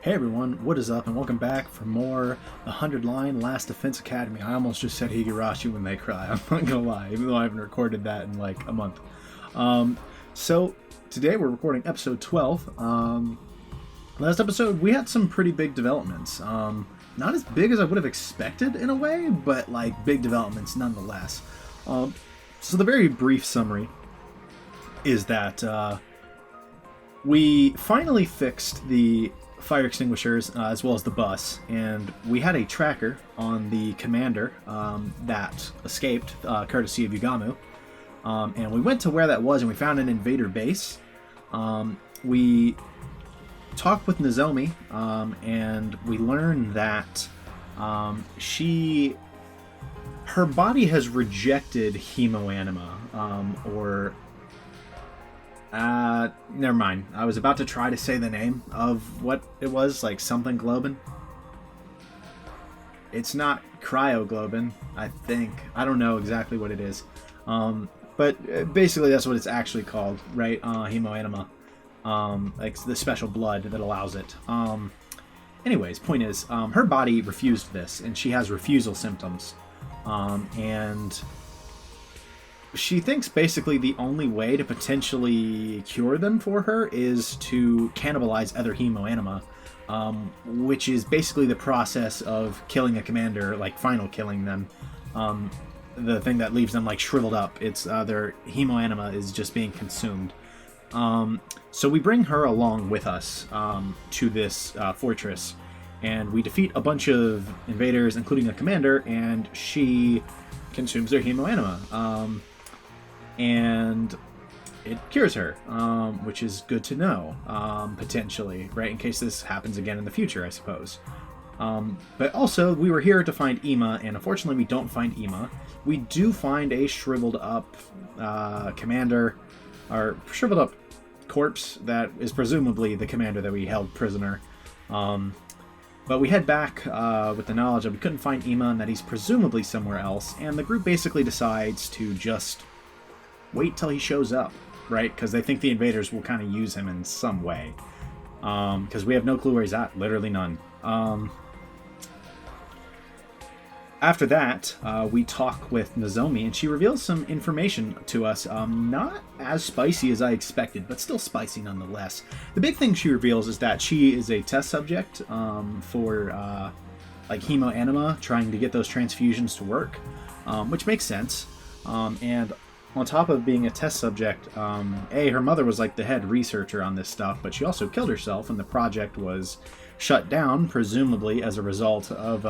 Hey everyone, what is up, and welcome back for more 100 Line Last Defense Academy. I almost just said Higurashi when they cry, I'm not gonna lie, even though I haven't recorded that in like a month. So today we're recording episode 12. Last episode we had some pretty big developments. Not as big as I would have expected in a way, but like big developments nonetheless. So the very brief summary is that we finally fixed the fire extinguishers as well as the bus, and we had a tracker on the commander that escaped, courtesy of Yugamu, and we went to where that was and we found an invader base. We talked with Nozomi, and we learned that her body has rejected hemoanima, or never mind. I was about to try to say the name of what it was, like something globin. It's not cryoglobin, I think. I don't know exactly what it is. But basically that's what it's actually called, right? Hemoanima. Like the special blood that allows it. Anyways, point is, her body refused this, and she has refusal symptoms. And she thinks basically the only way to potentially cure them for her is to cannibalize other hemoanima, which is basically the process of killing a commander, like final killing them. The thing that leaves them like shriveled up. It's their hemoanima is just being consumed. So we bring her along with us to this fortress, and we defeat a bunch of invaders, including a commander, and she consumes their hemoanima. And it cures her, which is good to know, potentially, right, in case this happens again in the future, I suppose. But also, we were here to find Ima, and unfortunately we don't find Ima. We do find a shriveled up commander, or shriveled up corpse that is presumably the commander that we held prisoner. But we head back with the knowledge that we couldn't find Ima and that he's presumably somewhere else, and the group basically decides to just wait till he shows up, right? Because they think the invaders will kind of use him in some way. Because we have no clue where he's at, literally none. After that, we talk with Nozomi, and she reveals some information to us, not as spicy as I expected, but still spicy nonetheless. The big thing she reveals is that she is a test subject for like hemoanima, trying to get those transfusions to work, which makes sense. And on top of being a test subject, her mother was like the head researcher on this stuff, but she also killed herself, and the project was shut down, presumably as a result of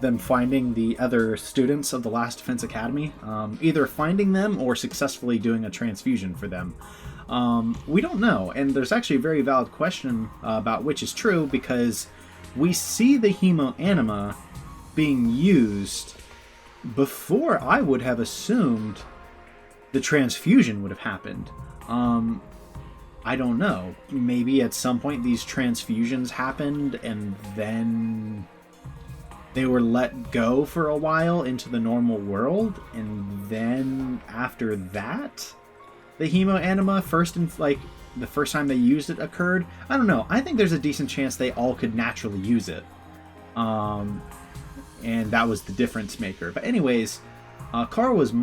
them finding the other students of the Last Defense Academy, either finding them or successfully doing a transfusion for them. We don't know, and there's actually a very valid question about which is true, because we see the hemoanima being used before I would have assumed the transfusion would have happened. I don't know. Maybe at some point these transfusions happened and then they were let go for a while into the normal world, and then after that the hemoanima the first time they used it occurred. I don't know. I think there's a decent chance they all could naturally use it. And that was the difference maker. But anyways, Nozomi's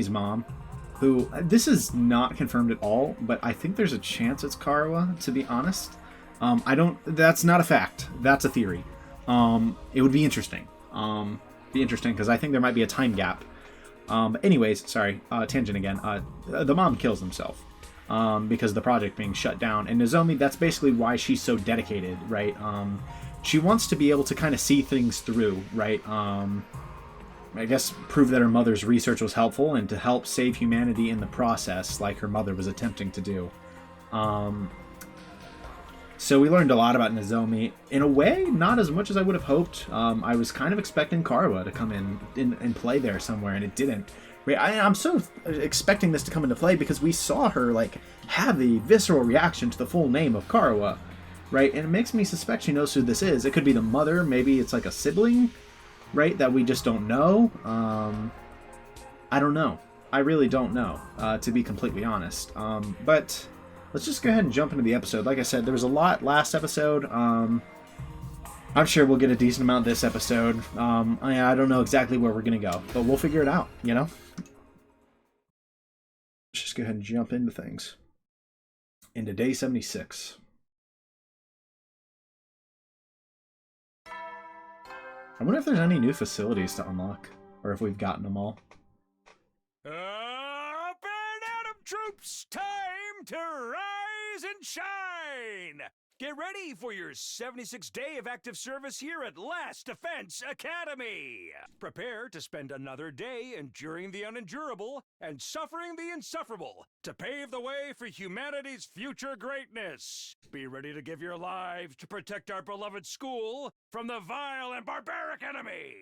mom, who, this is not confirmed at all, but I think there's a chance it's Karawa, to be honest. That's not a fact. That's a theory. It would be interesting. Because I think there might be a time gap. But anyways, sorry, tangent again. The mom kills himself, because of the project being shut down. And Nozomi, that's basically why she's so dedicated, right? She wants to be able to kind of see things through, right? I guess prove that her mother's research was helpful and to help save humanity in the process, like her mother was attempting to do. So we learned a lot about Nozomi. In a way, not as much as I would have hoped. I was kind of expecting Karawa to come in and play there somewhere, and it didn't. I'm so expecting this to come into play because we saw her like have the visceral reaction to the full name of Karawa. Right, and it makes me suspect she knows who this is. It could be the mother, maybe it's like a sibling, right, that we just don't know. I don't know. I really don't know, to be completely honest. But let's just go ahead and jump into the episode. Like I said, there was a lot last episode. I'm sure we'll get a decent amount this episode. I don't know exactly where we're going to go, but we'll figure it out, you know? Let's just go ahead and jump into things. Into day 76. I wonder if there's any new facilities to unlock, or if we've gotten them all. Up and Atom troops, time to rise and shine! Get ready for your 76th day of active service here at Last Defense Academy! Prepare to spend another day enduring the unendurable and suffering the insufferable to pave the way for humanity's future greatness. Be ready to give your lives to protect our beloved school from the vile and barbaric enemy!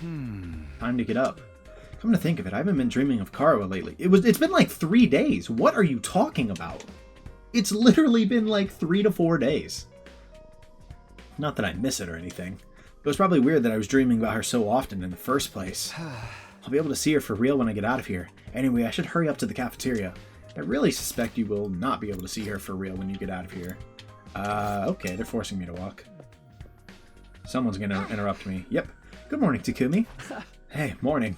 Time to get up. Come to think of it, I haven't been dreaming of Karawa lately. It's been like 3 days. What are you talking about? It's literally been like 3 to 4 days. Not that I miss it or anything. It was probably weird that I was dreaming about her so often in the first place. I'll be able to see her for real when I get out of here. Anyway, I should hurry up to the cafeteria. I really suspect you will not be able to see her for real when you get out of here. Okay, they're forcing me to walk. Someone's gonna interrupt me. Yep. Good morning, Takumi. Hey, morning.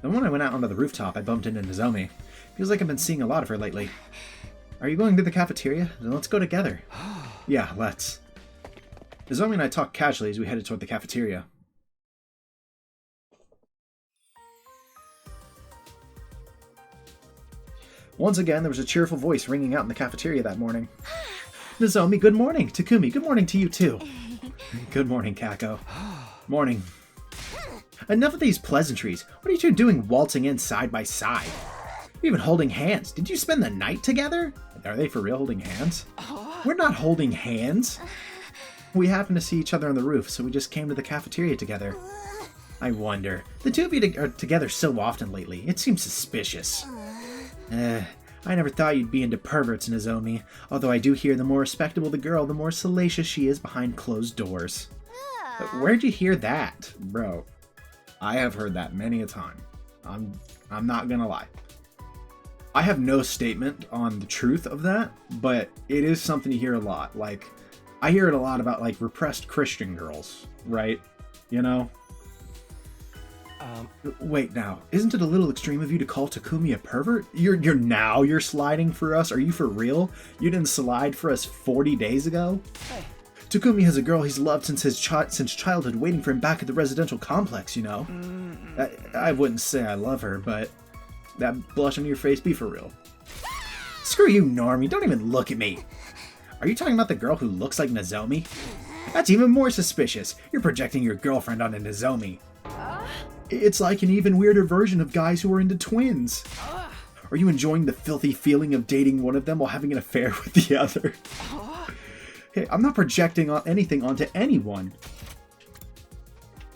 The moment I went out onto the rooftop, I bumped into Nozomi. Feels like I've been seeing a lot of her lately. Are you going to the cafeteria? Then let's go together. Yeah, let's. Nozomi and I talked casually as we headed toward the cafeteria. Once again, there was a cheerful voice ringing out in the cafeteria that morning. Nozomi, good morning. Takumi, good morning to you too. Good morning, Kako. Morning. Enough of these pleasantries. What are you two doing waltzing in side by side? You're even holding hands. Did you spend the night together? Are they for real holding hands? We're not holding hands. We happened to see each other on the roof, so we just came to the cafeteria together. I wonder. The two of you are together so often lately. It seems suspicious. I never thought you'd be into perverts, Nozomi. Although I do hear the more respectable the girl, the more salacious she is behind closed doors. Where'd you hear that? Bro, I have heard that many a time. I'm not gonna lie. I have no statement on the truth of that, but it is something you hear a lot. Like, I hear it a lot about, like, repressed Christian girls, right? You know? Wait, now, isn't it a little extreme of you to call Takumi a pervert? You're sliding for us? Are you for real? You didn't slide for us 40 days ago? Hey. Takumi has a girl he's loved since childhood, waiting for him back at the residential complex, you know? I wouldn't say I love her, but that blush on your face, be for real. Screw you, Normie, don't even look at me. Are you talking about the girl who looks like Nozomi? That's even more suspicious. You're projecting your girlfriend onto Nozomi. It's like an even weirder version of guys who are into twins. Are you enjoying the filthy feeling of dating one of them while having an affair with the other? Hey, I'm not projecting anything onto anyone.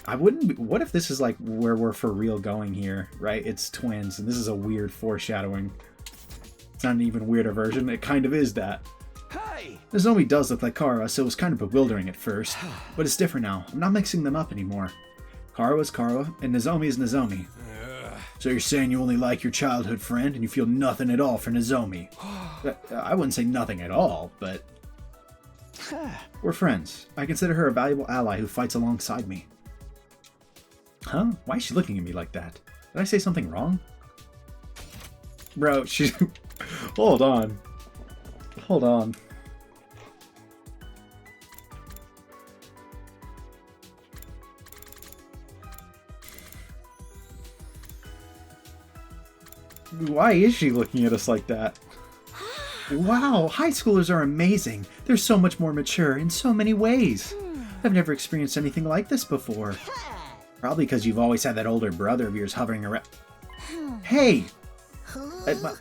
I wouldn't be, what if this is like where we're for real going here, right? It's twins, and this is a weird foreshadowing. It's not an even weirder version, it kind of is that. Hey! Nozomi does look like Kara, so it was kind of bewildering at first. But it's different now. I'm not mixing them up anymore. Kara is Kara, and Nozomi is Nozomi. So you're saying you only like your childhood friend, and you feel nothing at all for Nozomi? I wouldn't say nothing at all, but... We're friends. I consider her a valuable ally who fights alongside me. Huh? Why is she looking at me like that? Did I say something wrong? Bro, she's... Hold on. Hold on. Why is she looking at us like that? Wow, high schoolers are amazing. They're so much more mature in so many ways. I've never experienced anything like this before. Probably because you've always had that older brother of yours hovering around. Hey!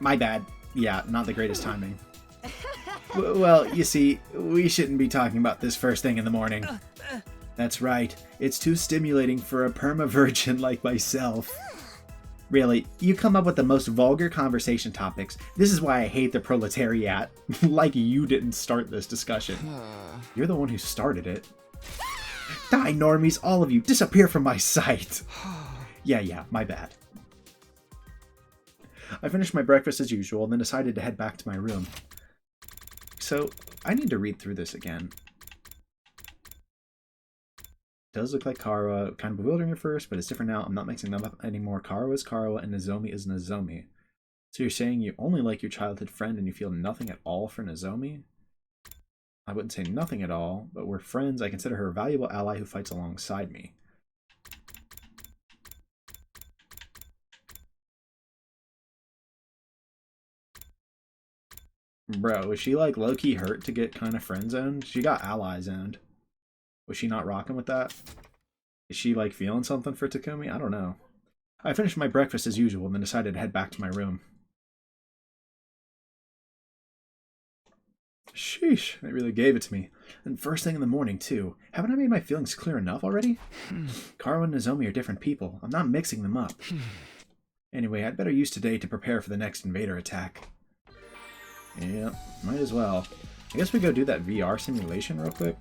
My bad. Yeah, not the greatest timing. Well, you see, we shouldn't be talking about this first thing in the morning. That's right. It's too stimulating for a perma-virgin like myself. Really, you come up with the most vulgar conversation topics. This is why I hate the proletariat. Like you didn't start this discussion. You're the one who started it. Die, normies, all of you, disappear from my sight. Yeah, my bad. I finished my breakfast as usual and then decided to head back to my room. So, I need to read through this again. It does look like Karawa, kind of bewildering at first, but it's different now. I'm not mixing them up anymore. Karawa is Karawa and Nozomi is Nozomi. So you're saying you only like your childhood friend and you feel nothing at all for Nozomi? I wouldn't say nothing at all, but we're friends. I consider her a valuable ally who fights alongside me. Bro, was she like low-key hurt to get kind of friend-zoned? She got ally-zoned. Was she not rocking with that? Is she like feeling something for Takumi? I don't know. I finished my breakfast as usual and then decided to head back to my room. Sheesh, they really gave it to me. And first thing in the morning, too. Haven't I made my feelings clear enough already? Karawa and Nozomi are different people. I'm not mixing them up. Anyway, I'd better use today to prepare for the next invader attack. Yeah, might as well. I guess we go do that VR simulation real quick.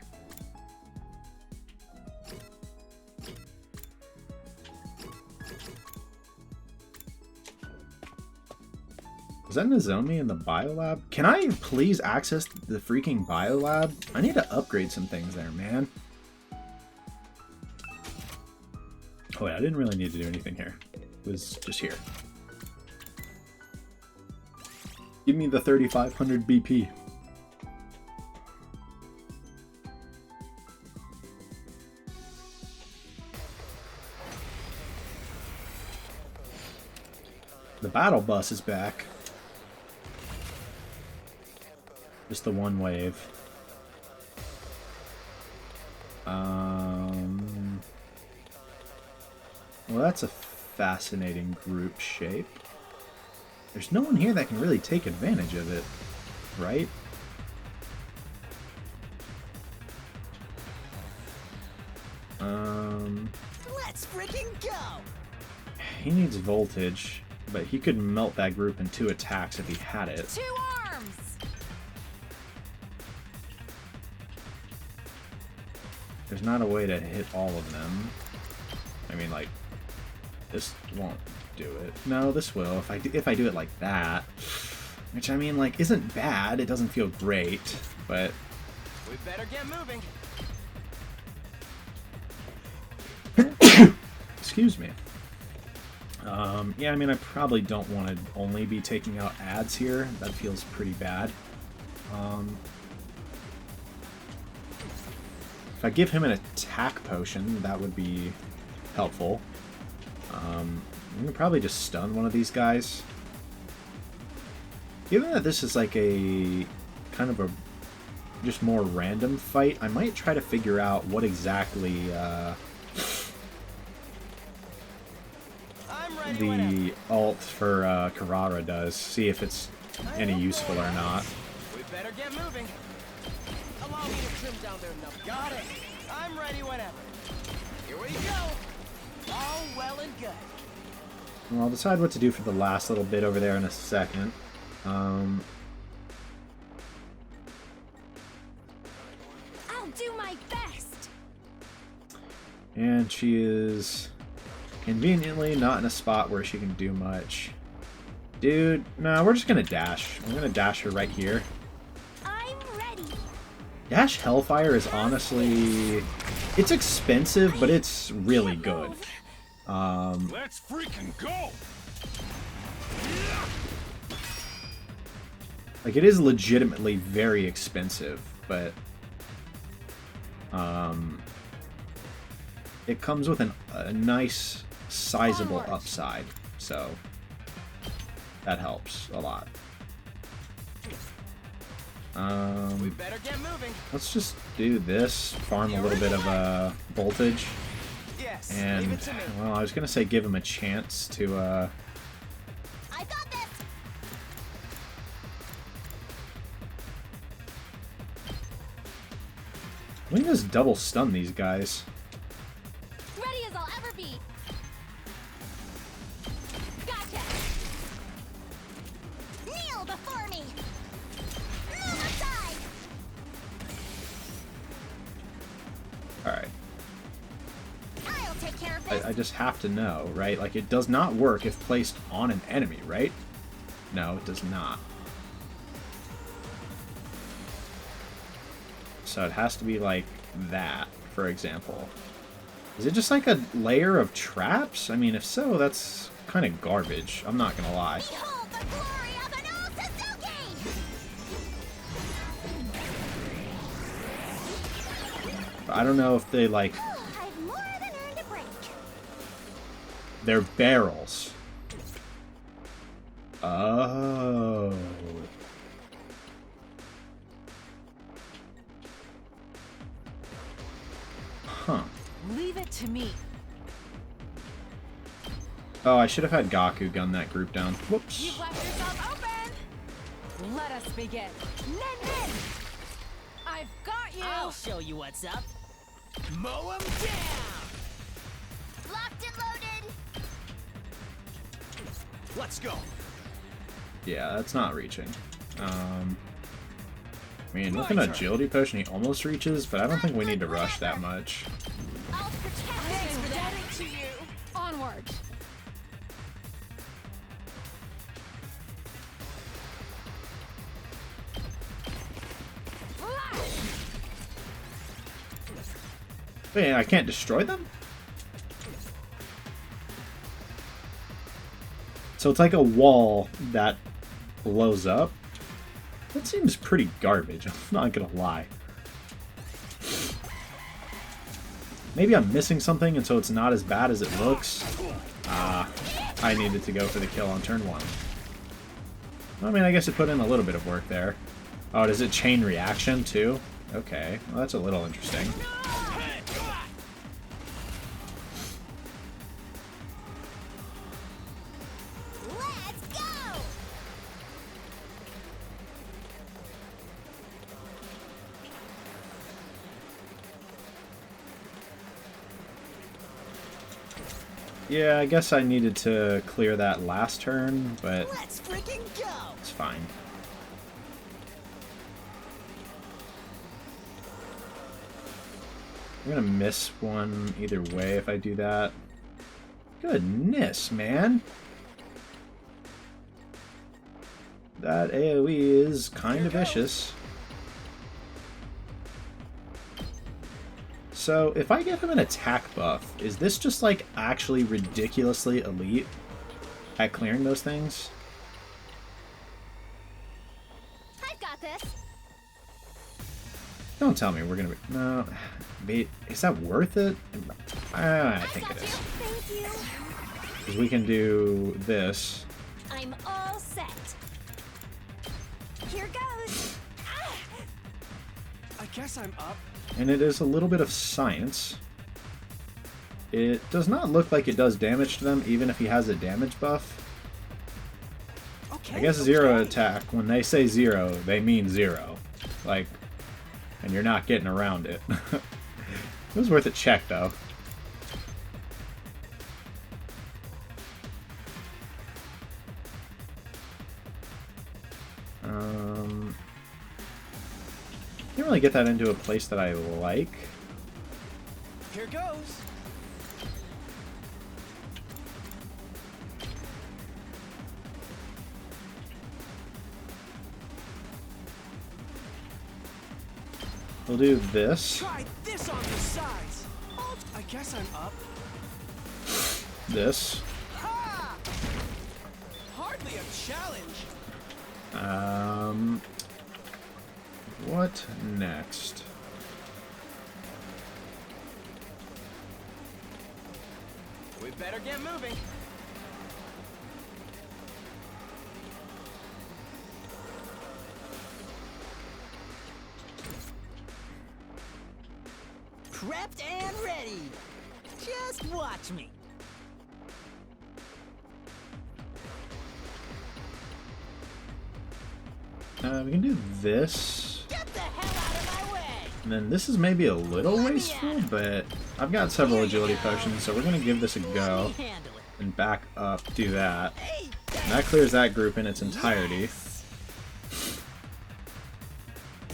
Is that Nozomi in the biolab? Can I please access the freaking biolab? I need to upgrade some things there, man. Oh wait, I didn't really need to do anything here. It was just here. Give me the 3500 BP. The battle bus is back. Just the one wave. Well, that's a fascinating group shape. There's no one here that can really take advantage of it, right? Let's freaking go! He needs voltage, but he could melt that group in 2 attacks if he had it. 2 arms! There's not a way to hit all of them. I mean, like, this won't do it. No, this will. If I do it like that, which I mean, like, isn't bad. It doesn't feel great, but We better get moving. excuse me. Yeah, I mean, I probably don't want to only be taking out ads here. That feels pretty bad. If I give him an attack potion, that would be helpful. I'm gonna probably just stun one of these guys. Given that this is like a kind of a just more random fight, I might try to figure out what exactly the ult for Karara does. See if it's any useful or not. We better get moving. Allow me to trim down their nub. Got it. I'm ready whenever. Here we go. All well and good. Well, I'll decide what to do for the last little bit over there in a second. I'll do my best. And she is conveniently not in a spot where she can do much. Dude, no, we're just gonna dash. I'm gonna dash her right here. I'm ready. Dash Hellfire is honestly... It's expensive, but it's really good. Let's freaking go! Like, it is legitimately very expensive, but... it comes with a nice, sizable upside, so... that helps a lot. We better get moving. Let's just do this, farm a little bit of voltage, Yes. and, leave it to me. well, I was gonna say give him a chance to, I got this. we can just double stun these guys. Ready as I'll ever be. Gotcha. Kneel before me. Move aside. Alright. I just have to know, right? Like, it does not work if placed on an enemy, right? No, it does not. So it has to be like that, for example. Is it just like a layer of traps? I mean, if so, that's kind of garbage. I'm not gonna lie. Behold the glory of an Osazuki! I don't know if they, like, I've more than earned a break. they're barrels. Oh. Huh. Leave it to me. Oh, I should have had Gaku gun that group down. Whoops. You've left yourself open. Let us begin. Nen! I've got you. I'll show you what's up. Mow 'em down! Locked and loaded! Let's go. Yeah, that's not reaching. I mean, look at an agility potion, he almost reaches, but I don't think we need to rush that much. I'll protect I'm you! indebted to you. Onward. Wait, I can't destroy them? So it's like a wall that blows up? That seems pretty garbage, I'm not gonna lie. Maybe I'm missing something and so it's not as bad as it looks. I needed to go for the kill on turn 1. I mean, I guess it put in a little bit of work there. Oh, does it chain reaction too? Okay, well that's a little interesting. Let's go! Yeah, I guess I needed to clear that last turn, but Let's freaking go! it's fine. I'm gonna miss one either way if I do that. Goodness, man! That AoE is kind of vicious. So, if I give him an attack buff, is this just like actually ridiculously elite at clearing those things? I've got this! Don't tell me we're gonna be... No. Is that worth it? I think Got it you! is. Thank you! Because we can do this. I'm all set. Here goes! Ah! I guess I'm up. And it is a little bit of science. It does not look like it does damage to them, even if he has a damage buff. Okay. I guess zero attack. When they say zero, they mean zero. Like, and you're not getting around it. It was worth a check, though. Can't really get that into a place that I like. Here goes. We'll do this, Try this on the sides. I guess I'm up. this. Ha! Hardly a challenge. What next? We better get moving. Prepped and ready. Just watch me. We can do this. Get the hell out of my way. And then this is maybe a little wasteful, but I've got several agility potions, so we're going to give this a go. Let me handle it. And back up, do that. Hey, And that clears that group in its entirety. yes.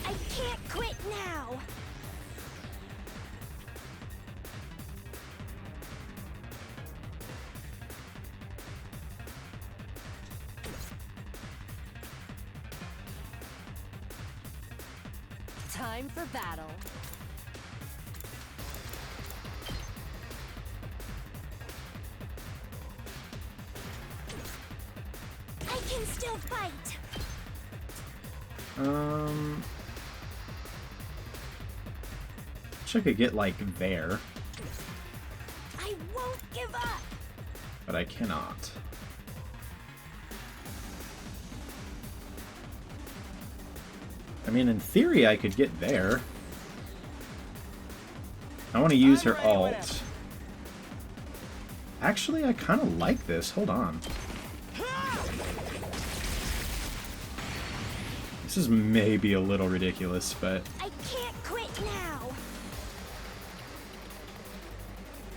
I can't quit now! Time for battle. I can still fight. Wish I could get like there, I won't give up. but I cannot. I mean, in theory, I could get there. I want to use her I'm ready alt. whenever. Actually, I kind of like this. Hold on. This is maybe a little ridiculous, but I can't quit now.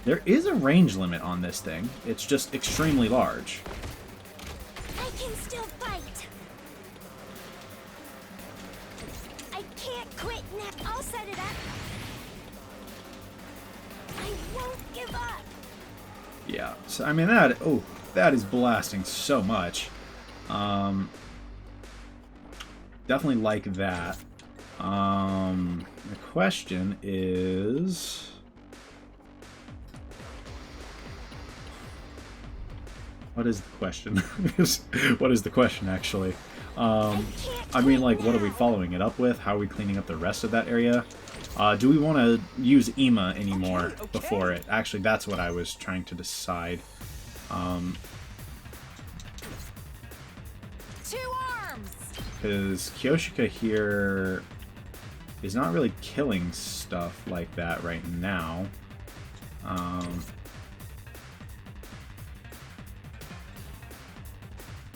there is a range limit on this thing. It's just extremely large. I can still fight. I can't quit now. I'll set it up. I won't give up. Yeah. So I mean that is blasting so much. Definitely like that. The question is, what is the question? What is the question actually? I mean, like, what are we following it up with? How are we cleaning up the rest of that area? Do we want to use Ema anymore Okay. before it? Actually, that's what I was trying to decide. Two arms. Because Kyoshika here is not really killing stuff like that right now.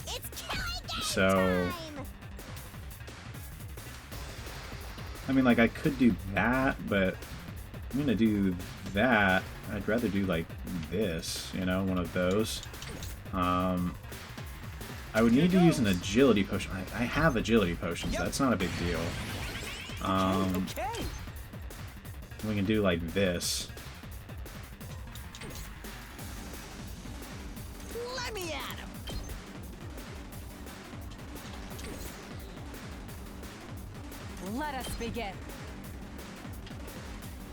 It's killing game So, time. I mean, like, I could do that, but I'm gonna do that. I'd rather do, like, this, you know, one of those. I would need to use an agility potion. I have agility potions. Yep. That's not a big deal. Okay. We can do, like, this. Let me at him. Let us begin.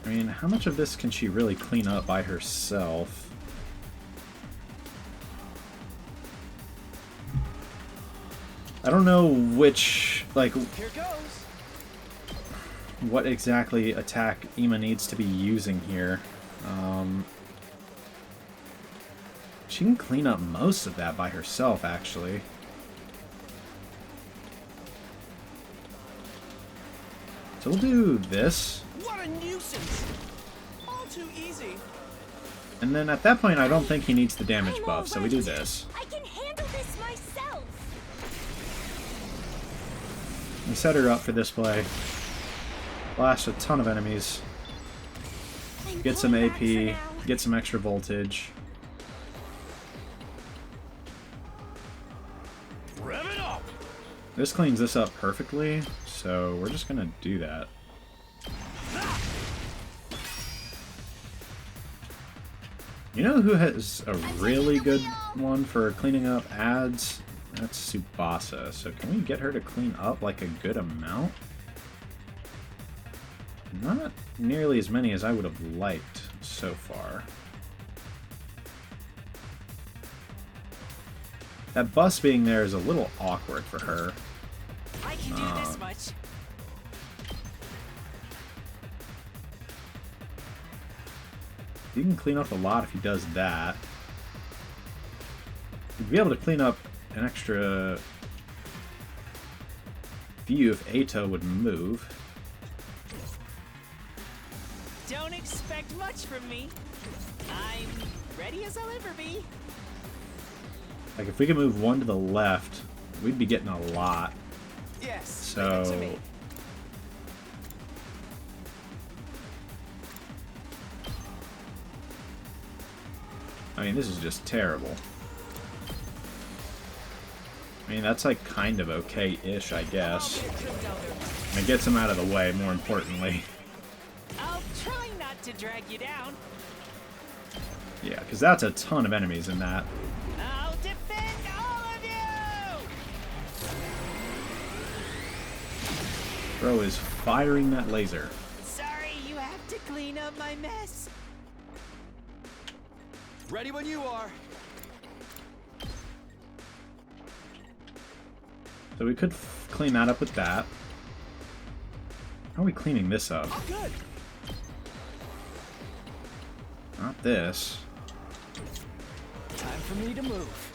I mean, how much of this can she really clean up by herself? I don't know which, like, Here goes. what exactly attack Ema needs to be using here. She can clean up most of that by herself, actually. So we'll do this, What a nuisance. All too easy. and then at that point I don't think he needs the damage I'm buff, so we do this. I can handle this myself. We set her up for this play. Blast a ton of enemies. I'm Get some going back for AP. now. Get some extra voltage. Rev it up! This cleans this up perfectly, so we're just gonna do that. You know who has a really good one for cleaning up ads? That's Tsubasa. So can we get her to clean up like a good amount? Not nearly as many as I would have liked so far. That bus being there is a little awkward for her. I can do this much. You can clean up a lot if he does that. You'd be able to clean up an extra few if Ato would move. Don't expect much from me. I'm ready as I'll ever be. Like, if we could move one to the left, we'd be getting a lot. Yes. leave it to So, me. I mean, this is just terrible. I mean, that's like kind of okay-ish, I guess. I'll get a trip down there. It gets him out of the way, more importantly. I'll try not to drag you down. Yeah, because that's a ton of enemies in that. I'll defend all of you! Bro is firing that laser. Sorry, you have to clean up my mess. Ready when you are. So we could clean that up with that. How are we cleaning this up? Good. Not this. Time for me to move.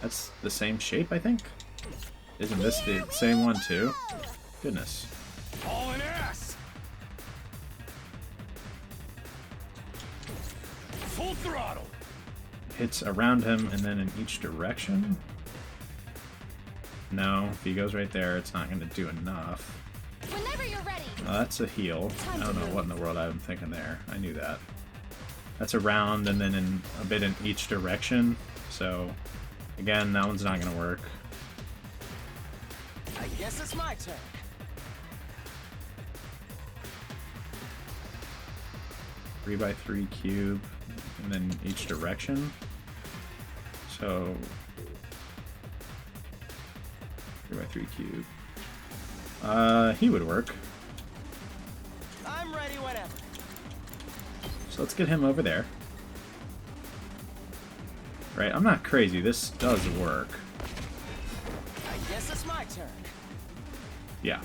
That's the same shape, I think? Isn't this the same one too? Goodness. Hauling ass! Full throttle! Hits around him and then in each direction? No, if he goes right there, it's not going to do enough. Whenever you're ready. That's a heal. I don't know what in the world I'm thinking there. I knew that. That's around and then in a bit in each direction. So, again, that one's not going to work. I guess it's my turn. 3x3 cube and then each direction. So 3x3 cube. He would work. I'm ready whenever. So let's get him over there. Right, I'm not crazy. This does work. I guess it's my turn. Yeah.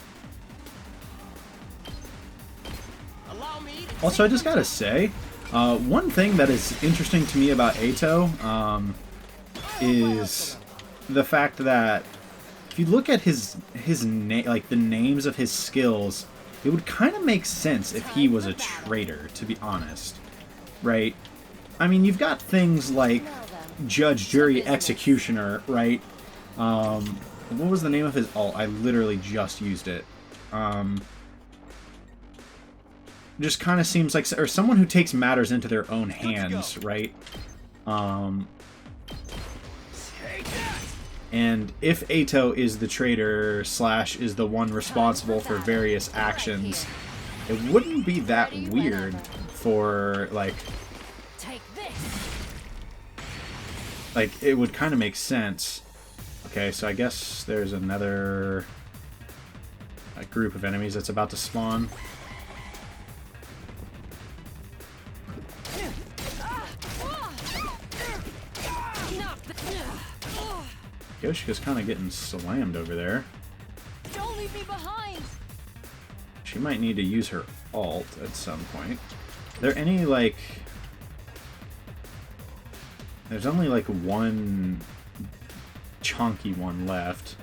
Allow me to Also, I just gotta say, one thing that is interesting to me about Ato is the fact that if you look at his name, like the names of his skills, it would kind of make sense if he was a traitor, to be honest, right? I mean, you've got things like Judge, Jury, Executioner, right? What was the name of his alt? I literally just used it. Just kind of seems like, or someone who takes matters into their own hands, right? And if Ato is the traitor / is the one responsible for various actions, it wouldn't be that weird for, like, it would kind of make sense. Okay, so I guess there's another group of enemies that's about to spawn. Yoshika's kind of getting slammed over there. Don't leave me behind. She might need to use her alt at some point. Are there any, like... There's only, like, one chunky one left.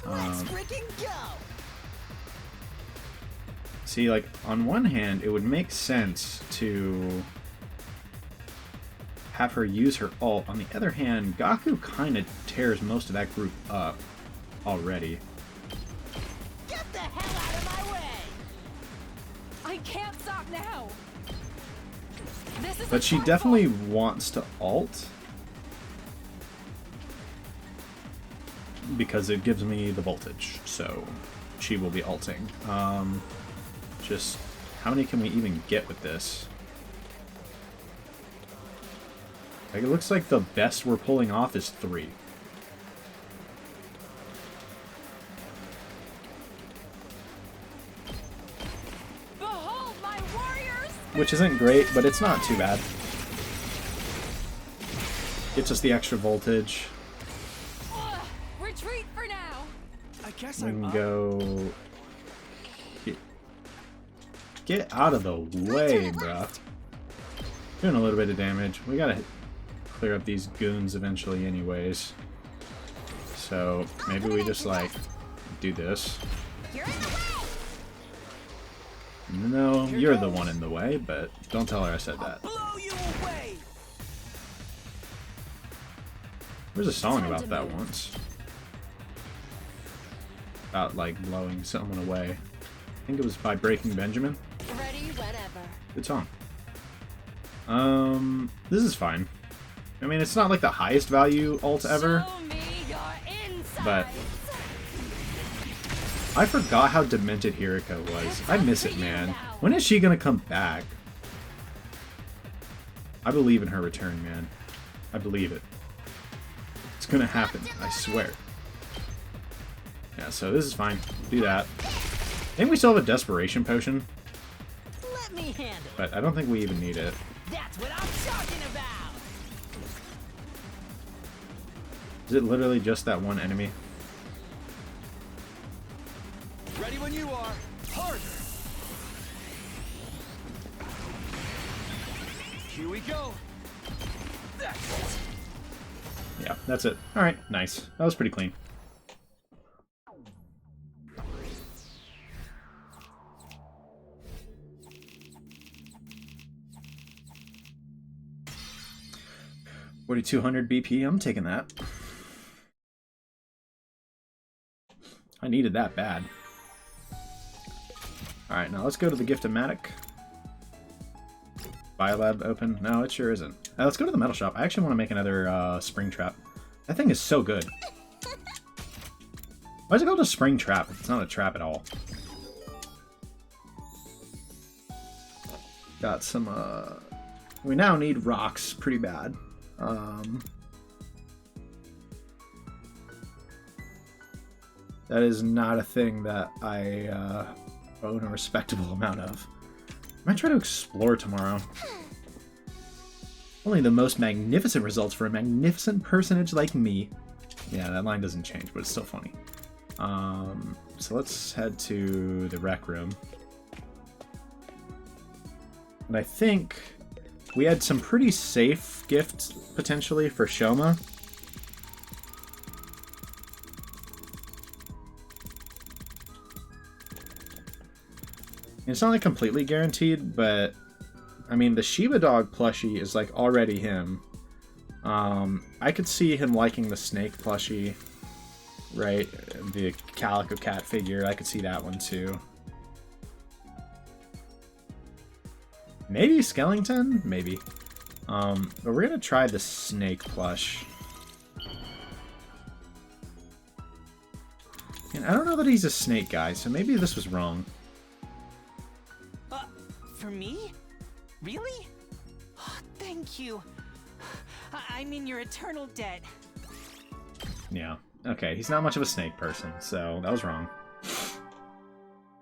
let's freaking go. See, like, on one hand, it would make sense to have her use her ult. On the other hand, Gaku kind of tears most of that group up already. Get the hell out of my way. I can't stop now. This is But she definitely wants to ult. Because it gives me the voltage, so she will be ulting. Just, how many can we even get with this? Like, it looks like the best we're pulling off is 3. Behold my warriors. Which isn't great, but it's not too bad. Gets us the extra voltage. Retreat for now. I guess We I'm can up. go... Get out of the way, bruh. Doing a little bit of damage. We gotta clear up these goons eventually anyways. So, maybe we just, like, do this. You're in the way. No, you're the one in the way, but don't tell her I said that. Blow you away. There's a song about that once. About, like, blowing someone away. I think it was by Breaking Benjamin. Ready whenever. Good song. This is fine. I mean, it's not like the highest value ult ever, Show me your insides. but I forgot how demented Hirika was. I miss it, man. When is she gonna come back? I believe in her return, man. I believe it. It's gonna happen, I swear. Yeah, so this is fine. Do that. think we still have a desperation potion, Let me handle it. but I don't think we even need it. That's what I'm talking about. Is it literally just that one enemy? Ready when you are. Harder. Here we go. That's it. Yeah, that's it. Alright, nice. That was pretty clean. $4,200 BP, I'm taking that. I needed that bad. Alright, now let's go to the Gift-O-Matic. Biolab open? No, it sure isn't. Let's go to the metal shop. I actually want to make another spring trap. That thing is so good. Why is it called a spring trap if it's not a trap at all? Got some, we now need rocks pretty bad. That is not a thing that I own a respectable amount of. I might try to explore tomorrow. Only the most magnificent results for a magnificent personage like me. Yeah, that line doesn't change, but it's still funny. So let's head to the rec room. And I think we had some pretty safe gifts, potentially, for Shoma. It's not like completely guaranteed, but I mean the Shiba Dog plushie is like already him. I could see him liking the Snake plushie, right? The Calico Cat figure, I could see that one too. Maybe Skellington? Maybe. But we're gonna try the Snake plush. And I don't know that he's a snake guy, so maybe this was wrong. For me? Really? Oh, thank you. I'm in your eternal debt. Yeah. Okay, he's not much of a snake person, so that was wrong.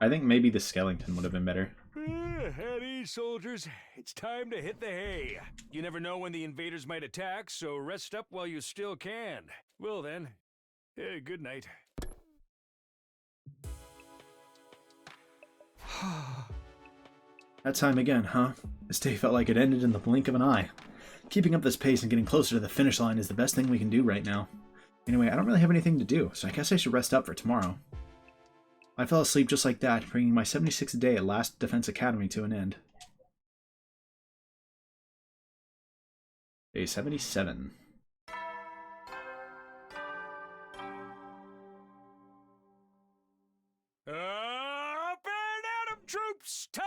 I think maybe the Skellington would have been better. At ease, soldiers. It's time to hit the hay. You never know when the invaders might attack, so rest up while you still can. Well then, good night. That time again, huh? This day felt like it ended in the blink of an eye. Keeping up this pace and getting closer to the finish line is the best thing we can do right now. Anyway, I don't really have anything to do, so I guess I should rest up for tomorrow. I fell asleep just like that, bringing my 76th day at Last Defense Academy to an end. Day 77. Up and at 'em, troops! Time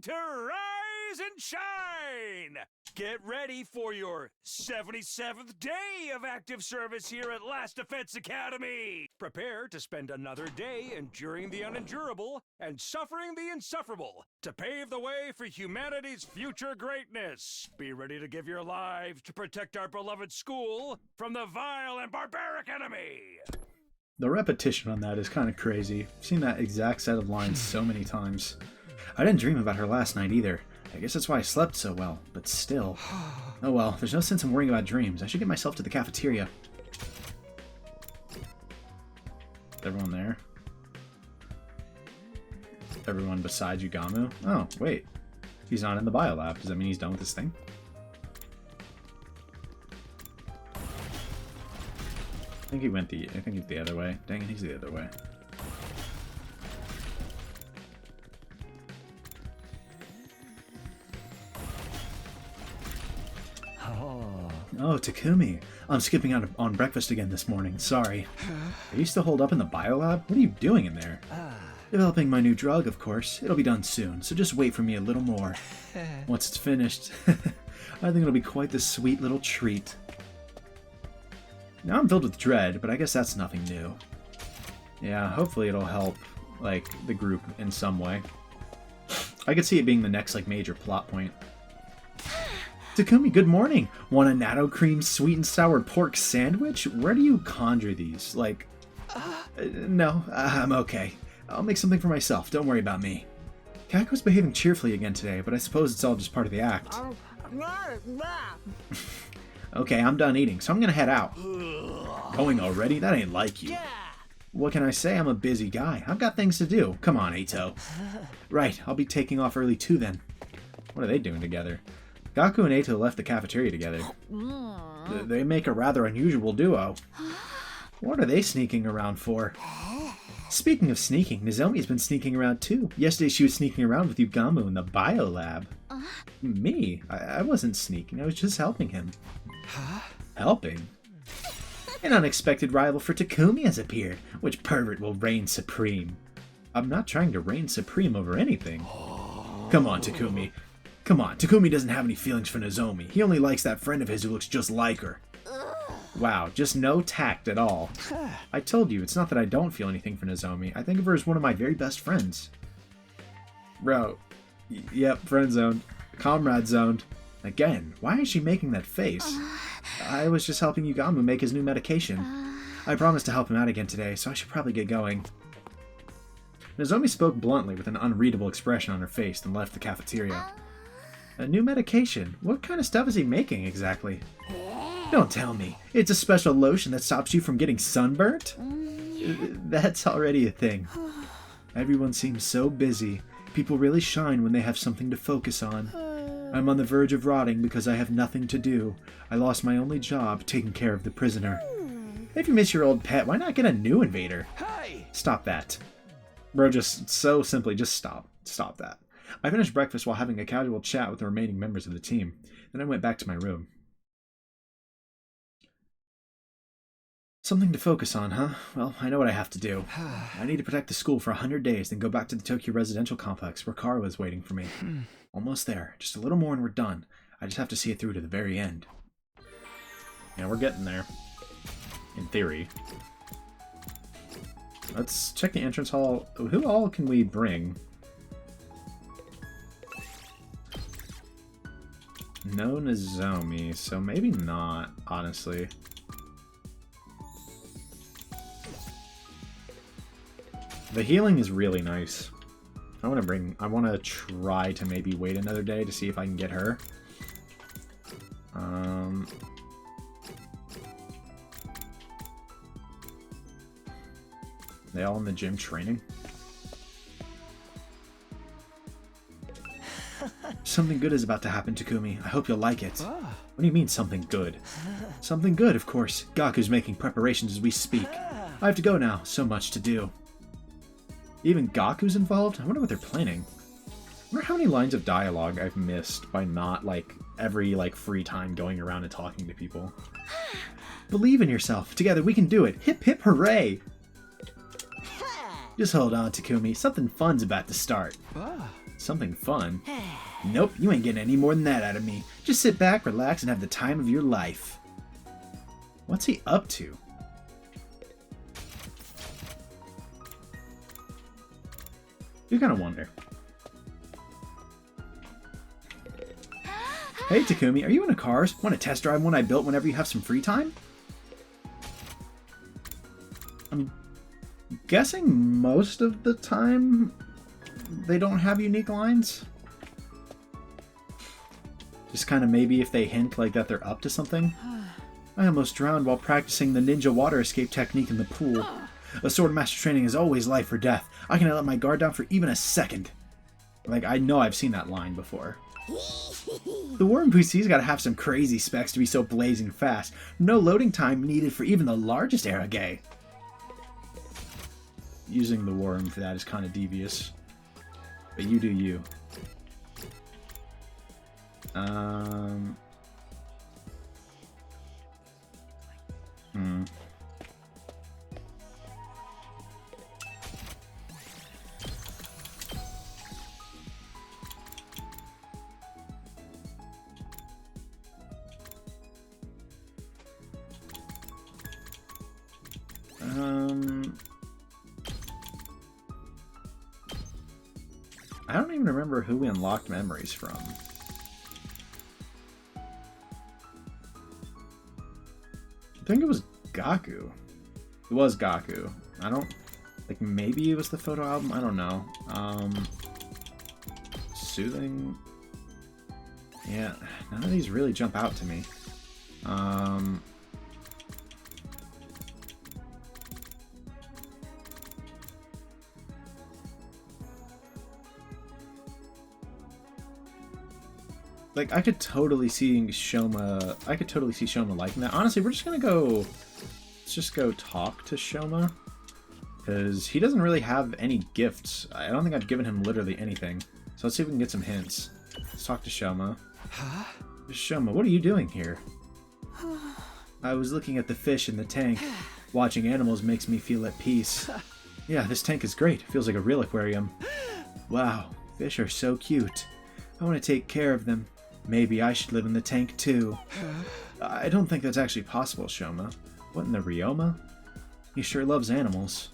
to rise and shine! Get ready for your 77th day of active service here at Last Defense Academy! Prepare to spend another day enduring the unendurable and suffering the insufferable to pave the way for humanity's future greatness. Be ready to give your lives to protect our beloved school from the vile and barbaric enemy! The repetition on that is kind of crazy. I've seen that exact set of lines so many times. I didn't dream about her last night either. I guess that's why I slept so well, but still. Oh well, there's no sense in worrying about dreams. I should get myself to the cafeteria. Is everyone there? Everyone besides Yugamu? Oh, wait. He's not in the biolab. Does that mean he's done with this thing? I think he's the other way. Dang it, he's the other way. Oh, Takumi. I'm skipping out on breakfast again this morning. Sorry. Are you still holed up in the biolab? What are you doing in there? Developing my new drug, of course. It'll be done soon, so just wait for me a little more. Once it's finished, I think it'll be quite the sweet little treat. Now I'm filled with dread, but I guess that's nothing new. Yeah, hopefully it'll help, like, the group in some way. I could see it being the next, like, major plot point. Takumi, good morning! Want a natto cream sweet and sour pork sandwich? Where do you conjure these? Like... no, I'm okay. I'll make something for myself. Don't worry about me. Kaku's behaving cheerfully again today, but I suppose it's all just part of the act. Okay, I'm done eating, so I'm gonna head out. Going already? That ain't like you. What can I say? I'm a busy guy. I've got things to do. Come on, Eito. Right, I'll be taking off early too then. What are they doing together? Gaku and Eito left the cafeteria together. They make a rather unusual duo. What are they sneaking around for? Speaking of sneaking, Nozomi's been sneaking around too. Yesterday she was sneaking around with Yugamu in the bio lab. Me? I wasn't sneaking, I was just helping him. Helping? An unexpected rival for Takumi has appeared. Which pervert will reign supreme? I'm not trying to reign supreme over anything. Come on, Takumi. Come on, Takumi doesn't have any feelings for Nozomi. He only likes that friend of his who looks just like her. Wow, just no tact at all. I told you, it's not that I don't feel anything for Nozomi. I think of her as one of my very best friends. Bro. Yep, friend zoned. Comrade zoned. Again, why is she making that face? I was just helping Yugamu make his new medication. I promised to help him out again today, so I should probably get going. Nozomi spoke bluntly with an unreadable expression on her face, then left the cafeteria. A new medication? What kind of stuff is he making exactly? Don't tell me. It's a special lotion that stops you from getting sunburnt? That's already a thing. Everyone seems so busy. People really shine when they have something to focus on. I'm on the verge of rotting because I have nothing to do. I lost my only job, taking care of the prisoner. If you miss your old pet, why not get a new invader? Hey! Stop that. Bro, just so simply, just stop. Stop that. I finished breakfast while having a casual chat with the remaining members of the team. Then I went back to my room. Something to focus on, huh? Well, I know what I have to do. I need to protect the school for 100 days, then go back to the Tokyo Residential Complex where Kara was waiting for me. Almost there. Just a little more and we're done. I just have to see it through to the very end. Yeah, we're getting there. In theory. Let's check the entrance hall. Who all can we bring? No Nozomi, so maybe not, honestly. The healing is really nice. I want to try to maybe wait another day to see if I can get her. They all in the gym training? Something good is about to happen, Takumi. I hope you'll like it. What do you mean, something good? Something good, of course. Gaku's making preparations as we speak. I have to go now. So much to do. Even Gaku's involved? I wonder what they're planning. I wonder how many lines of dialogue I've missed by not, every, free time going around and talking to people. Believe in yourself. Together we can do it. Hip hip hooray! Just hold on, Takumi. Something fun's about to start. Something fun? Nope, you ain't getting any more than that out of me. Just sit back, relax, and have the time of your life. What's he up to? You kind of wonder. Hey Takumi, are you into cars? Want to test drive one I built whenever you have some free time? I'm guessing most of the time they don't have unique lines. Just kind of maybe if they hint that they're up to something. I almost drowned while practicing the ninja water escape technique in the pool. A sword master training is always life or death. I cannot let my guard down for even a second. I know I've seen that line before. The Worm PC's gotta have some crazy specs to be so blazing fast. No loading time needed for even the largest Arage. Using the Worm for that is kind of devious. But you do you. I don't even remember who we unlocked memories from. I think it was Gaku. It was Gaku. I don't Like, maybe it was the photo album? I don't know. Soothing... Yeah, none of these really jump out to me. Like, I could totally see Shoma... I could totally see Shoma liking that. Honestly, we're just gonna go... Let's just go talk to Shoma. Because he doesn't really have any gifts. I don't think I've given him literally anything. So let's see if we can get some hints. Let's talk to Shoma. Huh? Shoma, what are you doing here? I was looking at the fish in the tank. Watching animals makes me feel at peace. Yeah, this tank is great. It feels like a real aquarium. Wow, fish are so cute. I want to take care of them. Maybe I should live in the tank too. I don't think that's actually possible, Shoma. What in the Ryoma? He sure loves animals.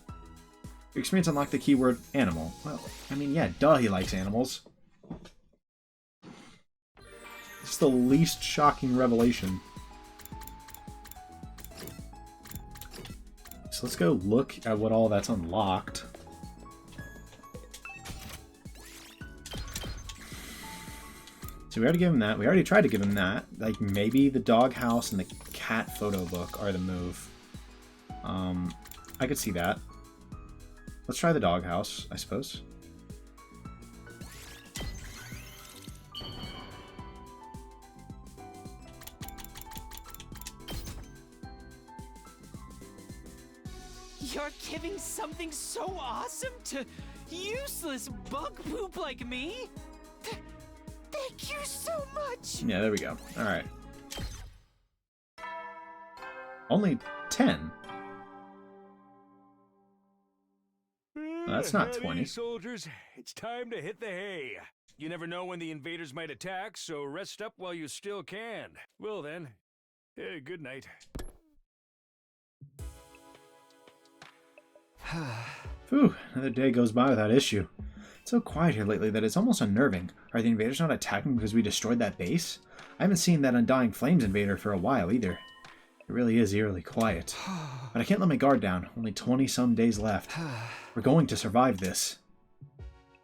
Your experience unlocked the keyword animal. Well, I mean, yeah, duh, he likes animals. It's the least shocking revelation. So let's go look at what all that's unlocked. So we already gave him that. We already tried to give him that. Like, maybe the doghouse and the cat photo book are the move. I could see that. Let's try the doghouse, I suppose. You're giving something so awesome to useless bug poop like me? Thank you so much! Yeah, there we go. Alright. Only 10. That's not 20. Soldiers, it's time to hit the hay. You never know when the invaders might attack, so rest up while you still can. Well then, good night. Phew, another day goes by without issue. It's so quiet here lately that it's almost unnerving. Are the invaders not attacking because we destroyed that base? I haven't seen that Undying Flames invader for a while either. It really is eerily quiet. But I can't let my guard down. Only 20-some days left. We're going to survive this.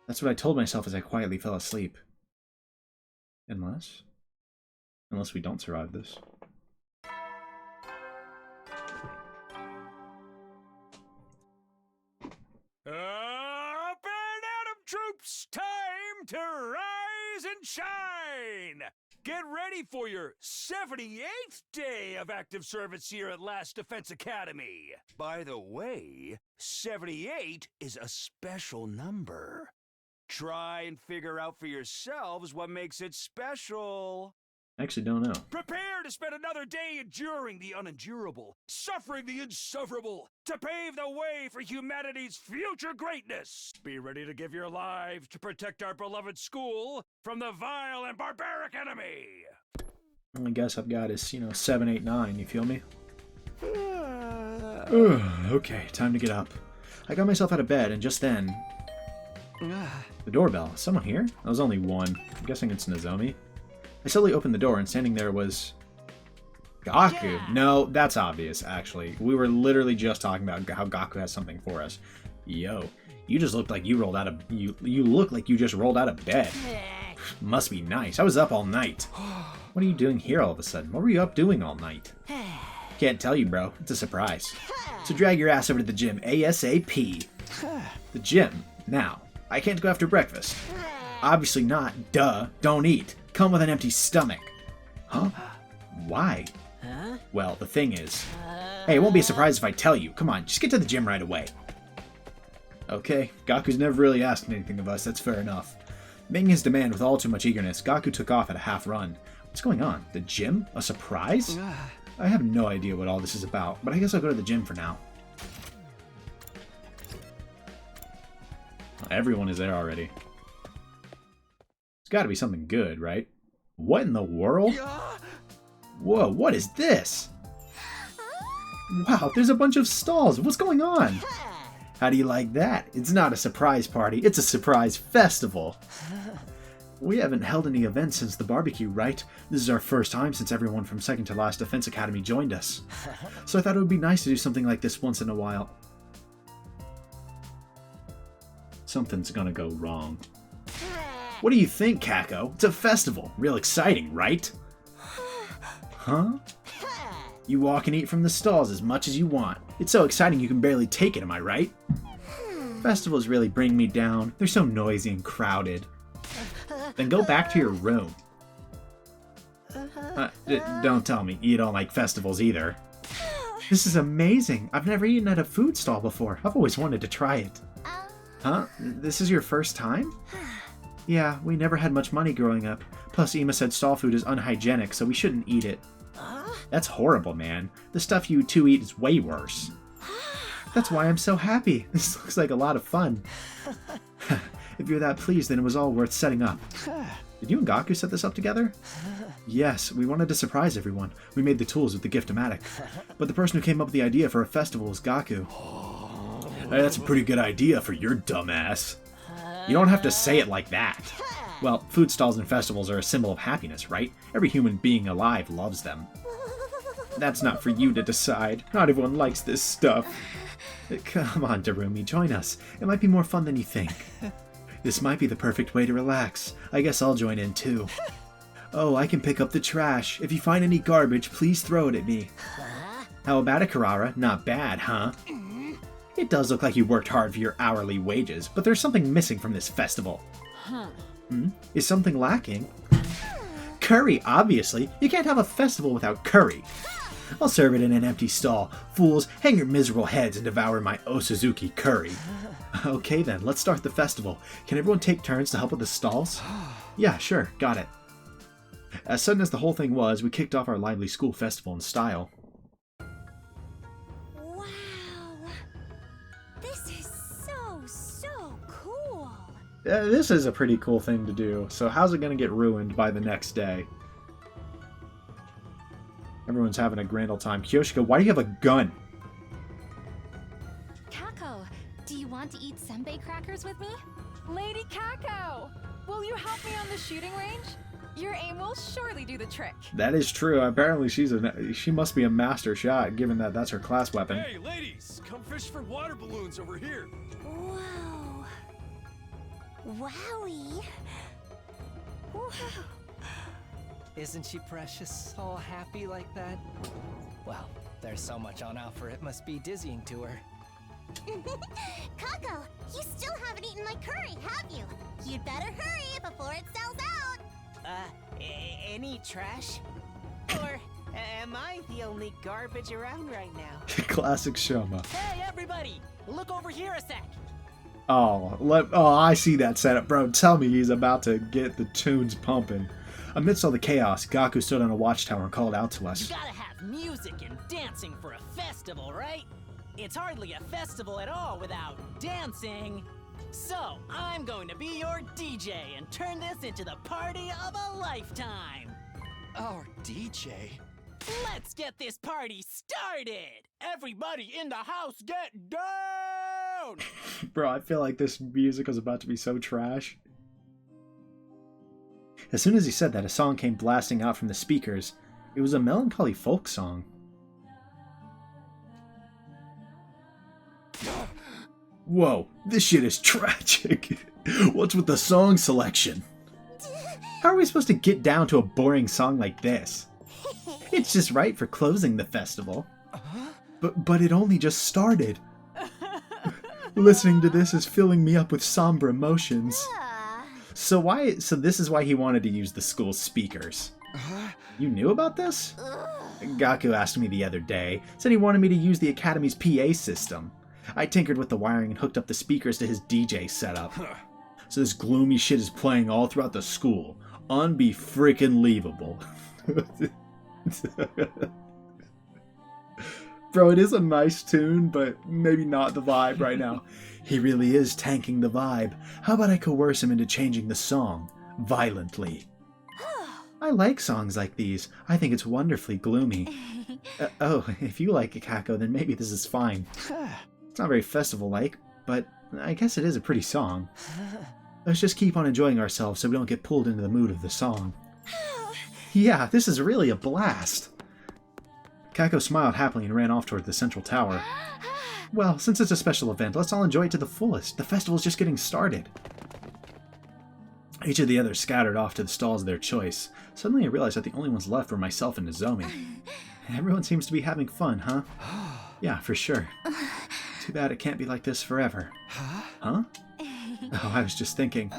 That's what I told myself as I quietly fell asleep. Unless we don't survive this. Up and Adam troops! Time to rise and shine! Get ready for your 78th day of active service here at Last Defense Academy. By the way, 78 is a special number. Try and figure out for yourselves what makes it special. I actually don't know. Prepare to spend another day enduring the unendurable, suffering the insufferable, to pave the way for humanity's future greatness. Be ready to give your lives to protect our beloved school from the vile and barbaric enemy. Only guess I've got is, 7, 8, 9, you feel me? Okay, time to get up. I got myself out of bed, and just then... The doorbell. Is someone here? That was only one. I'm guessing it's Nozomi. I slowly opened the door, and standing there was... Gaku. Yeah. No, that's obvious, actually. We were literally just talking about how Gaku has something for us. Yo, you just looked like you rolled out of... You look like you just rolled out of bed. Must be nice. I was up all night. What are you doing here all of a sudden? What were you up doing all night? Can't tell you, bro. It's a surprise. So drag your ass over to the gym ASAP. The gym? Now. I can't go after breakfast. Obviously not. Duh. Don't eat. Come with an empty stomach. Huh? Why? Well, the thing is... Hey, it won't be a surprise if I tell you. Come on, just get to the gym right away. Okay, Gaku's never really asked anything of us, that's fair enough. Making his demand with all too much eagerness, Gaku took off at a half run. What's going on? The gym? A surprise? I have no idea what all this is about, but I guess I'll go to the gym for now. Everyone is there already. It's gotta be something good, right? What in the world? Whoa, what is this? Wow, there's a bunch of stalls. What's going on? How do you like that? It's not a surprise party, it's a surprise festival. We haven't held any events since the barbecue, right? This is our first time since everyone from Second to Last Defense Academy joined us. So I thought it would be nice to do something like this once in a while. Something's gonna go wrong. What do you think, Kako? It's a festival. Real exciting, right? Huh? You walk and eat from the stalls as much as you want. It's so exciting you can barely take it, am I right? Festivals really bring me down. They're so noisy and crowded. Then go back to your room. Don't tell me you don't like festivals either. This is amazing. I've never eaten at a food stall before. I've always wanted to try it. Huh? This is your first time? Yeah, we never had much money growing up. Plus, Ema said stall food is unhygienic, so we shouldn't eat it. That's horrible, man. The stuff you two eat is way worse. That's why I'm so happy. This looks like a lot of fun. If you're that pleased, then it was all worth setting up. Did you and Gaku set this up together? Yes, we wanted to surprise everyone. We made the tools with the Gift-O-Matic. But the person who came up with the idea for a festival was Gaku. Hey, that's a pretty good idea for your dumb ass. You don't have to say it like that. Well, food stalls and festivals are a symbol of happiness, right? Every human being alive loves them. That's not for you to decide. Not everyone likes this stuff. Come on, Darumi, join us. It might be more fun than you think. This might be the perfect way to relax. I guess I'll join in too. Oh, I can pick up the trash. If you find any garbage, please throw it at me. How about it, Karara? Not bad, huh? It does look like you worked hard for your hourly wages, but there's something missing from this festival. Is something lacking? Curry, obviously. You can't have a festival without curry. I'll serve it in an empty stall. Fools, hang your miserable heads and devour my Osuzuki curry. Okay then, let's start the festival. Can everyone take turns to help with the stalls? Yeah, sure, got it. As sudden as the whole thing was, we kicked off our lively school festival in style. Wow. This is so cool. This is a pretty cool thing to do, so how's it going to get ruined by the next day? Everyone's having a grand old time. Kyoshika, why do you have a gun? Kako, do you want to eat senbei crackers with me? Lady Kako! Will you help me on the shooting range? Your aim will surely do the trick. That is true. Apparently she must be a master shot, given that that's her class weapon. Hey, ladies, come fish for water balloons over here. Whoa. Wowie. Whoa. Isn't she precious? All happy like that? Well, there's so much on offer, it must be dizzying to her. Kako, you still haven't eaten my curry, have you? You'd better hurry before it sells out. Any trash? Or am I the only garbage around right now? Classic Shoma. Hey, everybody! Look over here a sec! Oh, I see that setup, bro. Tell me he's about to get the tunes pumping. Amidst all the chaos, Gaku stood on a watchtower and called out to us. You gotta have music and dancing for a festival, right? It's hardly a festival at all without dancing. So, I'm going to be your DJ and turn this into the party of a lifetime. Our DJ? Let's get this party started! Everybody in the house get down! Bro, I feel like this music is about to be so trash. As soon as he said that, a song came blasting out from the speakers. It was a melancholy folk song. Whoa, this shit is tragic. What's with the song selection? How are we supposed to get down to a boring song like this? It's just right for closing the festival. But it only just started. Listening to this is filling me up with somber emotions. So this is why he wanted to use the school's speakers. You knew about this? Gaku asked me the other day. Said he wanted me to use the Academy's PA system. I tinkered with the wiring and hooked up the speakers to his DJ setup. So this gloomy shit is playing all throughout the school. Unbe-freaking-leavable. Bro, it is a nice tune, but maybe not the vibe right now. He really is tanking the vibe. How about I coerce him into changing the song violently? I like songs like these. I think it's wonderfully gloomy. If you like it, Kako, then maybe this is fine. It's not very festival-like, but I guess it is a pretty song. Let's just keep on enjoying ourselves so we don't get pulled into the mood of the song. Yeah, this is really a blast. Kako smiled happily and ran off toward the central tower. Well, since it's a special event, let's all enjoy it to the fullest. The festival's just getting started. Each of the others scattered off to the stalls of their choice. Suddenly I realized that the only ones left were myself and Nozomi. Everyone seems to be having fun, huh? Yeah, for sure. Too bad it can't be like this forever. Huh? Oh, I was just thinking.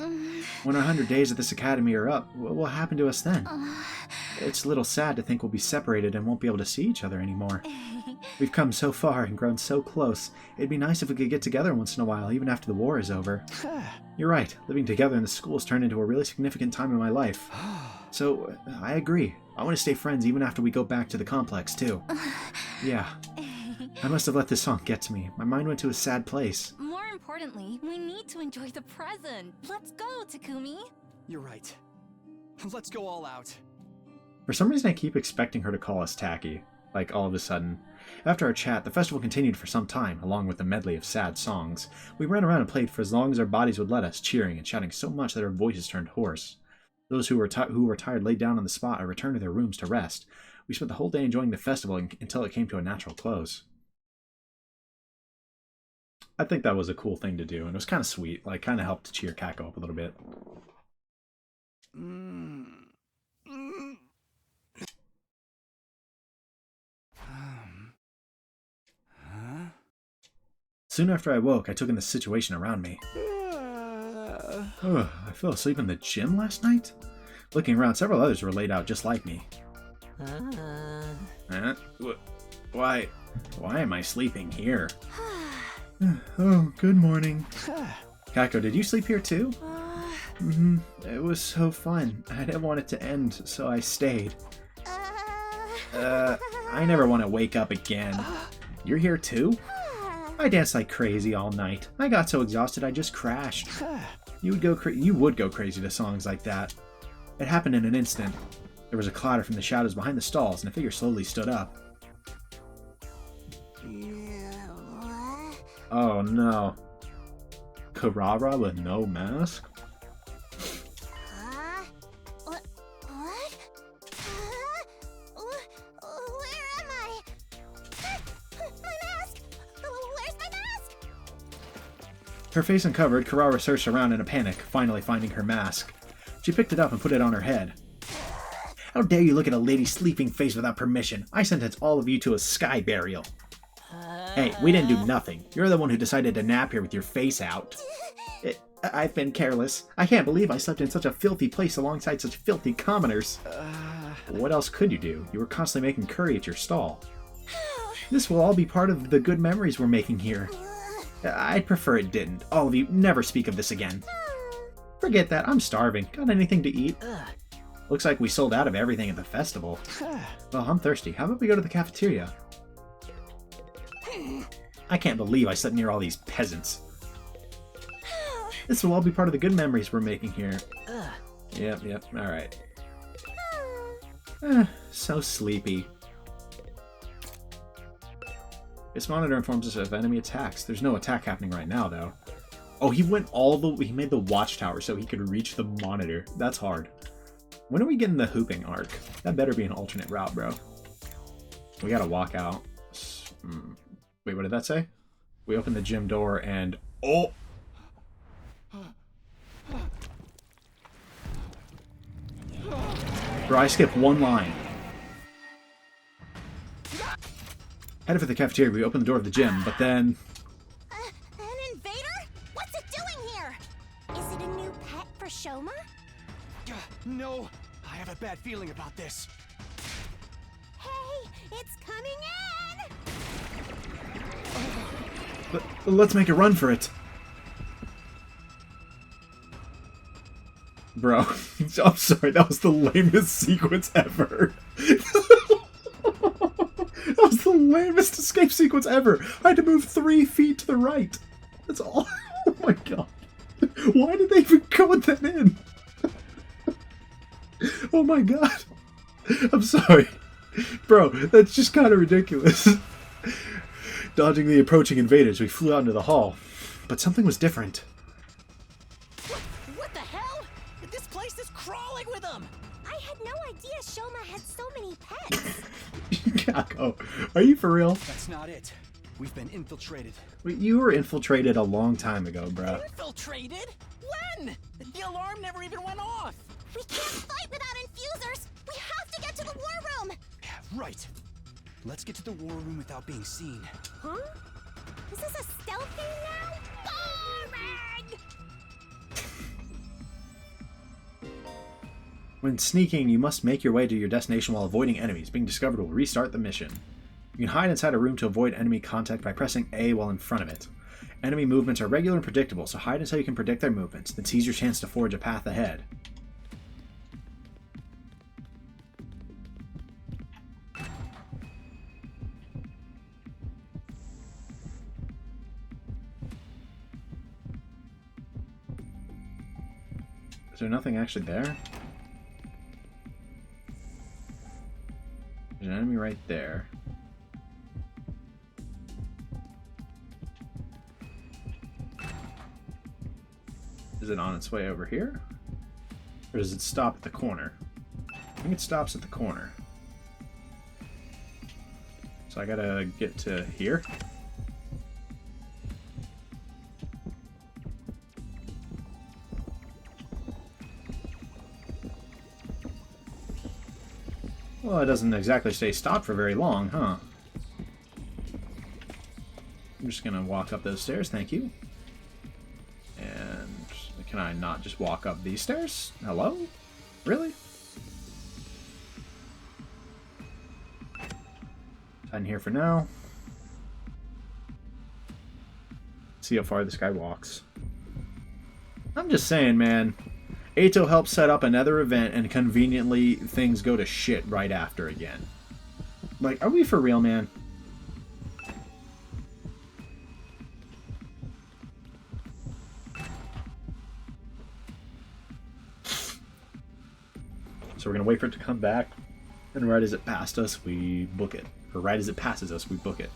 When our 100 days at this academy are up, what will happen to us then? It's a little sad to think we'll be separated and won't be able to see each other anymore. We've come so far and grown so close. It'd be nice if we could get together once in a while, even after the war is over. You're right. Living together in the school has turned into a really significant time in my life. So, I agree. I want to stay friends even after we go back to the complex, too. Yeah. I must have let this song get to me. My mind went to a sad place. More importantly, we need to enjoy the present. Let's go, Takumi. You're right. Let's go all out. For some reason, I keep expecting her to call us tacky. Like, all of a sudden. After our chat, the festival continued for some time, along with a medley of sad songs. We ran around and played for as long as our bodies would let us, cheering and shouting so much that our voices turned hoarse. Those who were tired laid down on the spot and returned to their rooms to rest. We spent the whole day enjoying the festival until it came to a natural close. I think that was a cool thing to do, and it was kind of sweet. Like, kind of helped cheer Kako up a little bit. Soon after I woke, I took in the situation around me. I fell asleep in the gym last night? Looking around, several others were laid out just like me. Why am I sleeping here? Oh, good morning. Kako, did you sleep here too? It was so fun. I didn't want it to end, so I stayed. I never want to wake up again. You're here too? I danced like crazy all night. I got so exhausted I just crashed. You would go crazy to songs like that. It happened in an instant. There was a clatter from the shadows behind the stalls, and a figure slowly stood up. Oh no. Kurara with no mask? What? Where am I? My mask! Where's my mask? Her face uncovered, Kurara searched around in a panic, finally finding her mask. She picked it up and put it on her head. How dare you look at a lady's sleeping face without permission? I sentence all of you to a sky burial. Hey, we didn't do nothing. You're the one who decided to nap here with your face out. I've been careless. I can't believe I slept in such a filthy place alongside such filthy commoners. What else could you do? You were constantly making curry at your stall. This will all be part of the good memories we're making here. I'd prefer it didn't. All of you, never speak of this again. Forget that, I'm starving. Got anything to eat? Looks like we sold out of everything at the festival. Well, I'm thirsty. How about we go to the cafeteria? I can't believe I slept near all these peasants. This will all be part of the good memories we're making here. Yep, alright. So sleepy. This monitor informs us of enemy attacks. There's no attack happening right now, though. Oh, he made the watchtower so he could reach the monitor. That's hard. When are we getting the hooping arc? That better be an alternate route, bro. We gotta walk out. Wait, what did that say? We open the gym door and... Oh! Bro, I skipped one line. Headed for the cafeteria, we open the door of the gym, but then... An invader? What's it doing here? Is it a new pet for Shoma? No, I have a bad feeling about this. Hey, it's coming in! Let's make a run for it. Bro, I'm sorry, that was the lamest sequence ever. That was the lamest escape sequence ever. I had to move 3 feet to the right. That's all. Oh my god. Why did they even go with that in? Oh my god. I'm sorry. Bro, that's just kind of ridiculous. Dodging the approaching invaders, we flew out into the hall. But something was different. What the hell? This place is crawling with them! I had no idea Shoma had so many pets. Kako, are you for real? That's not it. We've been infiltrated. You were infiltrated a long time ago, bruh. Infiltrated? When? The alarm never even went off. We can't fight without infusers! We have to get to the war room! Yeah, right. Let's get to the war room without being seen. Huh? Is this a stealth thing now? Boring! When sneaking, you must make your way to your destination while avoiding enemies. Being discovered will restart the mission. You can hide inside a room to avoid enemy contact by pressing A while in front of it. Enemy movements are regular and predictable, so hide until you can predict their movements, then seize your chance to forge a path ahead. Is there nothing actually there? There's an enemy right there. Is it on its way over here? Or does it stop at the corner? I think it stops at the corner. So I gotta get to here. Well, it doesn't exactly stay stopped for very long, huh? I'm just gonna walk up those stairs, thank you. And can I not just walk up these stairs? Hello? Really? I'm here for now. See how far this guy walks. I'm just saying, man. Ato helps set up another event, and conveniently things go to shit right after again. Like, are we for real, man? So we're gonna wait for it to come back, and right as it passed us, we book it. Or right as it passes us, we book it.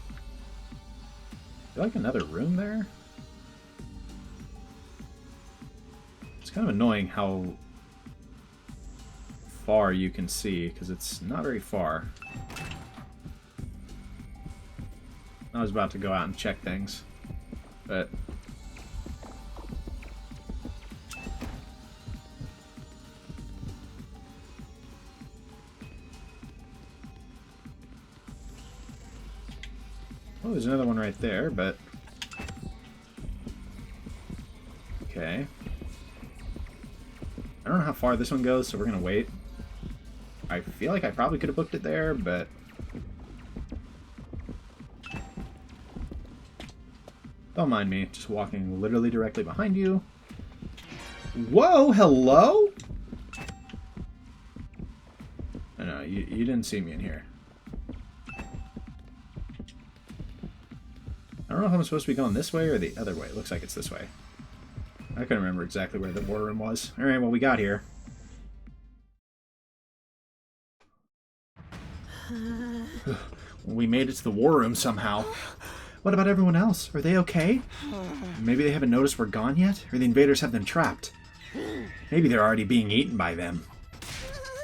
Is there like another room there? It's kind of annoying how far you can see, because it's not very far. I was about to go out and check things, but... Oh, there's another one right there, but... Okay. I don't know how far this one goes, so we're gonna wait. I feel like I probably could have booked it there, but... Don't mind me, just walking literally directly behind you. Whoa, hello? I know, you didn't see me in here. I don't know if I'm supposed to be going this way or the other way. It looks like it's this way. I couldn't remember exactly where the war room was. Alright, well, we got here. We made it to the war room somehow. What about everyone else? Are they okay? Maybe they haven't noticed we're gone yet? Or the invaders have them trapped? Maybe they're already being eaten by them.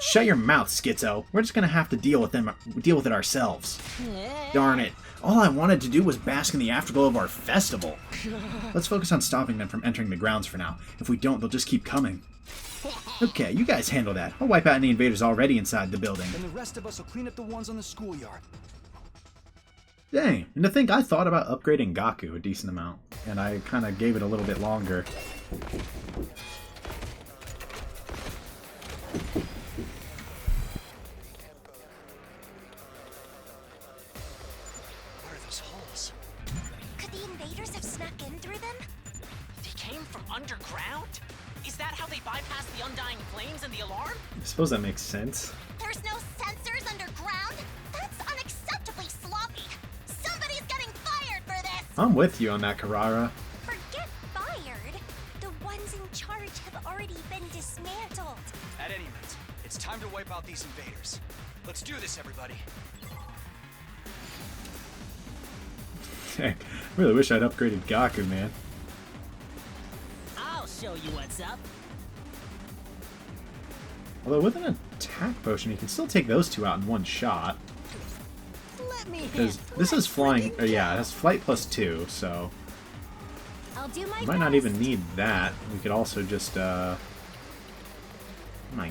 Shut your mouth, Schizo. We're just gonna have to deal with it ourselves. Darn it. All I wanted to do was bask in the afterglow of our festival. Let's focus on stopping them from entering the grounds for now. If we don't, they'll just keep coming. Okay, you guys handle that. I'll wipe out any invaders already inside the building. And the rest of us will clean up the ones on the schoolyard. Dang, and to think I thought about upgrading Gaku a decent amount, and I kind of gave it a little bit longer. What are those holes? Could the invaders have snuck in through them? They came from underground? Is that how they bypassed the undying flames and the alarm? I suppose that makes sense. There's no sensors underground? That's unacceptably sloppy! Somebody's getting fired for this! I'm with you on that, Karara. Forget fired! The ones in charge have already been dismantled! At any rate, it's time to wipe out these invaders. Let's do this, everybody. I really wish I'd upgraded Gaku, man. I'll show you what's up. Although with an attack potion, you can still take those two out in one shot. Let Let me Because this is flying. Yeah, it has flight +2, so I'll do my we might not best. even need that. We could also just. My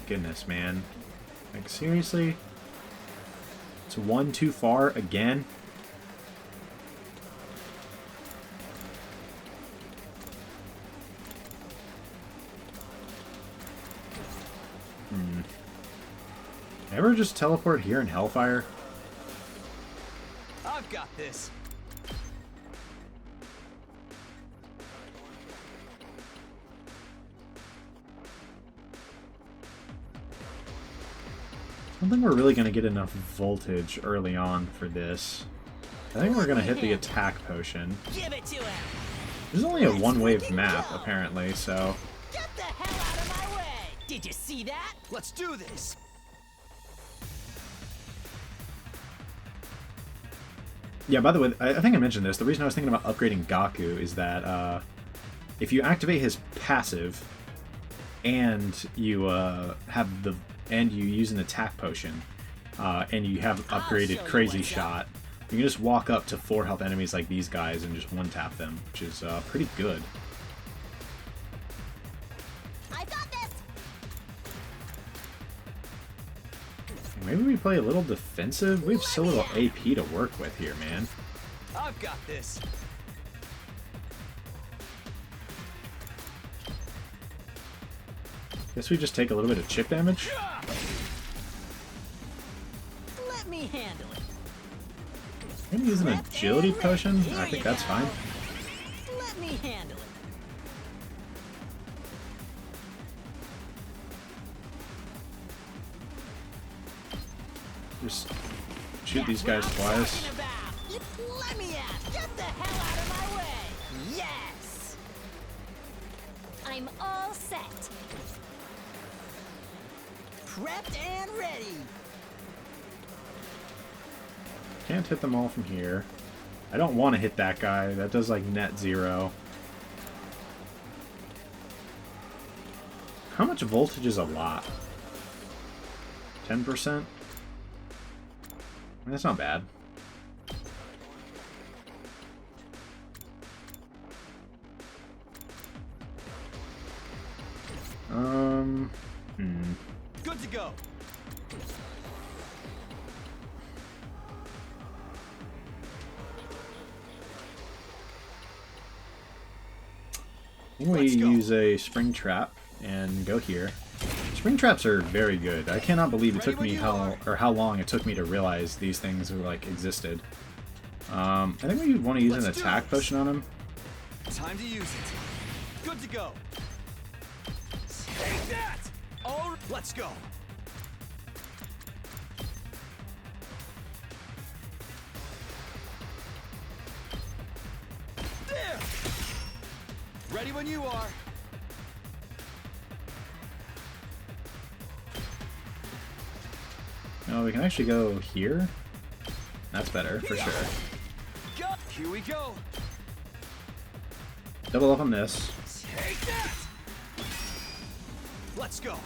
goodness, man. Like seriously, it's one too far again. Ever just teleport here in Hellfire? I've got this. I don't think we're really going to get enough voltage early on for this. I think we're going to hit the attack potion. Give it to him. There's only a one-wave map, apparently, so... Get the hell out of my way. Did you see that? Let's do this. Yeah, by the way, I think I mentioned this. The reason I was thinking about upgrading Gaku is that if you activate his passive and you you use an attack potion and you have upgraded Crazy Shot, you can just walk up to 4 health enemies like these guys and just one-tap them, which is pretty good. I got this. Maybe we play a little defensive? We have so little AP to work with here, man. I've got this. Guess we just take a little bit of chip damage? Let me handle it. Maybe use an agility potion? I think that's fine. Let me handle it. Just shoot these guys twice. Talking about. Let me at. Get the hell out of my way. Yes. I'm all set. Prepped and ready. Can't hit them all from here. I don't want to hit that guy. That does like net 0. How much voltage is a lot? 10%? That's not bad. Good to go. I think we use a spring trap and go here. Spring traps are very good. I cannot believe it took me how long it took me to realize these things were like existed. I think we want to use an attack potion on him. Time to use it. Good to go. Take that! Oh, let's go. There! Ready when you are. No, we can actually go here. That's better, for sure. Go. Here we go. Double up on this. Take that! Let's go.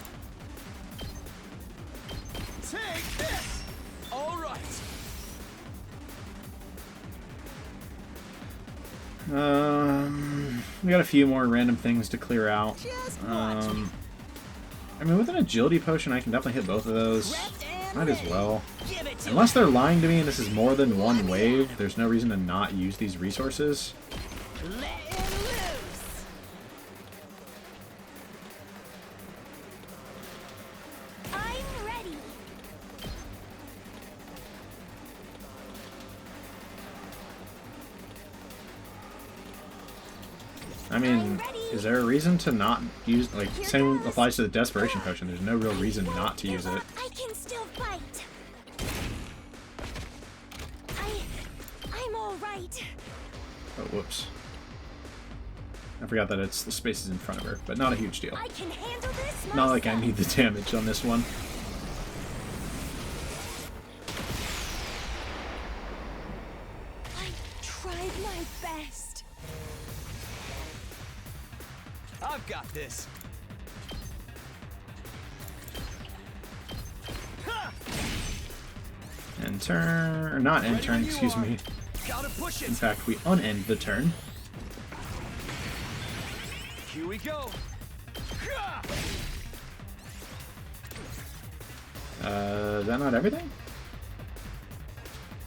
Take this! All right. We got a few more random things to clear out. I mean, with an agility potion, I can definitely hit both of those. Might as well. Unless they're lying to me and this is more than one wave, there's no reason to not use these resources. Let him loose. I'm ready. I mean, is there a reason to not use, like, same applies to the Desperation Potion. There's no real reason not to use it. I can still fight. I'm all right. Oh, whoops. I forgot that it's the spaces in front of her, but not a huge deal. I can handle this. Not like I myself. need the damage on this one. I tried my best. I've got this. End turn, or not end turn, excuse me. Gotta push In it. fact, we unend the turn. Here we go. Is that not everything?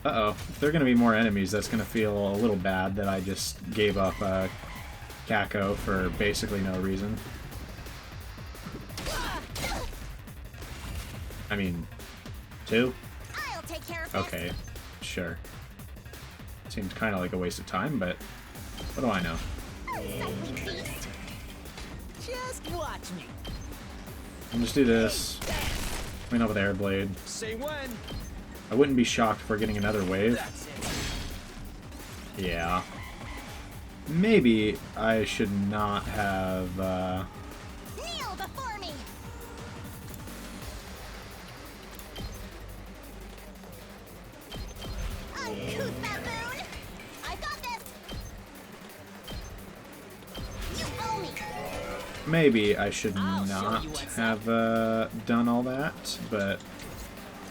Uh-oh. If there are going to be more enemies, that's going to feel a little bad that I just gave up Kako for basically no reason. I mean, 2? I'll take care of this. Okay, sure. Seemed kind of like a waste of time, but what do I know? Unsightly beast. Just watch me. I'll just do this. Clean up with Airblade. Say when. I wouldn't be shocked if we're getting another wave. That's it. Yeah. Maybe I should not have, Kneel before me. Uncouth baboon. I got this. You owe me. maybe I should I'll show not you what's have done all that, but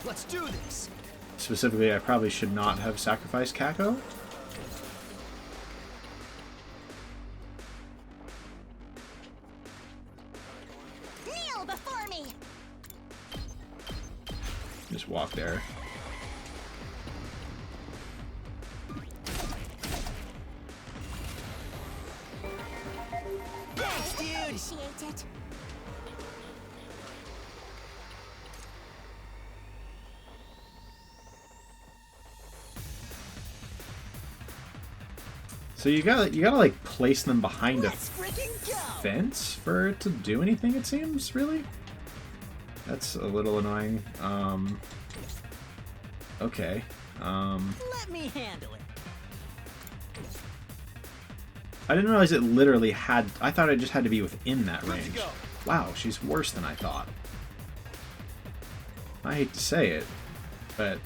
Let's do this. specifically I probably should not have sacrificed Kako. Kneel before me. Just walk there. Thanks, dude. Appreciate it. So you gotta like place them behind a Let's freaking go. fence for it to do anything, it seems, really? That's a little annoying. Okay. Let me handle it. I didn't realize it literally had... I thought it just had to be within that Good to range. go. Wow, she's worse than I thought. I hate to say it, but...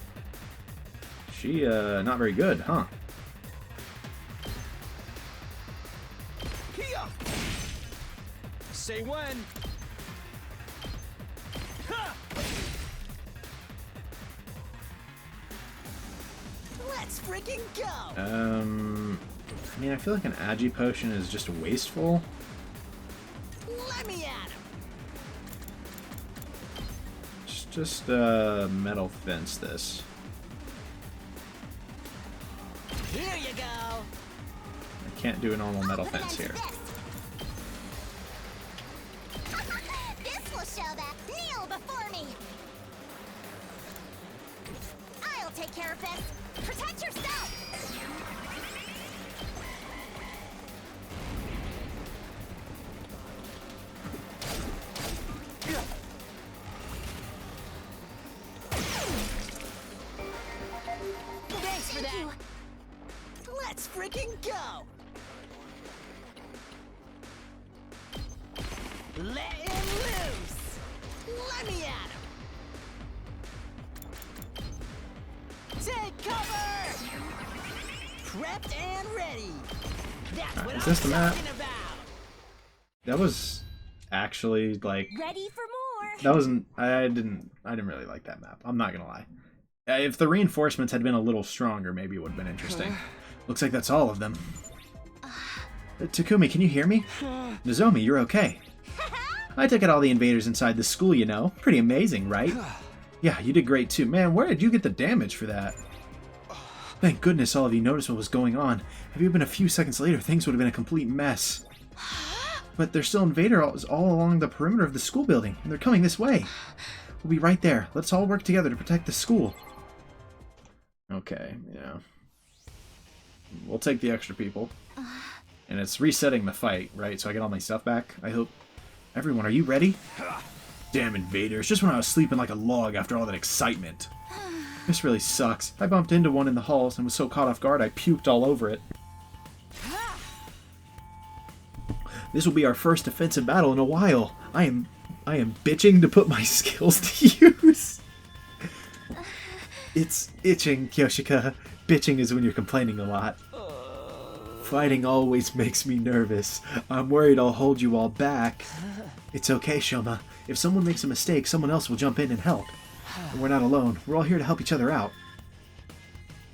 she, not very good, huh? Here. Say when. Ha! Let's freaking go. I mean, I feel like an Agi potion is just wasteful. Let me at him. Just metal fence this. Here you go. I can't do a normal metal I'll put an fence end to here. This. This will show that. Kneel before me. I'll take care of this. Protect yourself. Thanks for Thank that. you. Let's freaking go. Let him loose. Let me at him. Take cover. Prepped and ready. That's what is I'm this the map? talking about. That was actually like... Ready for more. that wasn't... I didn't really like that map. I'm not gonna lie. If the reinforcements had been a little stronger, maybe it would have been interesting. Looks like that's all of them. Takumi, can you hear me? Nozomi, you're okay. I took out all the invaders inside the school, you know. Pretty amazing, right? Yeah, you did great too. Man, where did you get the damage for that? Thank goodness all of you noticed what was going on. If you had been a few seconds later, things would have been a complete mess. But there's still invaders all along the perimeter of the school building, and they're coming this way. We'll be right there. Let's all work together to protect the school. Okay, yeah. We'll take the extra people. And it's resetting the fight, right? So I get all my stuff back, I hope. Everyone, are you ready? Damn invaders, just when I was sleeping like a log after all that excitement. This really sucks. I bumped into one in the halls and was so caught off guard I puked all over it. This will be our first defensive battle in a while. I am bitching to put my skills to use. It's itching, Kyoshika. Bitching is when you're complaining a lot. Fighting always makes me nervous. I'm worried I'll hold you all back. It's okay, Shoma. If someone makes a mistake, someone else will jump in and help. And we're not alone. We're all here to help each other out.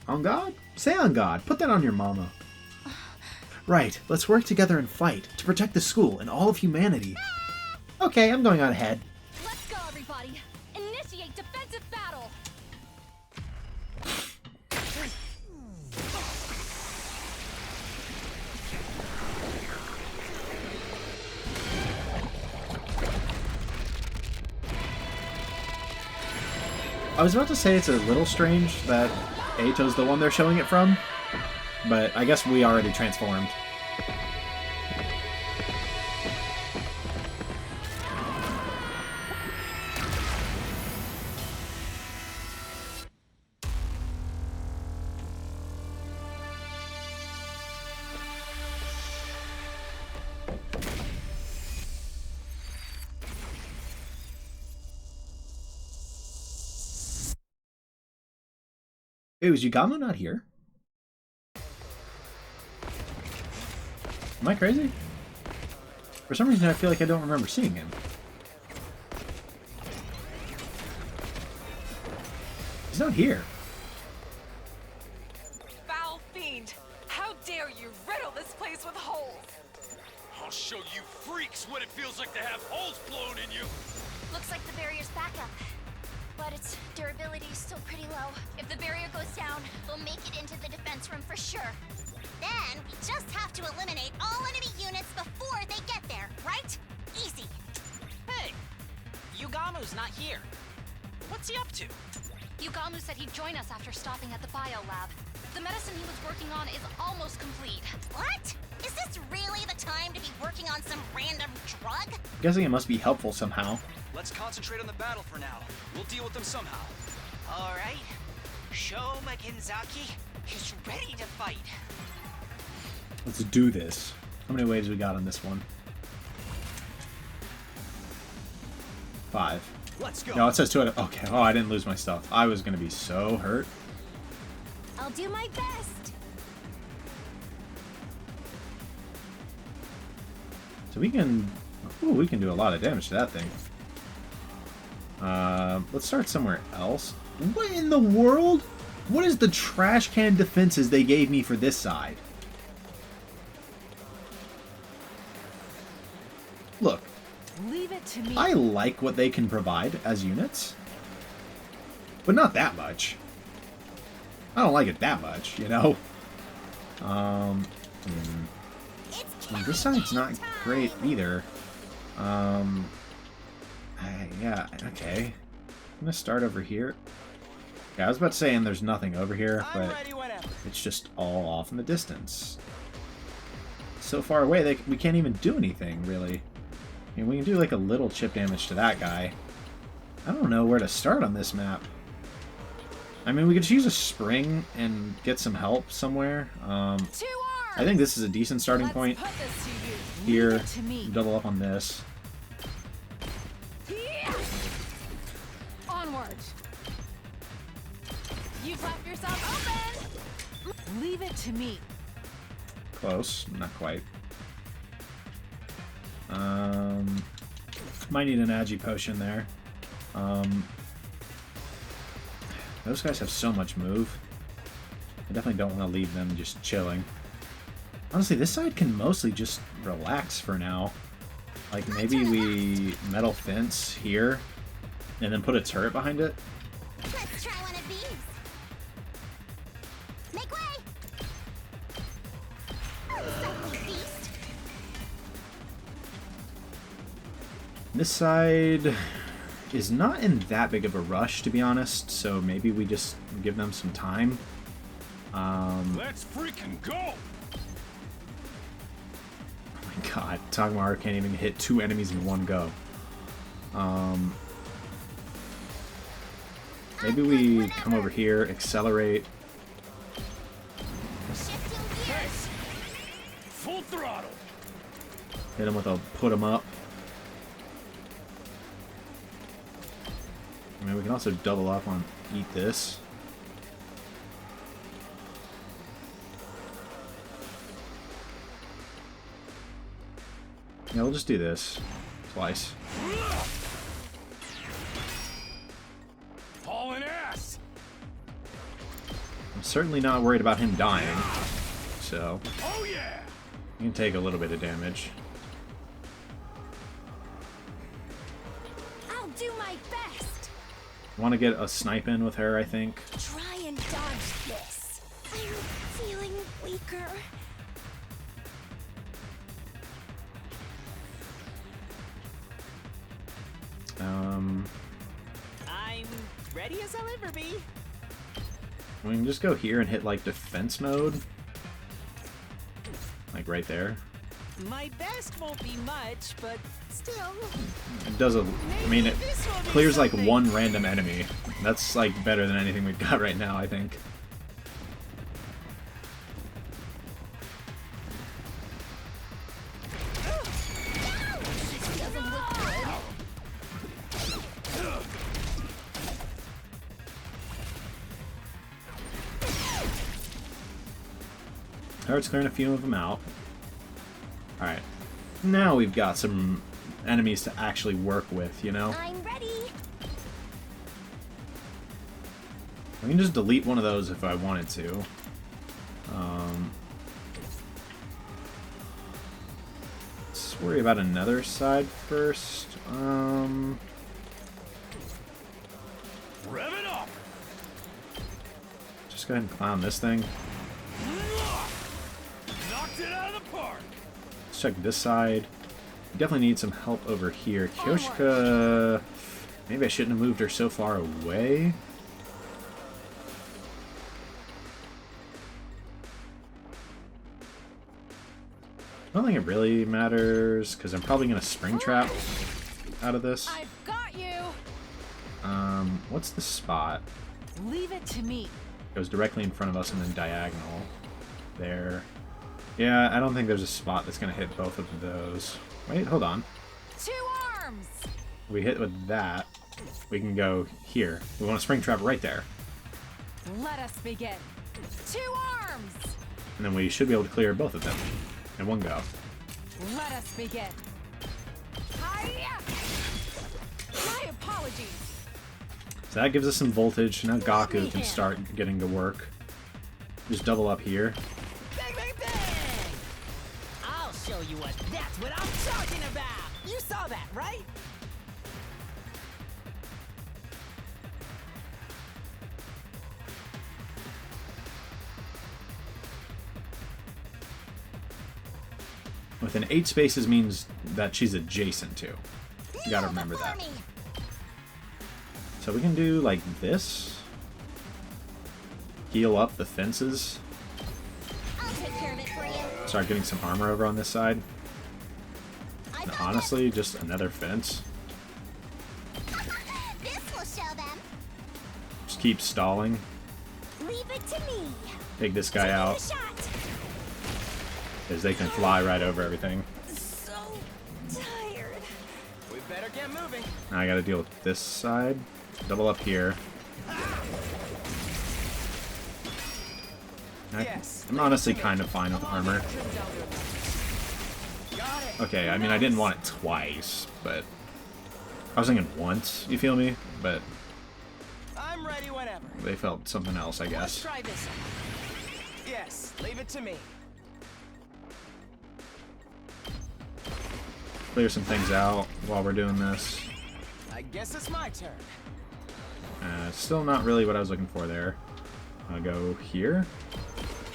On God? Say on God. Put that on your mama. Right, let's work together and fight to protect the school and all of humanity. Okay, I'm going on ahead. Let's go, everybody! Initiate defensive battle! I was about to say it's a little strange that Eito's the one they're showing it from, but I guess we already transformed. Hey, was Yugamo not here? Am I crazy? For some reason I feel like I don't remember seeing him. He's not here. Foul fiend! How dare you riddle this place with holes! I'll show you freaks what it feels like to have holes blown in you. Looks like the barrier's back up. But its durability is still pretty low. If the barrier goes down, we'll make it into the defense room for sure. Then we just have to eliminate all enemy units before they get there, right? Easy. Hey, Yugamu's not here. What's he up to? Yugamu said he'd join us after stopping at the bio lab. The medicine he was working on is almost complete. What? Is this really the time to be working on some random drug? I'm guessing it must be helpful somehow. Let's concentrate on the battle for now. We'll deal with them somehow. All right. Sho Makenzaki is ready to fight. Let's do this. How many waves we got on this one? 5. Let's go. No, it says 2 out of... Okay, oh, I didn't lose my stuff. I was going to be so hurt. I'll do my best! So we can... Ooh, we can do a lot of damage to that thing. Let's start somewhere else. What in the world? What is the trash can defenses they gave me for this side? Look, Leave it to me. I like what they can provide as units, but not that much. I don't like it that much, you know? This side's not great either. Yeah, okay. I'm gonna start over here. Yeah, I was about to say, and there's nothing over here, but it's just all off in the distance. So far away, we can't even do anything, really. I mean, we can do like a little chip damage to that guy. I don't know where to start on this map. I mean, we could use a spring and get some help somewhere. I think this is a decent starting point. Put this to you. Here, Leave it to me. double up on this. Yeah. Onward. You've left yourself open. Leave it to me. Close, not quite. Might need an Agi potion there. Those guys have so much move. I definitely don't want to leave them just chilling. Honestly, this side can mostly just relax for now. Like, maybe we metal fence here, and then put a turret behind it. Let's try one of these. Make way! Unsightly beast. This side is not in that big of a rush, to be honest, so maybe we just give them some time. Let's freaking go! Oh my god, Tagmar can't even hit 2 enemies in one go. Maybe we come over here, accelerate. Shifting gears. Full throttle! Hit him with a put him up. I mean, we can also double up on eat this. Yeah, we'll just do this twice. Hauling ass! I'm certainly not worried about him dying. So, Oh yeah! you can take a little bit of damage. I'll do my best. Want to get a snipe in with her, I think. Try and dodge this. I'm feeling weaker. I'm ready as I'll ever be. We can just go here and hit like defense mode. Like right there. My best won't be much, but still. It does a, I mean, it This will be clears like something. one random enemy. That's like better than anything we've got right now, I think. Alright, clearing a few of them out. Alright. Now we've got some enemies to actually work with, you know? I'm ready. I can just delete one of those if I wanted to. Let's worry about another side first. Rev it up! Just go ahead and clown this thing. Knocked it out of the park! Let's check this side. We definitely need some help over here. Kyoshika... Maybe I shouldn't have moved her so far away. I don't think it really matters, because I'm probably going to spring trap out of this. I've got you. What's the spot? Leave it to me. Goes directly in front of us and then diagonal. There. Yeah, I don't think there's a spot that's going to hit both of those. Wait, hold on. 2 arms. We hit with that. We can go here. We want to spring trap right there. Let us begin. 2 arms. And then we should be able to clear both of them in one go. Let us begin. Hiya! My apologies. So that gives us some voltage. Now Gaku can start getting to work. Just double up here. Bang, bang, bang! I'll show you that's what I'm talking about! You saw that, right? Within 8 spaces means that she's adjacent to. You gotta remember that. So we can do like this. Heal up the fences. I'll take care of it for you. Start getting some armor over on this side. I And got honestly, just another fence. this will show them. Just keep stalling. Leave it to me. Take this guy Give it a out. shot. Because they can fly right over everything. So tired. We better get moving. Now I gotta deal with this side. Double up here. Yes. I'm honestly kind of fine with armor. Got it. Okay, I mean, I didn't want it twice, but... I was thinking once, you feel me? But I'm ready whenever. they felt something else, I Let's guess. try this. Yes, leave it to me. Clear some things out while we're doing this. I guess it's my turn. Still not really what I was looking for there. I'll go here.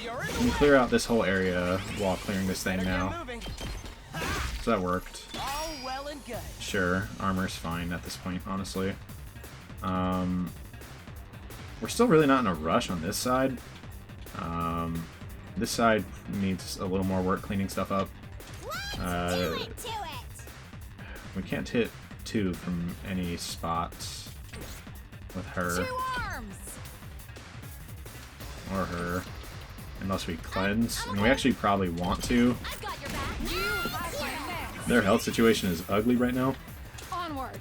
You're in the And way. clear out this whole area while clearing this thing Better now. get moving. So that worked. All well and good. Sure, armor's fine at this point, honestly. We're still really not in a rush on this side. This side needs a little more work cleaning stuff up. Let's do it to it. We can't hit 2 from any spots with her 2 arms. or her. Unless we cleanse. And we actually probably want to. I've got your back. You have my neck. Their health situation is ugly right now. Onward.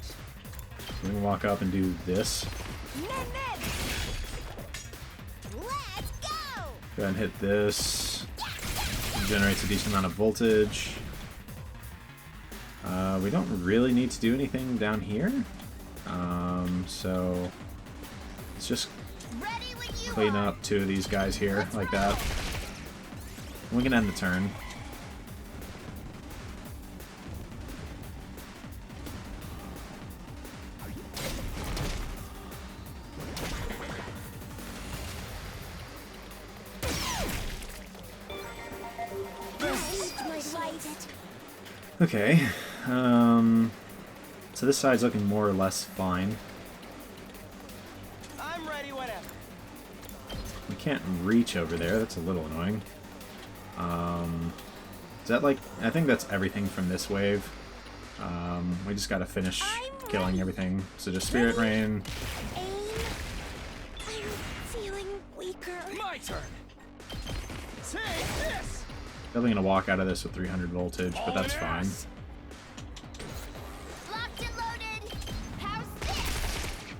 We can walk up and do this. Nen, nen. Let's go. Go ahead and hit this. Generates a decent amount of voltage. We don't really need to do anything down here. So let's just Ready when you clean up 2 of these guys here, like that. We can end the turn. Okay, so this side's looking more or less fine. I'm ready whenever. We can't reach over there, that's a little annoying. Is that like, I think that's everything from this wave. We just gotta finish killing everything. So just Spirit Rain. I'm feeling weaker. My turn. Take this. Definitely gonna walk out of this with 300 voltage, but that's fine. Locked and loaded. How's this?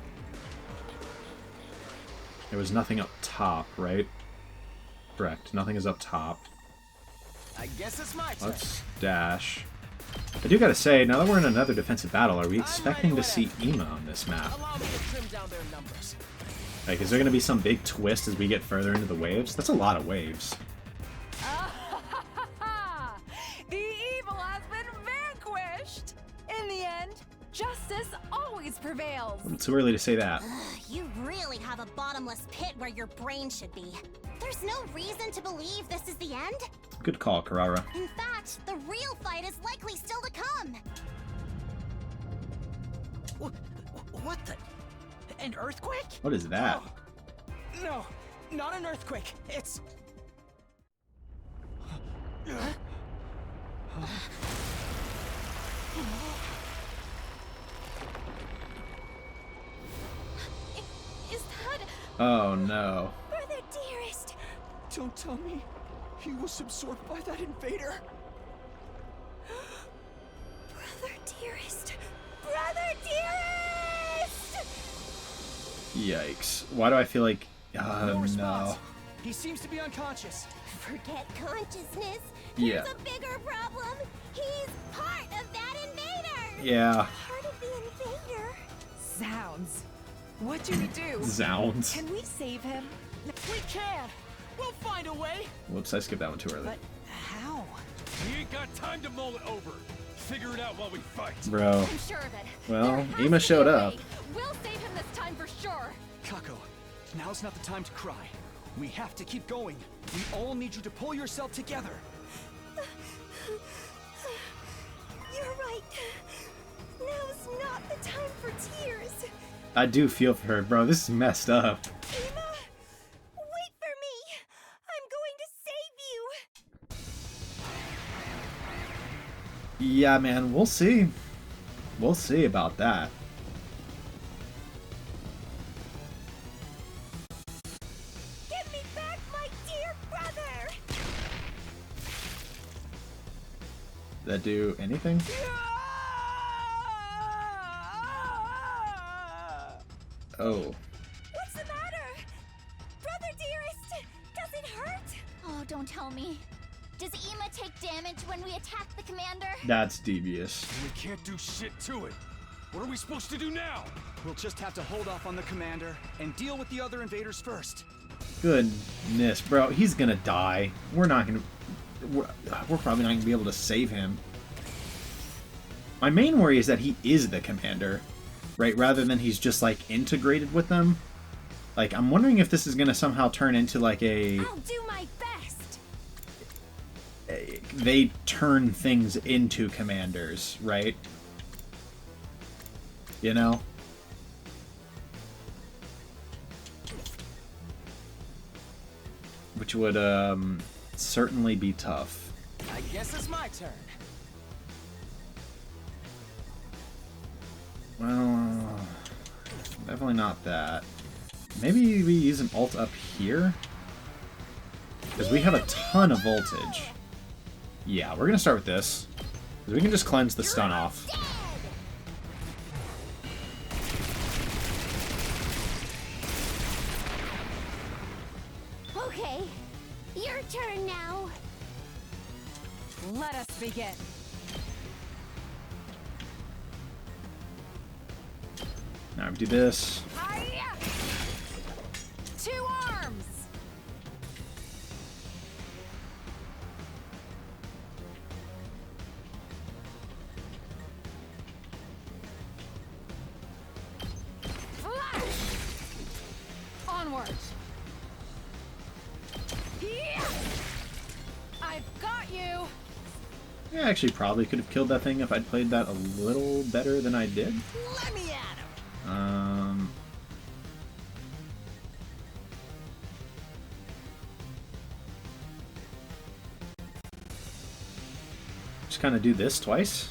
There was nothing up top, right? Correct. Nothing is up top. I guess it's my turn. Let's dash. I do gotta say, now that we're in another defensive battle, are we expecting to see Ima on this map? Allow me to trim down their numbers. Like, is there gonna be some big twist as we get further into the waves? That's a lot of waves. The evil has been vanquished! In the end, justice always prevails. It's too early to say that. You really have a bottomless pit where your brain should be. There's no reason to believe this is the end. Good call, Karara. In fact, the real fight is likely still to come. What the? An earthquake? What is that? Oh, no, not an earthquake. It's. Is that Oh no. brother dearest? Don't tell me he was absorbed by that invader. Brother dearest. Brother dearest! Yikes. Why do I feel like... No response. no. He seems to be unconscious. Forget consciousness. Yeah. There's a bigger problem. He's part of that invader. Yeah. Part of the invader. Zounds. What do we do? Zounds. Can we save him? We can. We'll find a way. Whoops, I skipped that one too early. But how? We ain't got time to mull it over. Figure it out while we fight. Bro. I'm sure of it. Well, There has Ima to be showed a up. way. We'll save him this time for sure. Kako, now's not the time to cry. We have to keep going. We all need you to pull yourself together. You're right. Now's not the time for tears. I do feel for her, bro. This is messed up. Ima, wait for me. I'm going to save you. Yeah, man, we'll see. We'll see about that. Give me back my dear brother. Did that do anything? Oh. What's the matter? Brother dearest, does it hurt? Oh, don't tell me. Does Ima take damage when we attack the commander? That's devious. We can't do shit to it. What are we supposed to do now? We'll just have to hold off on the commander and deal with the other invaders first. Goodness, bro. He's gonna die. We're not gonna... We're probably not gonna be able to save him. My main worry is that he is the commander, right? Rather than he's just, like, integrated with them. Like, I'm wondering if this is gonna somehow turn into, like, a... I'll do my best. They turn things into commanders, right? You know? Which would, certainly be tough. I guess it's my turn. Well, definitely not that. Maybe we use an ult up here? Because we have a ton of voltage. Yeah, we're gonna start with this. Because we can just cleanse the stun off. Okay, your turn now. Let us begin. Now we do this. Hiya! To arms! charge. Yeah! I've got you. I actually probably could have killed that thing if I'd played that a little better than I did. Let me at him. Just kind of do this twice.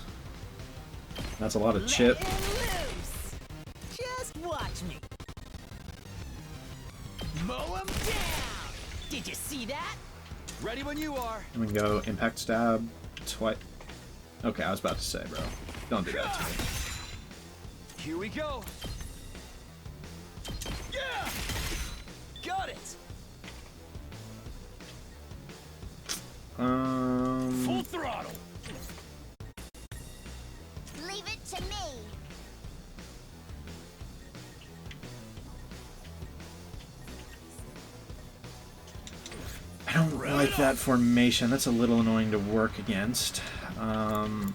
That's a lot of chip. Let him loose. Just watch me. Mow him down. Did you see that? Ready when you are. And we can go impact stab twice. Okay, I was about to say, bro. Don't do that to me. Here we go. Yeah! Got it. Full throttle. Leave it to me. I don't like that formation. That's a little annoying to work against. I'm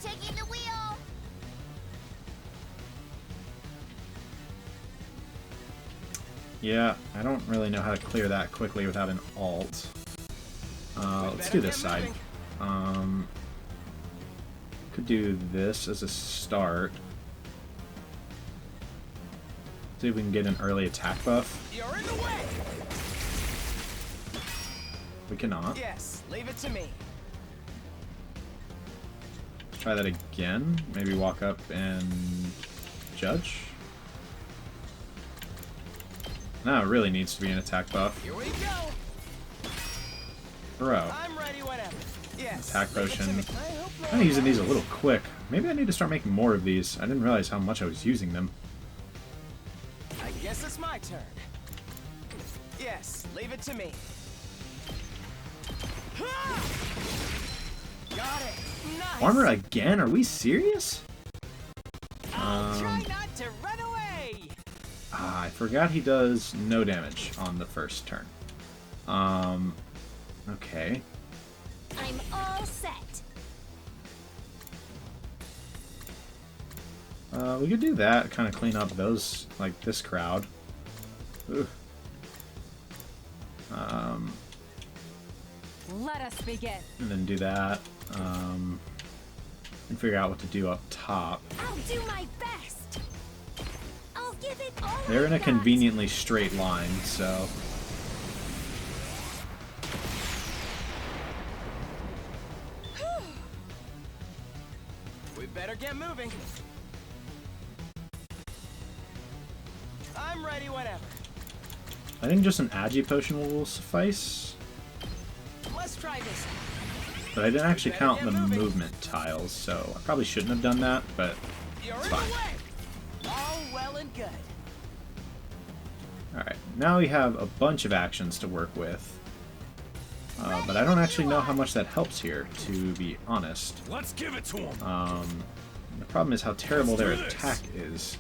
taking the wheel. Yeah, I don't really know how to clear that quickly without an alt. Let's do this side. Could do this as a start. See if we can get an early attack buff. You're in the way. We cannot. Yes, leave it to me. Try that again. Maybe walk up and judge. No, it really needs to be an attack buff. Here we go. Bro. I'm ready whenever. Yes. Attack leave it to potion. me. I'm kind of using these a little quick. Maybe I need to start making more of these. I didn't realize how much I was using them. I guess it's my turn. Yes, leave it to me. Got it. Nice. Armor again? Are we serious? I'll try not to run away. I forgot he does no damage on the first turn. Okay. I'm all set. We could do that, kind of clean up those, like, this crowd. Ooh. Let us begin. And then do that. And figure out what to do up top. I'll do my best. I'll give it all. They're in a I got. conveniently straight line, so... We better get moving. I'm ready whenever. I think just an Agi potion will suffice. Let's try this. But I didn't actually count the movement tiles, so I probably shouldn't have done that, but You're it's in fine. the way. All well and good. Alright, now we have a bunch of actions to work with. But I don't actually know how much that helps here, to be honest. Let's give it to him. The problem is how terrible their Let's do this. attack is.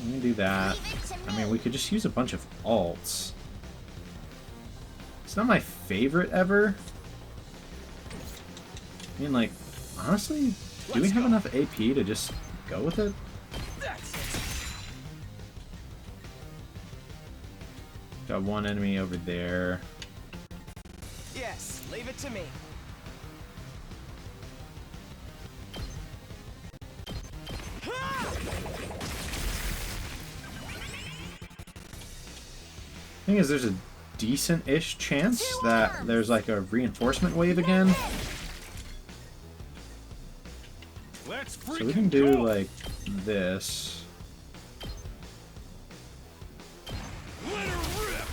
Let me do that. Leave it to I mean, me. we could just use a bunch of alts. It's not my favorite ever. I mean, like, honestly, do we have enough AP to just go with it? That's it. Got one enemy over there. Yes, leave it to me. Thing is, there's a decent-ish chance that there's like a reinforcement wave again. Let's So we freaking can do go. like this. Let her rip.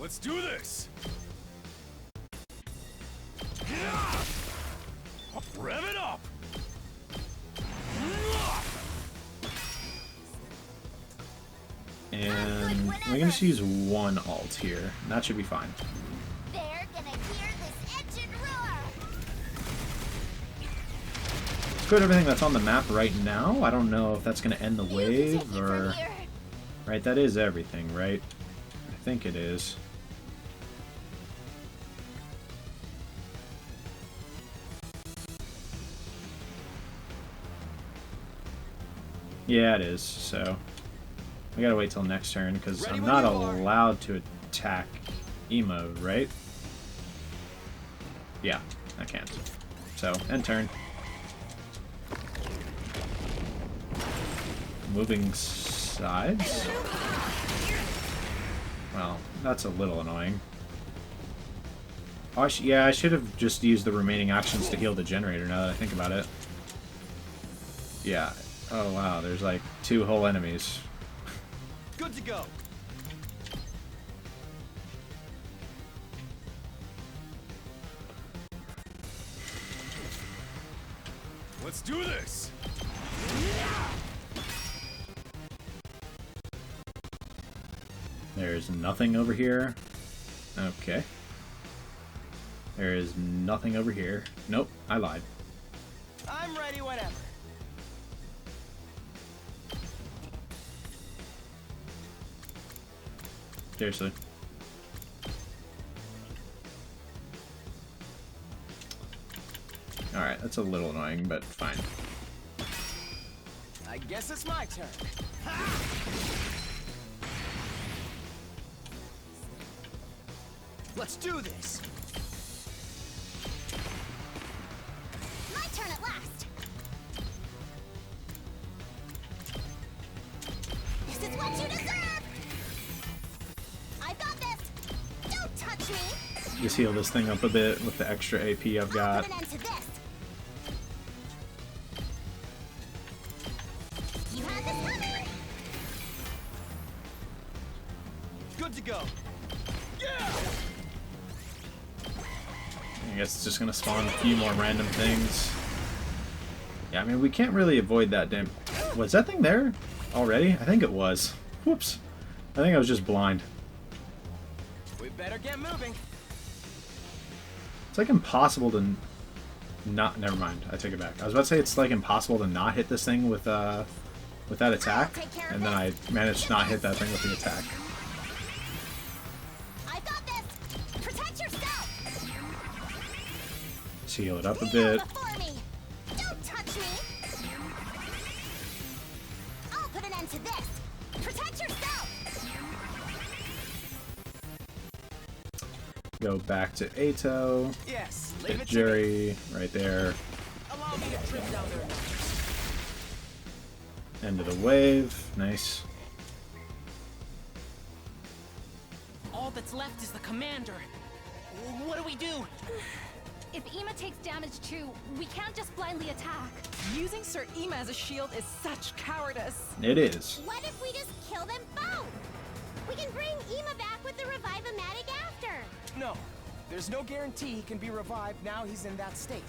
Let's do this. Rev it up. And we can just use one alt here. And that should be fine. They're gonna hear this engine roar. Let's go to everything that's on the map right now. I don't know if that's going to end the You can wave take it from or... here. Right, that is everything, right? I think it is. Yeah, it is. So I gotta wait till next turn because Ready I'm when not you are. allowed to attack Emo, right? Yeah, I can't. So end turn. Moving sides. Well, that's a little annoying. Oh, yeah, I should have just used the remaining actions to heal the generator now that I think about it. Yeah. Oh, wow, there's like 2 whole enemies. Good to go. Let's do this! There's nothing over here. Okay. There is nothing over here. Nope, I lied. I'm ready whenever. Seriously. Alright, that's a little annoying, but fine. I guess it's my turn. Let's do this. My turn at last. This is what you deserve. I've got this. Don't touch me. Just heal this thing up a bit with the extra AP I've I'll got. put an end to this. You had this coming. Good to go. I guess it's just gonna spawn a few more random things. Yeah, I mean, we can't really avoid that damn... Was that thing there already? I think it was. Whoops. I think I was just blind. We better get moving. It's like impossible to not... Never mind. I take it back. I was about to say it's like impossible to not hit this thing with that attack. And then I managed to not hit that thing with the attack. I've got this. Protect yourself. Heal it up a Kneel bit. before me. Don't touch me. I'll put an end to this. Protect yourself. Go back to Ato. Yes, leave Hit it to me. Jerry right there. Allow me to trip down there. End of the wave. Nice. All that's left is the commander. What do we do? If Ema takes damage too, we can't just blindly attack. Using Sir Ema as a shield is such cowardice. It is. What if we just kill them both? We can bring Ema back with the Revive-O-Matic after. No, there's no guarantee he can be revived now he's in that state.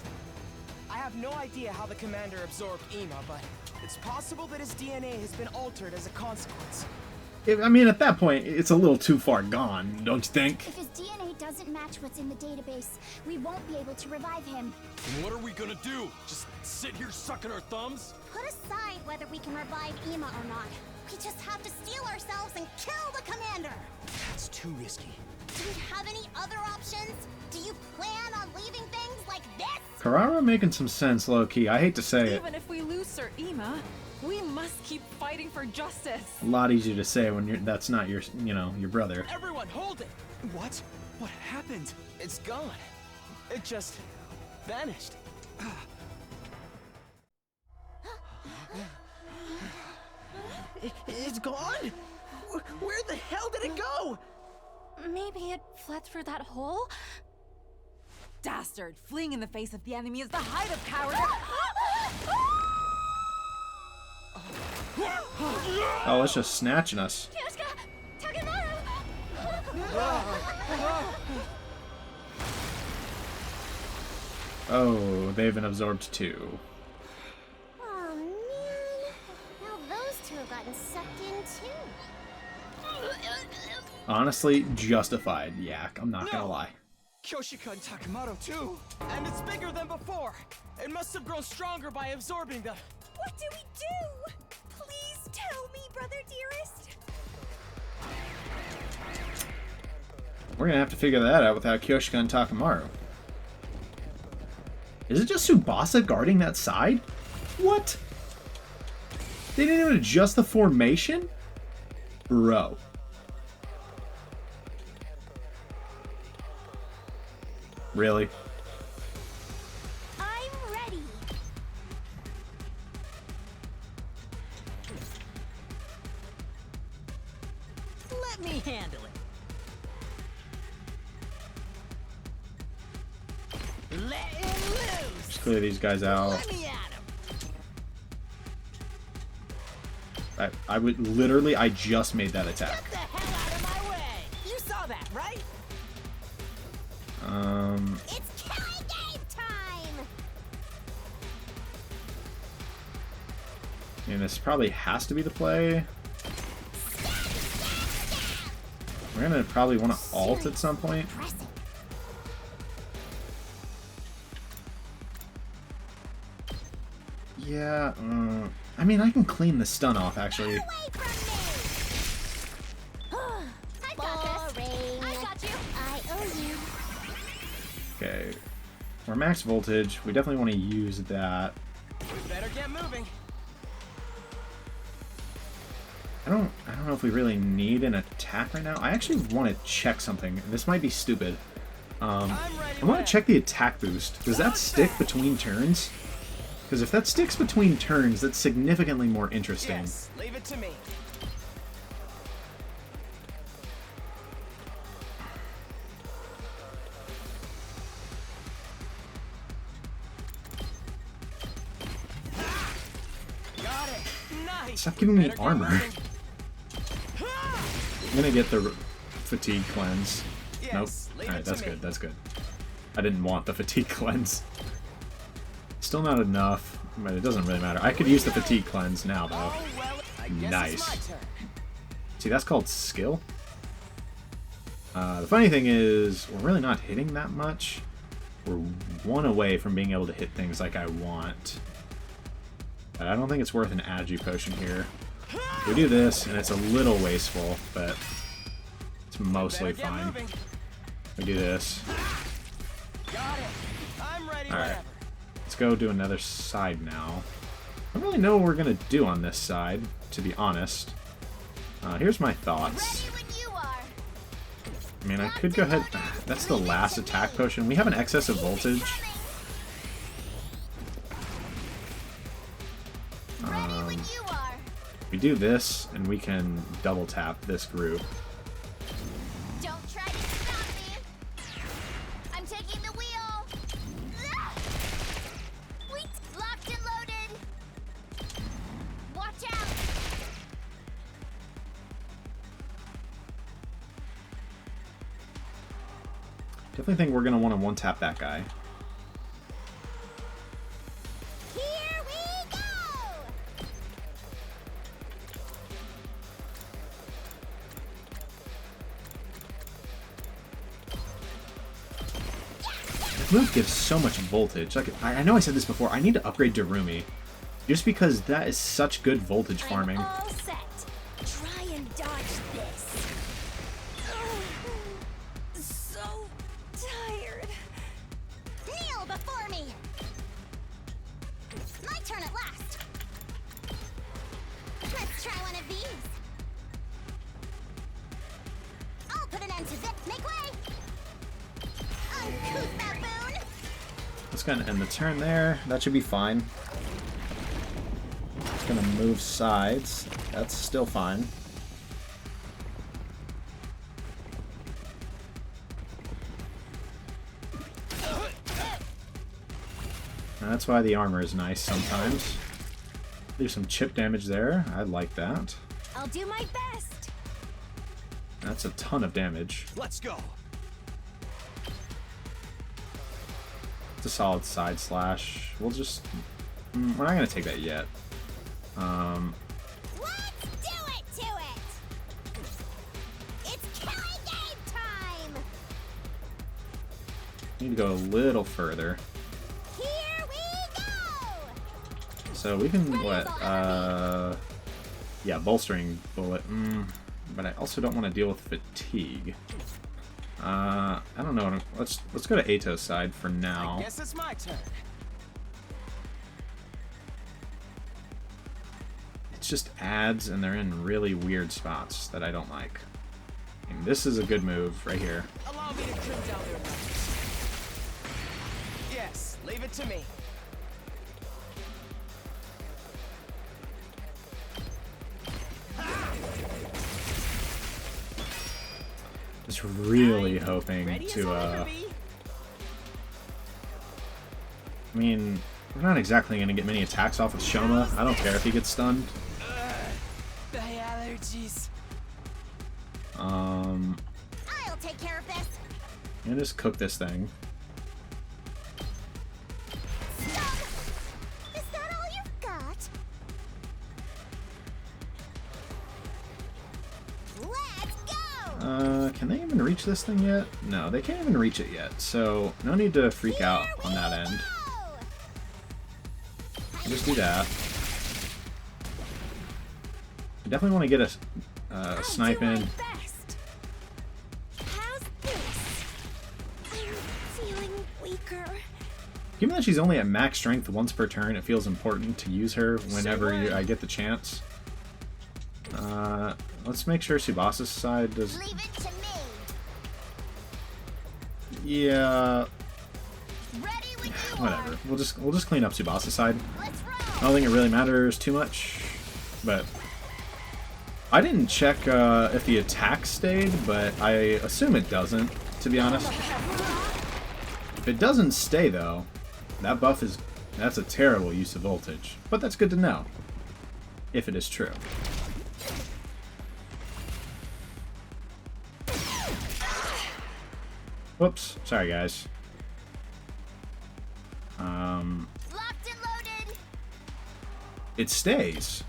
I have no idea how the commander absorbed Ema, but it's possible that his DNA has been altered as a consequence. I mean, at that point, it's a little too far gone, don't you think? If his DNA doesn't match what's in the database, we won't be able to revive him. And what are we gonna do? Just sit here sucking our thumbs? Put aside whether we can revive Ema or not. We just have to steel ourselves and kill the commander. That's too risky. Do we have any other options? Do you plan on leaving things like this? Karara making some sense, low-key. I hate to say it. Even if we lose Sir Ema, we must keep fighting for justice. A lot easier to say when that's not your, your brother. Everyone, hold it! What? What happened? It's gone. It just vanished. It's gone? Where the hell did it go? Maybe it fled through that hole? Dastard, fleeing in the face of the enemy is the height of cowardice. Oh, it's just snatching us. Kyoshka! Takemaru! Oh, they've been absorbed too. Oh man. Now those two have gotten sucked in too. Honestly, justified, Yak. I'm not gonna lie. Kyoshika and Takemaru too! And it's bigger than before! It must have grown stronger by absorbing them. What do we do? Please tell me, brother dearest. We're gonna have to figure that out without Kyoshika and Takemaru. Is it just Tsubasa guarding that side? What? They didn't even adjust the formation? Bro. Really? I'm ready. Let me handle it. Let him loose. Clear these guys out. Let me at him. I would literally, I just made that attack. Get the hell out of my way. You saw that, right? It's killing game time. And this probably has to be the play. We're gonna probably want to ult at some point. Pressing. Yeah, I mean, I can clean the stun off, actually. Away from me. I got this. I got you. I owe you. Okay. We're max voltage. We definitely want to use that. We better get moving. I don't know if we really need an attack right now. I actually want to check something. This might be stupid. I want to check the attack boost. Does that stick between turns? Because if that sticks between turns, that's significantly more interesting. Yes, leave it to me. Got it. Nice. Stop giving me Better get armor. moving. I'm gonna get the fatigue cleanse. Yes, Nope. leave Alright, it to that's me. good, that's good. I didn't want the fatigue cleanse. Still not enough, but it doesn't really matter. I could use the fatigue cleanse now, though. Oh, well, I guess Nice. it's my turn. See, that's called skill. The funny thing is, we're really not hitting that much. We're one away from being able to hit things like I want. But I don't think it's worth an agi potion here. We do this, and it's a little wasteful, but it's mostly Better get fine. moving. We do this. Got it. I'm ready Alright. whenever. Let's go do another side now. I don't really know what we're going to do on this side, to be honest. Here's my thoughts. Ready when you are. I mean, I could go ahead... That's the last attack potion. We have an excess of voltage. Ready when you are. We do this, and we can double tap this group. Don't try to stop me. I'm taking the wheel. We locked and loaded. Watch out. Definitely think we're going to want to one-tap that guy. Here we go. This move gives so much voltage. Like, I know I said this before, I need to upgrade Darumi. Just because that is such good voltage farming. I'm all set. Try and dodge this. So tired. Kneel before me. My turn at last. Let's try one of these. I'll put an end to this. Make way. Uncouth baboon. Let's kind of end the turn there. That should be fine. It's going to move sides. That's still fine. And that's why the armor is nice sometimes. There's some chip damage there. I like that. I'll do my best. That's a ton of damage. Let's go. It's a solid side slash. We'll just... we're not going to take that yet. Let's do it to it. It's killing game time. Need to go a little further. Here we go. So we can, what, yeah, bolstering bullet. But I also don't want to deal with fatigue. I don't know. Let's go to Ato's side for now. I guess it's my turn. It's it's just ads, and they're in really weird spots that I don't like. I mean, this is a good move right here. Allow me to trim down their numbers. Yes, leave it to me. Just really hoping Ready as to, I'll ever be. I mean, we're not exactly going to get many attacks off with Shoma. I don't care if he gets stunned. The allergies. I'll take care of this. I'm gonna just cook this thing. Stop! Is that all you've got? Let's go! Can they even reach this thing yet? No, they can't even reach it yet, so no need to freak out on that end. Just do that. I definitely want to get a snipe in. Best. How's this? I'm feeling weaker. Given that she's only at max strength once per turn, it feels important to use her whenever I get the chance. Let's make sure Tsubasa's side does... Leave it to me. Yeah, Ready when you whatever. are. We'll just clean up Tsubasa's side. Let's roll. I don't think it really matters too much, but I didn't check if the attack stayed, but I assume it doesn't, to be honest. If it doesn't stay, though, that buff that's a terrible use of voltage, but that's good to know, if it is true. Whoops, sorry guys. Locked and loaded. It stays.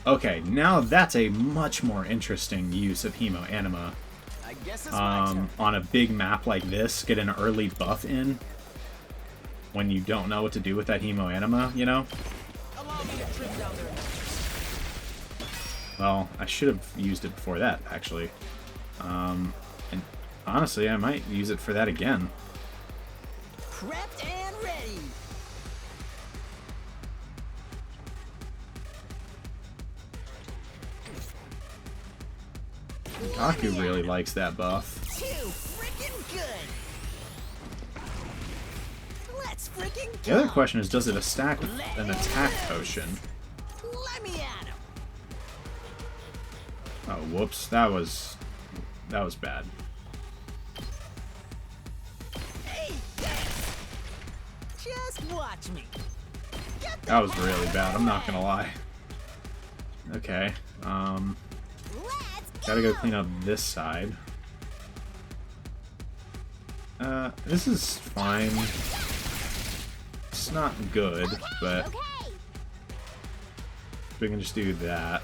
Okay, now that's a much more interesting use of Hemo Anima. I guess it's my turn. On a big map like this, get an early buff in when you don't know what to do with that Hemo Anima, you know? Allow me to trim down their numbers. Well, I should have used it before that, actually. And honestly, I might use it for that again. Prepped and ready. Kaku really likes that buff. Too freaking good. Let's freaking The go. other question is, does it stack with an attack potion? Let me at him. Oh, whoops. That was bad. Hey, yes. Just watch me. Get That was really bad, I'm not gonna lie. Okay, Let's gotta go clean up this side. This is fine. It's not good, but Okay. we can just do that.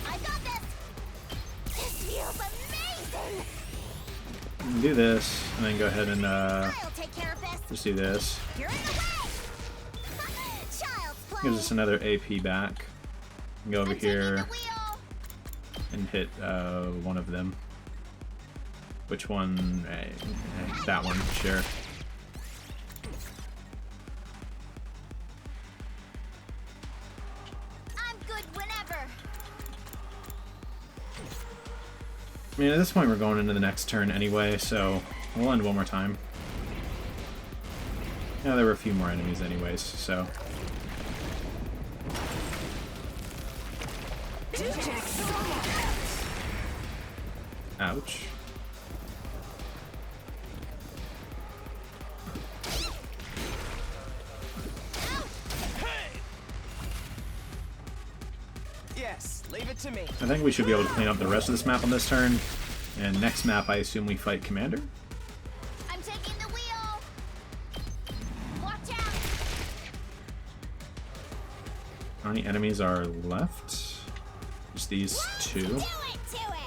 I got this. This feels amazing. We can do this, and then go ahead and I'll take care of this. just do this. You're in the way. Child's play. Gives us another AP back. Go over I'm taking here the wheel. and hit one of them. Which one? That one, sure. I'm good whenever. I mean, at this point we're going into the next turn anyway, so we'll end one more time. Yeah, there were a few more enemies anyways, so... Ouch. Yes, leave it to me. I think we should be able to clean up the rest of this map on this turn. And next map, I assume we fight Commander? I'm taking the wheel. Watch out. How many enemies are left? Just these two. Do it to it.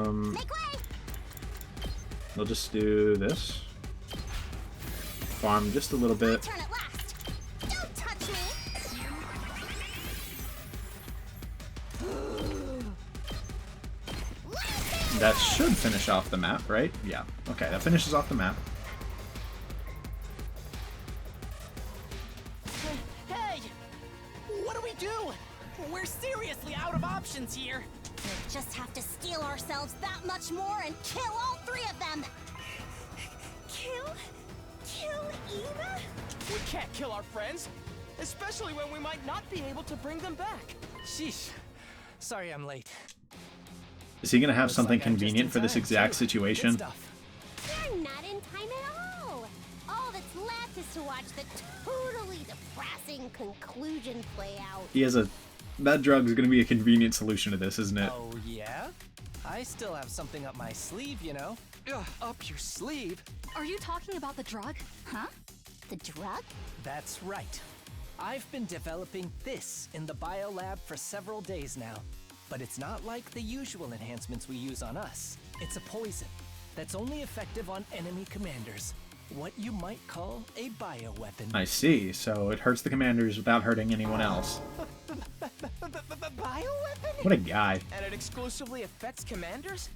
Make way. We'll just do this. farm just a little My bit. turn at last. Don't touch me. That should finish off the map, right? Yeah. Okay, that finishes off the map. Hey! What do we do? We're seriously out of options here. We'll just have to steel ourselves that much more and kill all three of them. Kill Eva? We can't kill our friends, especially when we might not be able to bring them back. Sheesh. Sorry I'm late. Is he gonna have Looks something like I'm just convenient in for this time, exact too. situation? Good stuff. You're not in time at all. All that's left is to watch the totally depressing conclusion play out. He has a... That drug is gonna be a convenient solution to this, isn't it? Oh, yeah? I still have something up my sleeve, you know? Up your sleeve? Are you talking about the drug? Huh? The drug? That's right. I've been developing this in the biolab for several days now. But it's not like the usual enhancements we use on us. It's a poison that's only effective on enemy commanders. What you might call a bioweapon. I see. So it hurts the commanders without hurting anyone else. Bioweapon? What a guy. And it exclusively affects commanders?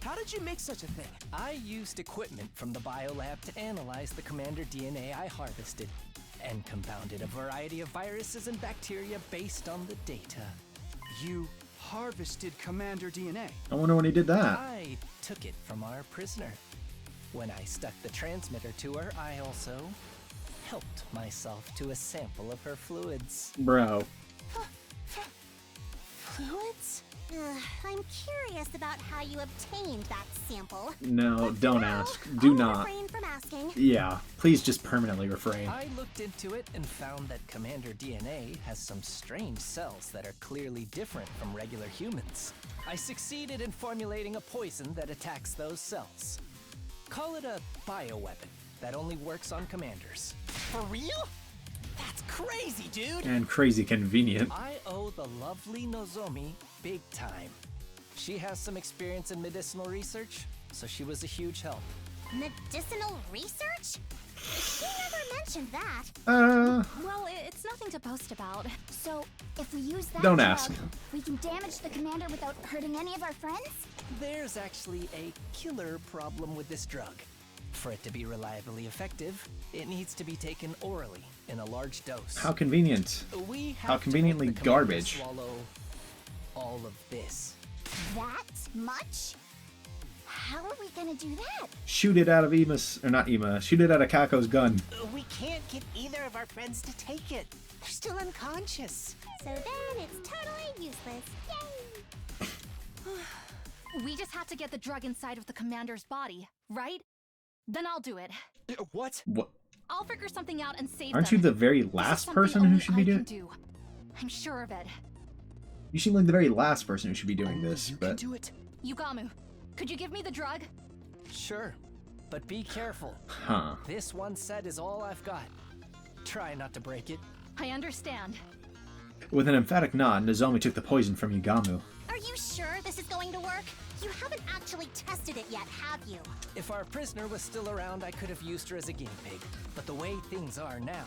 How did you make such a thing? I used equipment from the biolab to analyze the commander DNA I harvested, and compounded a variety of viruses and bacteria based on the data. You harvested Commander DNA. I wonder when he did that. I took it from our prisoner. When I stuck the transmitter to her, I also helped myself to a sample of her fluids. Bro. Fluids? I'm curious about how you obtained that sample. No, But don't now, ask. Do I'll not. refrain from asking. Yeah, please just permanently refrain. I looked into it and found that Commander DNA has some strange cells that are clearly different from regular humans. I succeeded in formulating a poison that attacks those cells. Call it a bioweapon that only works on commanders. For real? That's crazy, dude! And crazy convenient. I owe the lovely Nozomi big time. She has some experience in medicinal research, so she was a huge help. Medicinal research? She never mentioned that. Well, it's nothing to boast about. So, if we use that Don't drug, ask. we can damage the commander without hurting any of our friends? There's actually a killer problem with this drug. For it to be reliably effective, it needs to be taken orally in a large dose. How convenient. We have How to conveniently make the commander garbage. Swallow all of this. That much? How are we gonna do that? Shoot it out of Ima's, or not Ima, shoot it out of Kako's gun. We can't get either of our friends to take it. They're still unconscious. So then it's totally useless. Yay! We just have to get the drug inside of the commander's body, right? Then I'll do it. What? What? I'll figure something out and save Aren't them. you the very This is last something person who only should be I can doing? do. I'm sure of it. You seem like the very last person who should be doing this, You can but do it. Yugamu, could you give me the drug? Sure, but be careful. huh? This one set is all I've got. Try not to break it. I understand. With an emphatic nod, Nozomi took the poison from Yugamu. Are you sure this is going to work? You haven't actually tested it yet, have you? If our prisoner was still around, I could have used her as a guinea pig. But the way things are now,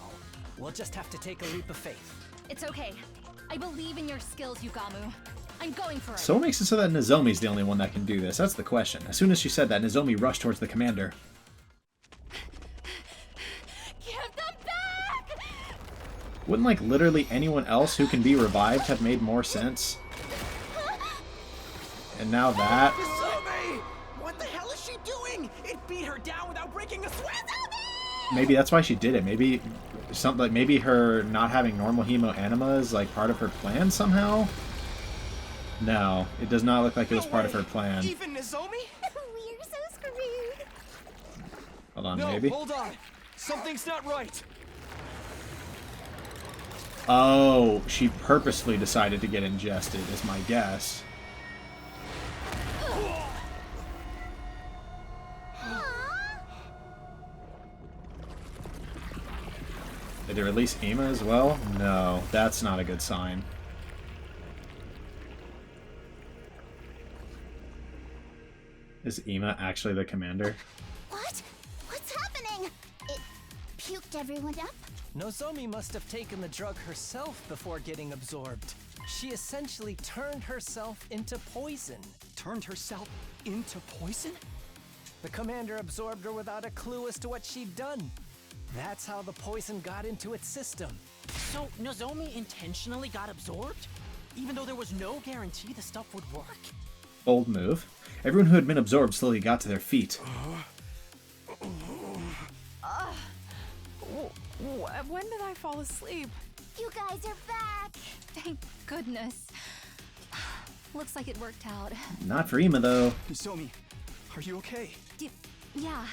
we'll just have to take a leap of faith. It's okay. I believe in your skills, Yugamu. I'm going for it. So what makes it so that Nozomi's the only one that can do this? That's the question. As soon as she said that, Nozomi rushed towards the commander. Give them back! Wouldn't, like, literally anyone else who can be revived have made more sense? And now that... Nozomi! What the hell is she doing? It beat her down without breaking a sweat. Maybe that's why she did it. Maybe something like maybe her not having normal hemo anima is like part of her plan somehow. No, it does not look like it was part of her plan. Even Nozomi? We're so screwed. Hold on, No, maybe. hold on. Something's not right. Oh, she purposefully decided to get ingested, is my guess. Did they release Ima as well? No, that's not a good sign. Is Ima actually the commander? What? What's happening? puked everyone up? Nozomi must have taken the drug herself before getting absorbed. She essentially turned herself into poison. Turned herself into poison? The commander absorbed her without a clue as to what she'd done. That's how the poison got into its system. So, Nozomi intentionally got absorbed? Even though there was no guarantee the stuff would work? Bold move. Everyone who had been absorbed slowly got to their feet. When did I fall asleep? You guys are back! Thank goodness. Looks like it worked out. Not for Ima, though. Nozomi, are you okay? Yeah,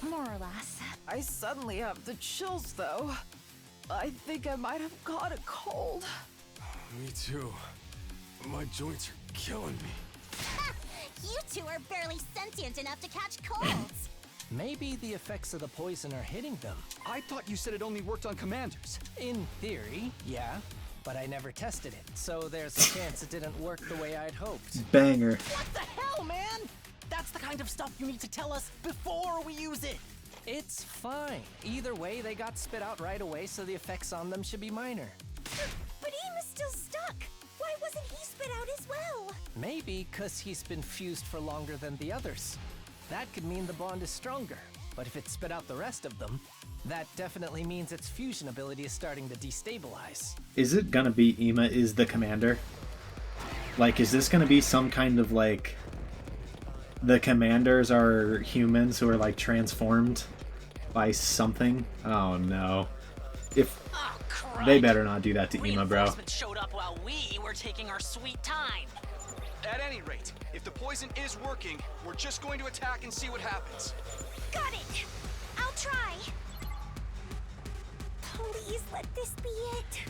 more or less. I suddenly have the chills, though. I think I might have caught a cold. Me too. My joints are killing me. You two are barely sentient enough to catch colds! Maybe the effects of the poison are hitting them. I thought you said it only worked on commanders. In theory, yeah. But I never tested it, so there's a chance it didn't work the way I'd hoped. Banger. What the hell, man? That's the kind of stuff you need to tell us before we use it. It's fine. Either way, they got spit out right away, so the effects on them should be minor. But Ima's still stuck! Why wasn't he spit out as well? Maybe because he's been fused for longer than the others. That could mean the bond is stronger. But if it spit out the rest of them, that definitely means its fusion ability is starting to destabilize. Is it gonna be Ima is the commander? Like, is this gonna be some kind of, like... The commanders are humans who are, like, transformed by something? Oh, no. If... Oh, crap. They better not do that to Ima, bro. Reinforcements showed up while we were taking our sweet time. At any rate, if the poison is working, we're just going to attack and see what happens. Got it! I'll try! Please let this be it.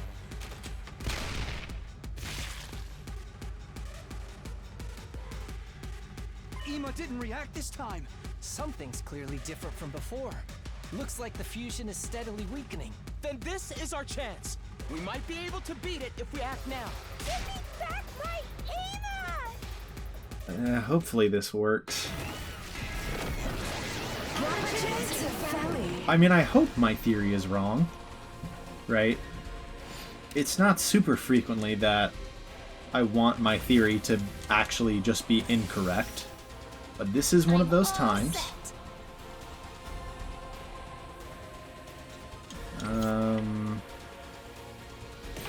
Ima didn't react this time. Something's clearly different from before. Looks like the fusion is steadily weakening. Then this is our chance. We might be able to beat it if we act now. Give me back my Ima! Hopefully this works. I mean, I hope my theory is wrong. Right? It's not super frequently that I want my theory to actually just be incorrect. But this is one of those times.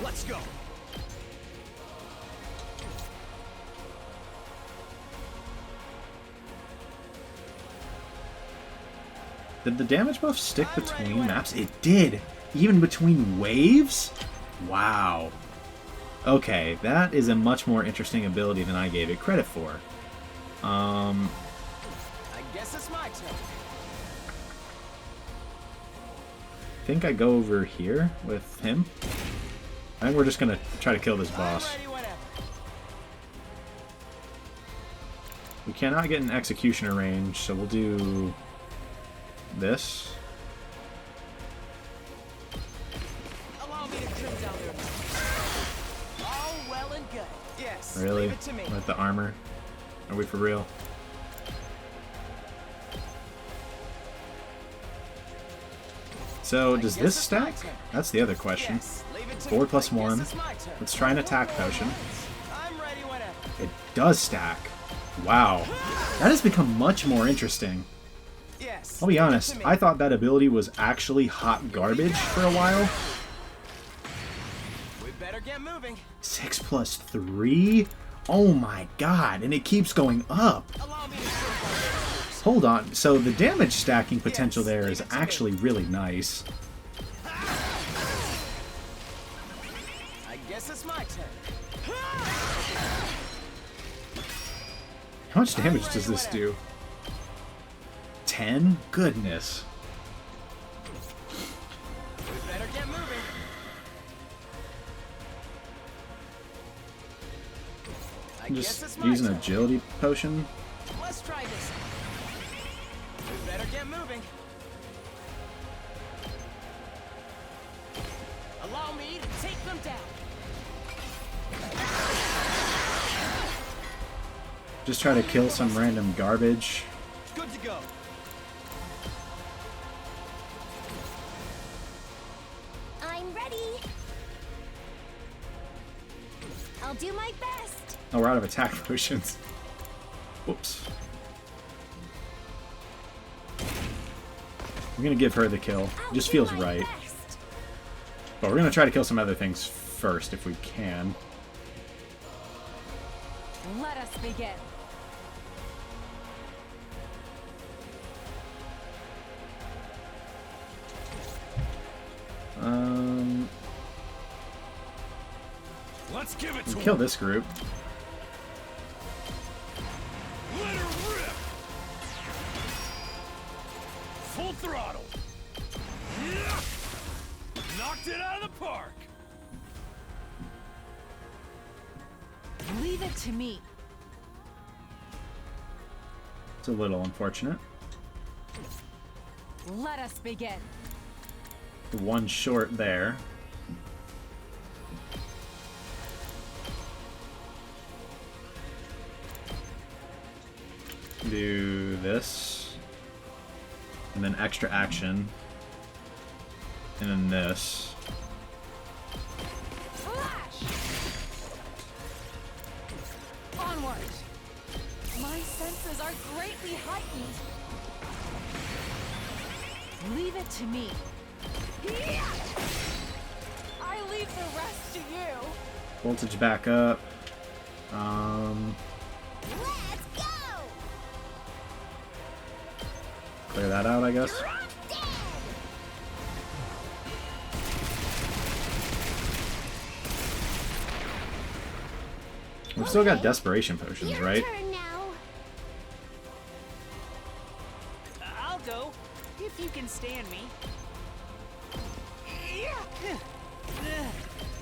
Let's go. Did the damage buff stick between maps? It did! Even between waves? Wow. Okay, that is a much more interesting ability than I gave it credit for. I guess it's my turn. I think I go over here with him. I think we're just gonna try to kill this boss. I'm ready whenever. We cannot get an executioner range, so we'll do this. Allow me to trim down their all well and good. Yes. Really? Leave it to me. With the armor? Are we for real? So, does this stack? That's the other question. Yes. Leave it to 4 me. plus I guess 1. it's my turn. Let's try an attack potion. I'm ready whenever. It does stack. Wow. That has become much more interesting. Yes. I'll be leave it honest, to me. I thought that ability was actually hot garbage for a while. We better get moving. 6 plus 3? Oh my god, and it keeps going up. Allow me to trim down their Hold on, so the damage stacking potential there is actually really nice. I guess it's my turn. How much damage does this do? 10? Goodness. We better get moving. I I'm guess just it's my using turn. agility potion. Let's try this. We better get moving. Allow me to take them down. Just try to kill some random garbage. Good to go. ready. I'll do my best. Oh, we're out of attack potions. Whoops. I'm gonna give her the kill. It just feels right. But we're gonna try to kill some other things first if we can. Let us begin. Let's give it to Kill him. this group. Let her rip. Full throttle. Yeah. Knocked it out of the park. Leave it to me. It's a little unfortunate. Let us begin. The one short there. Do this. And then extra action. And then this. Flash! Onward! My senses are greatly heightened. Leave it to me. I leave the rest to you. Voltage back up. Let's go. Clear that out, I guess. We've still got desperation potions, right? Turn now. I'll go, if you can stand me.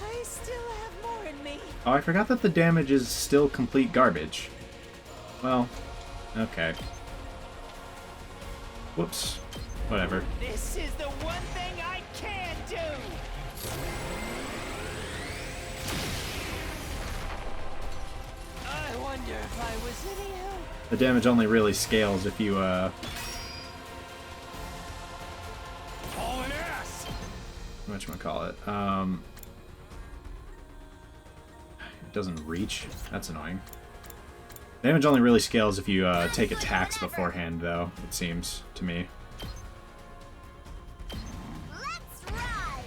I still have more in me. Oh, I forgot that the damage is still complete garbage. Well, okay. Whoops. Whatever. This is the one thing I can do! I wonder if I was any help. The damage only really scales if you, Hauling ass. whatchamacallit, it doesn't reach. That's annoying. Damage only really scales if you, take attacks beforehand, though, it seems to me. Let's ride.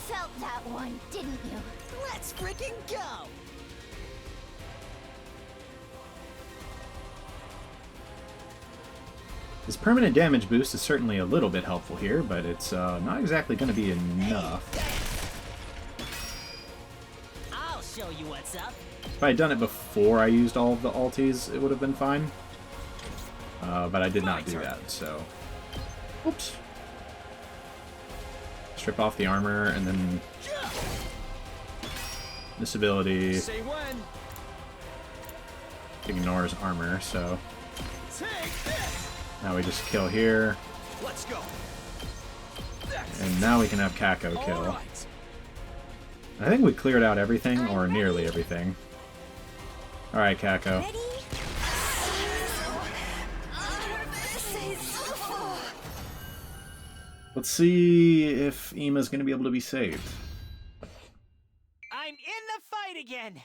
Felt that one, didn't you? Let's freaking go! This permanent damage boost is certainly a little bit helpful here, but it's not exactly going to be enough. I'll show you what's up. If I had done it before I used all of the ultis, it would have been fine. But I did not do that, so... Oops. Strip off the armor, and then... This ability Say when. ignores armor, so... Take this. Now we just kill here, Let's go. and now we can have Kako kill. All right. I think we cleared out everything, or nearly everything. Alright, Kako. Ready? Let's see if Ima's gonna be able to be saved. I'm in the fight again!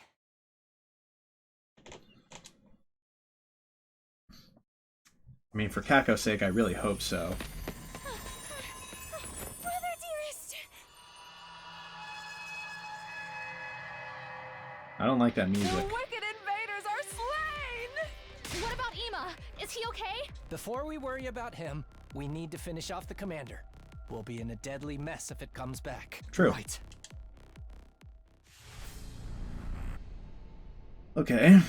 I mean, for Kako's sake, I really hope so. Brother dearest. I don't like that The music. wicked invaders are slain! What about Ima? Is he okay? Before we worry about him, we need to finish off the commander. We'll be in a deadly mess if it comes back. True. Right. Okay.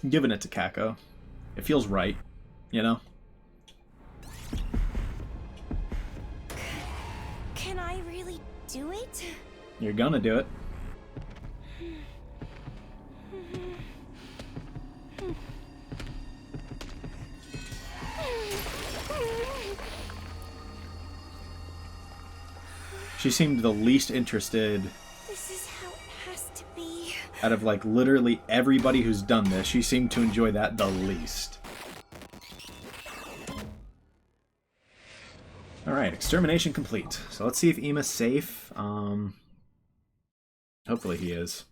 I'm giving it to Kako. It feels right, you know? Can I really do it? You're gonna do it. She seemed the least interested This is how it has to be. Out of like literally everybody who's done this, she seemed to enjoy that the least. Alright, extermination complete. So let's see if Ima's safe. Hopefully he is.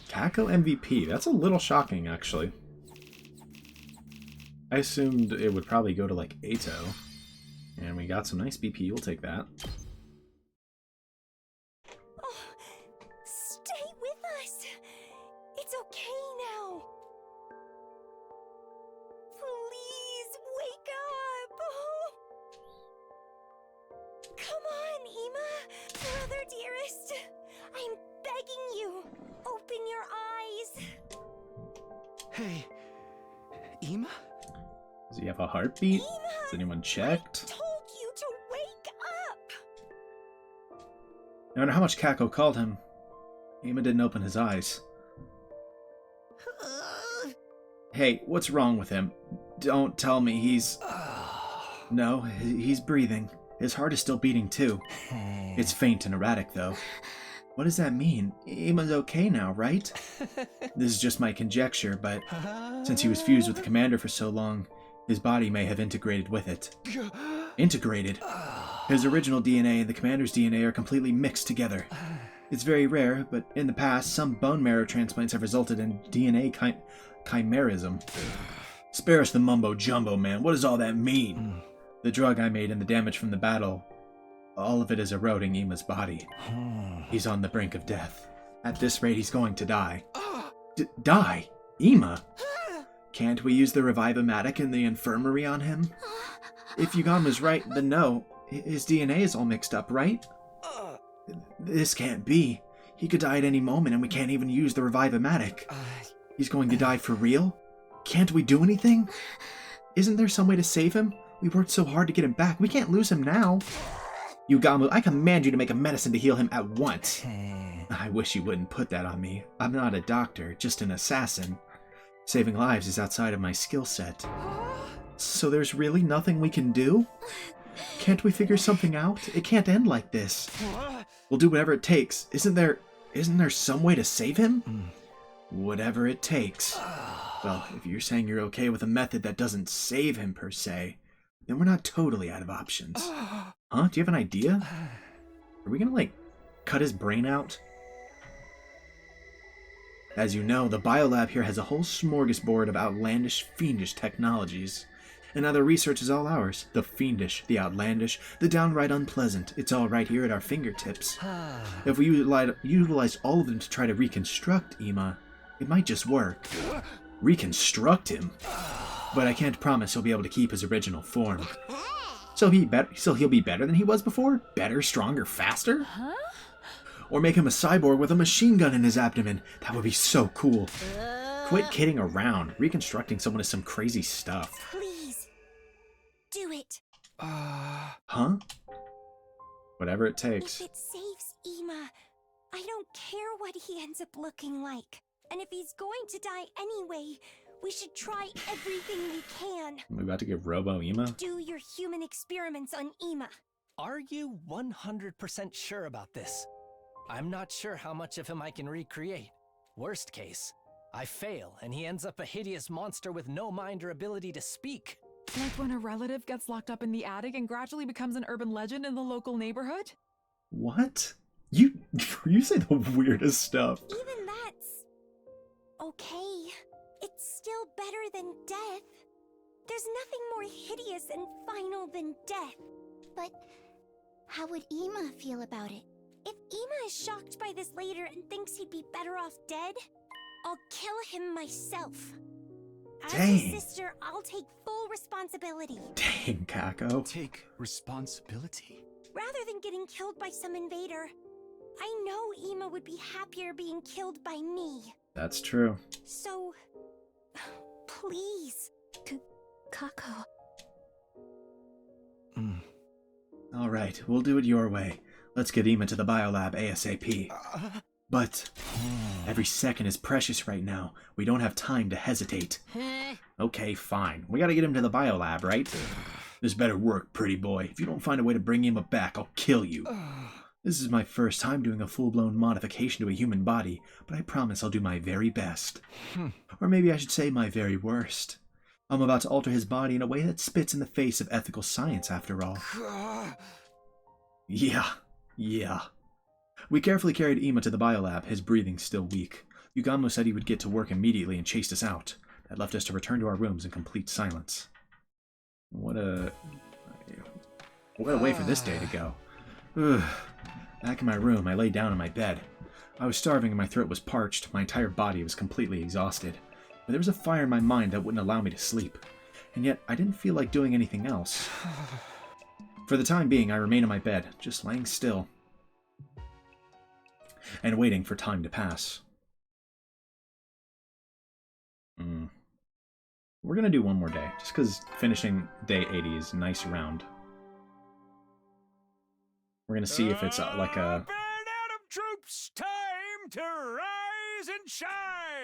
Kako MVP. That's a little shocking, actually. I assumed it would probably go to, like, Ato. And we got some nice BP. We'll take that. Oh, stay with us. It's okay now. Please wake up. Oh. Come on, Ima. Brother dearest. I'm begging you. Open your eyes. Hey, Ima? Does he have a heartbeat? Ima, Has anyone checked? I told you to wake up. No matter how much Kako called him, Ima didn't open his eyes. Hey, what's wrong with him? Don't tell me he's... No, he's breathing. His heart is still beating too. It's faint and erratic though. What does that mean? Ima's okay now, right? This is just my conjecture, but since he was fused with the commander for so long, his body may have integrated with it. Integrated? His original DNA and the commander's DNA are completely mixed together. It's very rare, but in the past, some bone marrow transplants have resulted in DNA chimerism. Spare us the mumbo-jumbo, man. What does all that mean? The drug I made and the damage from the battle, all of it is eroding Ima's body. He's on the brink of death. At this rate, he's going to die. Die? Ima? Can't we use the Revive-O-Matic in the infirmary on him? If Yugama's right, then no. His DNA is all mixed up, right? This can't be. He could die at any moment and we can't even use the Revive-O-Matic. He's going to die for real? Can't we do anything? Isn't there some way to save him? We worked so hard to get him back. We can't lose him now. Yugamu, I command you to make a medicine to heal him at once. I wish you wouldn't put that on me. I'm not a doctor, just an assassin. Saving lives is outside of my skill set. So there's really nothing we can do? Can't we figure something out? It can't end like this. We'll do whatever it takes. Isn't there some way to save him? Whatever it takes. Well, if you're saying you're okay with a method that doesn't save him per se, then we're not totally out of options. Huh? Do you have an idea? Are we gonna, like, cut his brain out? As you know, the biolab here has a whole smorgasbord of outlandish, fiendish technologies. And now the research is all ours. The fiendish, the outlandish, the downright unpleasant. It's all right here at our fingertips. If we utilize all of them to try to reconstruct Ima, it might just work. Reconstruct him? But I can't promise he'll be able to keep his original form. So he'll be better than he was before? Better, stronger, faster? Huh? Or make him a cyborg with a machine gun in his abdomen. That would be so cool. Quit kidding around. Reconstructing someone is some crazy stuff. Please. Do it. Huh? Whatever it takes. If it saves Ima, I don't care what he ends up looking like. And if he's going to die anyway, we should try everything we can. We're about to get Robo Ima? Do your human experiments on Ima. Are you 100% sure about this? I'm not sure how much of him I can recreate. Worst case, I fail and he ends up a hideous monster with no mind or ability to speak. Like when a relative gets locked up in the attic and gradually becomes an urban legend in the local neighborhood? What? You say the weirdest stuff. Even that's okay. It's still better than death. There's nothing more hideous and final than death. But how would Ima feel about it? If Ima is shocked by this later and thinks he'd be better off dead, I'll kill him myself. As his sister, I'll take full responsibility. Dang, Kako. Take responsibility. Rather than getting killed by some invader, I know Ima would be happier being killed by me. That's true. So, please, Kako. All right, we'll do it your way. Let's get Ima to the biolab ASAP. But every second is precious right now. We don't have time to hesitate. Okay, fine. We gotta get him to the biolab, right? This better work, pretty boy. If you don't find a way to bring Ima back, I'll kill you. This is my first time doing a full-blown modification to a human body, but I promise I'll do my very best. Or maybe I should say my very worst. I'm about to alter his body in a way that spits in the face of ethical science, after all. Yeah. We carefully carried Ima to the biolab, his breathing still weak. Yugamo said he would get to work immediately and chased us out. That left us to return to our rooms in complete silence. What a way for this day to go. Ugh. Back in my room, I lay down in my bed. I was starving and my throat was parched. My entire body was completely exhausted. But there was a fire in my mind that wouldn't allow me to sleep. And yet, I didn't feel like doing anything else. For the time being, I remained in my bed, just laying still. And waiting for time to pass. We're gonna do one more day, just because finishing day 80 is a nice round. We're gonna see if it's like a... Troops, time to rise and shine!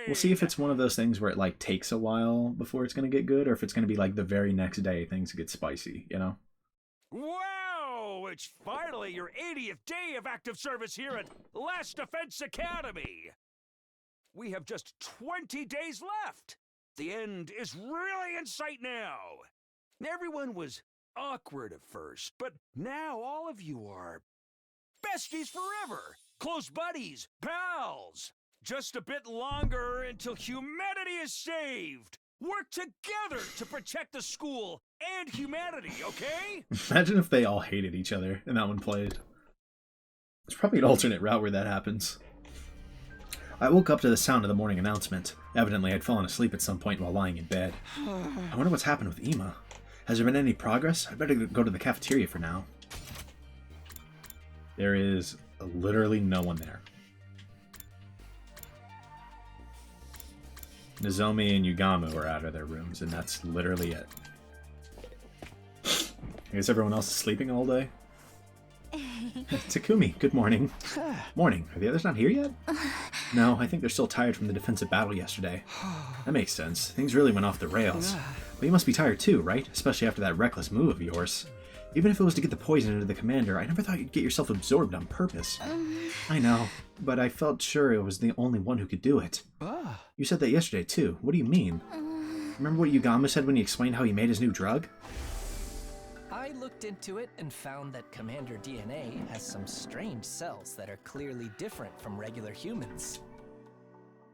We'll see if it's one of those things where it like takes a while before it's gonna get good, or if it's gonna be like the very next day things get spicy, you know? Wow! It's finally your 80th day of active service here at Last Defense Academy! We have just 20 days left! The end is really in sight now! Everyone was awkward at first, but now all of you are besties forever! Close buddies, pals! Just a bit longer until humanity is saved! Work together to protect the school and humanity, okay? Imagine if they all hated each other and that one played. There's probably an alternate route where that happens. I woke up to the sound of the morning announcement. Evidently, I'd fallen asleep at some point while lying in bed. I wonder what's happened with Ima. Has there been any progress? I'd better go to the cafeteria for now. There is literally no one there. Nozomi and Yugamo are out of their rooms, and that's literally it. I guess everyone else is sleeping all day? Takumi, good morning. Morning. Are the others not here yet? No, I think they're still tired from the defensive battle yesterday. That makes sense. Things really went off the rails. But you must be tired too, right? Especially after that reckless move of yours. Even if it was to get the poison into the commander, I never thought you'd get yourself absorbed on purpose. I know, but I felt sure it was the only one who could do it. You said that yesterday too. What do you mean? Remember what Yugamo said when he explained how he made his new drug? I looked into it and found that Commander DNA has some strange cells that are clearly different from regular humans.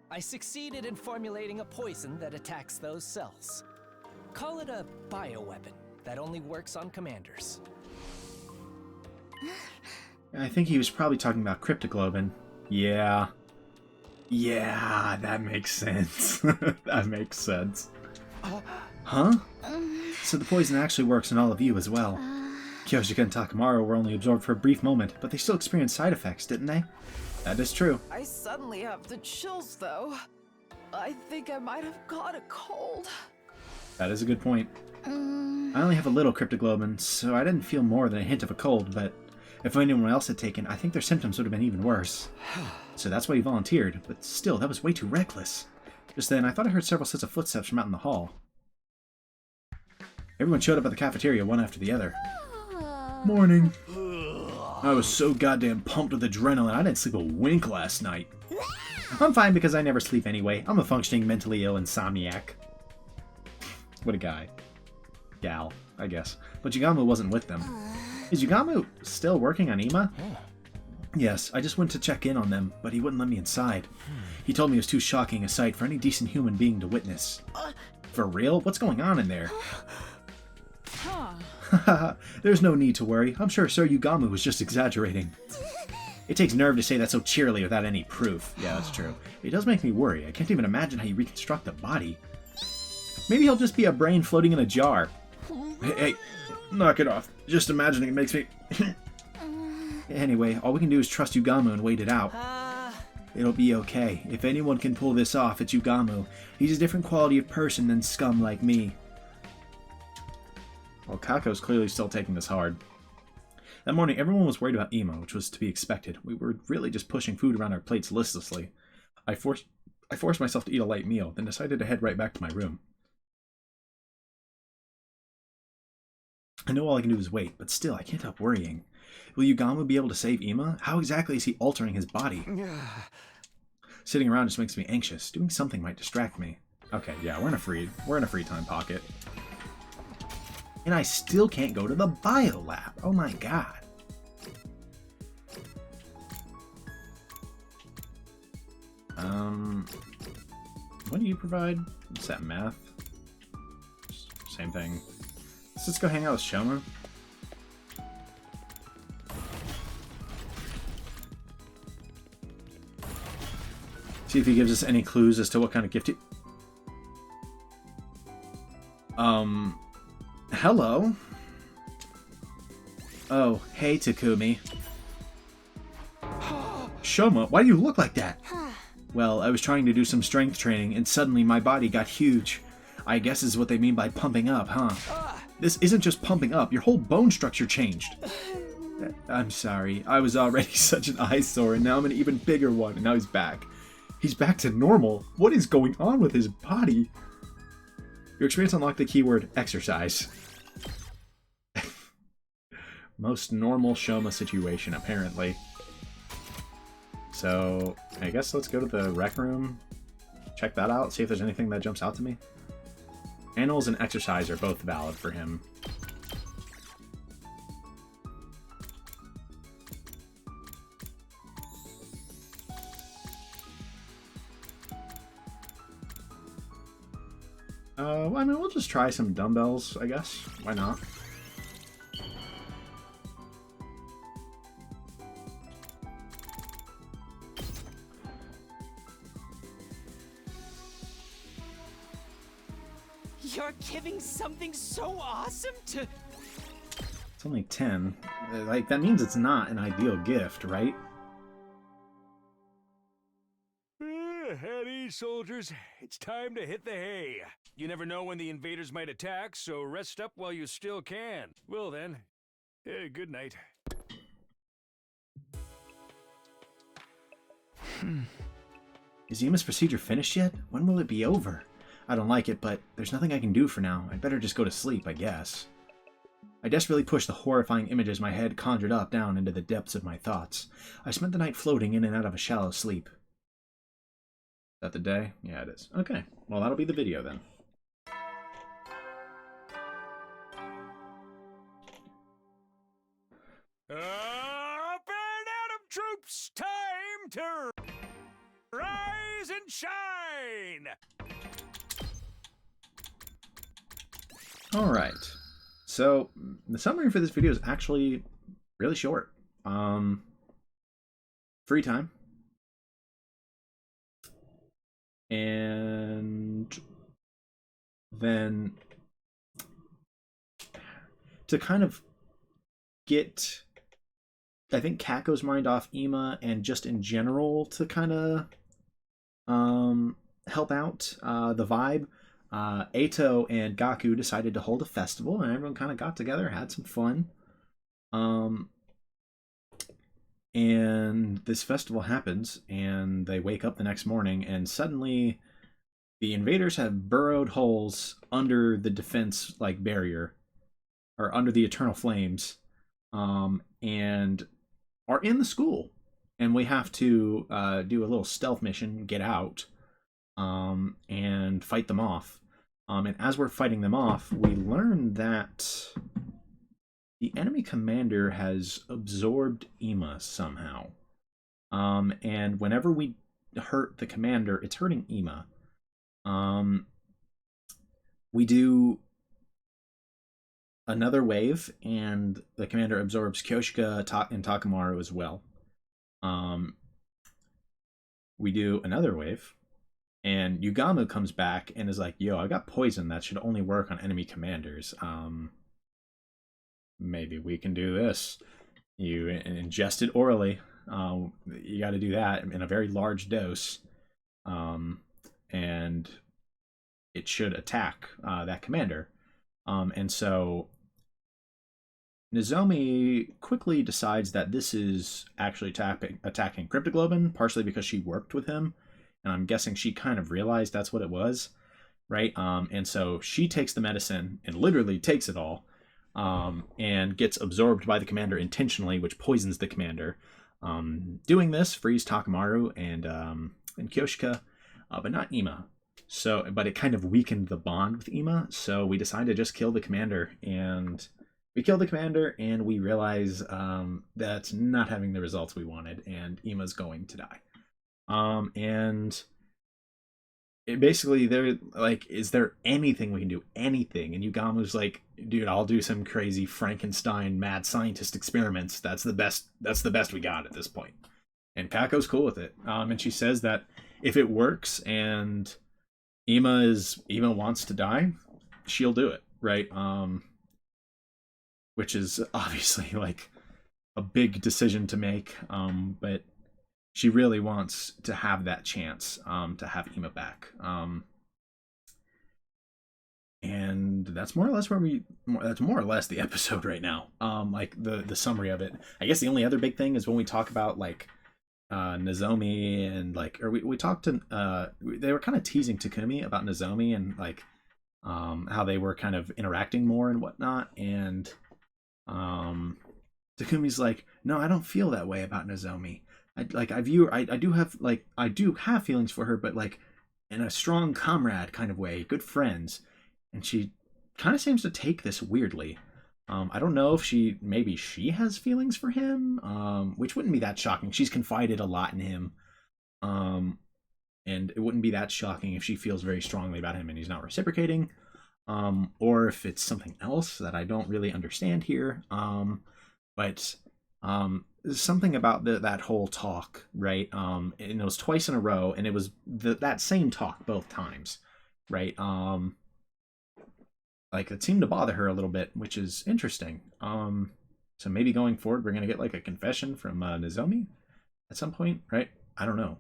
I succeeded in formulating a poison that attacks those cells. Call it a bioweapon that only works on commanders. I think he was probably talking about cryptoglobin. Yeah, that makes sense. That makes sense. Huh? So the poison actually works on all of you as well. Kyoshika and Takamaru were only absorbed for a brief moment, but they still experienced side effects, didn't they? That is true. I suddenly have the chills, though. I think I might have caught a cold. That is a good point. I only have a little cryptoglobin, so I didn't feel more than a hint of a cold, but if anyone else had taken, I think their symptoms would have been even worse. So that's why he volunteered, but still, that was way too reckless. Just then, I thought I heard several sets of footsteps from out in the hall. Everyone showed up at the cafeteria one after the other. Morning. I was so goddamn pumped with adrenaline, I didn't sleep a wink last night. I'm fine because I never sleep anyway. I'm a functioning mentally ill insomniac. What a guy. Gal, I guess. But Yugamo wasn't with them. Is Yugamo still working on Ima? Yes, I just went to check in on them, but he wouldn't let me inside. He told me it was too shocking a sight for any decent human being to witness. For real? What's going on in there? There's no need to worry. I'm sure Sir Yugamo was just exaggerating. It takes nerve to say that so cheerily without any proof. Yeah, that's true. It does make me worry. I can't even imagine how you reconstruct the body. Maybe he'll just be a brain floating in a jar. Hey, knock it off. Just imagining it makes me... Anyway, all we can do is trust Yugamo and wait it out. It'll be okay. If anyone can pull this off, it's Yugamo. He's a different quality of person than scum like me. Well, Kako's clearly still taking this hard. That morning, everyone was worried about Ima, which was to be expected. We were really just pushing food around our plates listlessly. I forced myself to eat a light meal, then decided to head right back to my room. I know all I can do is wait, but still, I can't help worrying. Will Yugamu be able to save Ima? How exactly is he altering his body? Sitting around just makes me anxious. Doing something might distract me. Okay, yeah, we're in a free time pocket. And I still can't go to the bio lab. Oh my god. What do you provide? What's that, math? Same thing. Let's just go hang out with Shoma. See if he gives us any clues as to what kind of gift he... Hello? Oh, hey, Takumi. Shoma, why do you look like that? Well, I was trying to do some strength training, and suddenly my body got huge. I guess is what they mean by pumping up, huh? This isn't just pumping up, your whole bone structure changed. I'm sorry, I was already such an eyesore, and now I'm an even bigger one, and now he's back. He's back to normal. What is going on with his body? Your experience unlocked the keyword exercise. Most normal Shoma situation, apparently. So, I guess let's go to the rec room, check that out, see if there's anything that jumps out to me. Animals and exercise are both valid for him. Well, I mean, we'll just try some dumbbells, I guess. Why not? You're giving something so awesome to... It's only 10. Like, that means it's not an ideal gift, right? At ease, soldiers. It's time to hit the hay. You never know when the invaders might attack, so rest up while you still can. Well then, good night. Is Ima's procedure finished yet? When will it be over? I don't like it, but there's nothing I can do for now. I'd better just go to sleep, I guess. I desperately pushed the horrifying images my head conjured up down into the depths of my thoughts. I spent the night floating in and out of a shallow sleep. Is that the day? Yeah, it is. Okay, well, that'll be the video then. Up and Atom troops! Time to rise and shine! Alright, so the summary for this video is actually really short. Free time. And then to kind of get, I think, Kako's mind off Ima and just in general to kind of help out the vibe, Eito and Gaku decided to hold a festival, and everyone kind of got together, had some fun. And this festival happens, and they wake up the next morning, and suddenly the invaders have burrowed holes under the defense barrier, or under the eternal flames, and are in the school. And we have to do a little stealth mission, get out, and fight them off. And as we're fighting them off, we learn that the enemy commander has absorbed Ima somehow. And whenever we hurt the commander, it's hurting Ima. We do another wave, and the commander absorbs Kyoshika and Takamaru as well. We do another wave, and Yugamu comes back and is like, yo, I got poison that should only work on enemy commanders. Maybe we can do this. You ingest it orally. You got to do that in a very large dose. And it should attack that commander. And so Nozomi quickly decides that this is actually attacking Cryptoglobin, partially because she worked with him. And I'm guessing she kind of realized that's what it was, right? And so she takes the medicine and literally takes it all. and gets absorbed by the commander intentionally, which poisons the commander. Doing this frees Takamaru and Kyoshika, but not Ima. So, but it kind of weakened the bond with Ima, so we decided to just kill the commander, and we killed the commander, and we realize that's not having the results we wanted, and Ima's going to die. And it basically, they're like, is there anything we can do? Anything? And Yugamu's like, dude, I'll do some crazy Frankenstein mad scientist experiments. That's the best we got at this point. And Kako's cool with it. And she says that if it works and Ima wants to die, she'll do it, right? Which is obviously like a big decision to make, but she really wants to have that chance to have Ima back. And that's more or less that's more or less the episode right now. Like the summary of it. I guess the only other big thing is when we talk about like Nozomi and like, or we talked to they were kind of teasing Takumi about Nozomi and like how they were kind of interacting more and whatnot, and Takumi's like, no, I don't feel that way about Nozomi. I do have feelings for her, but like in a strong comrade kind of way, good friends. And she kind of seems to take this weirdly. I don't know if maybe she has feelings for him, which wouldn't be that shocking. She's confided a lot in him. And it wouldn't be that shocking if she feels very strongly about him and he's not reciprocating. Or if it's something else that I don't really understand here. But there's something about that whole talk, right? And it was twice in a row, and it was that same talk both times, right? Like it seemed to bother her a little bit, which is interesting. So maybe going forward, we're gonna get like a confession from Nozomi at some point, right? I don't know.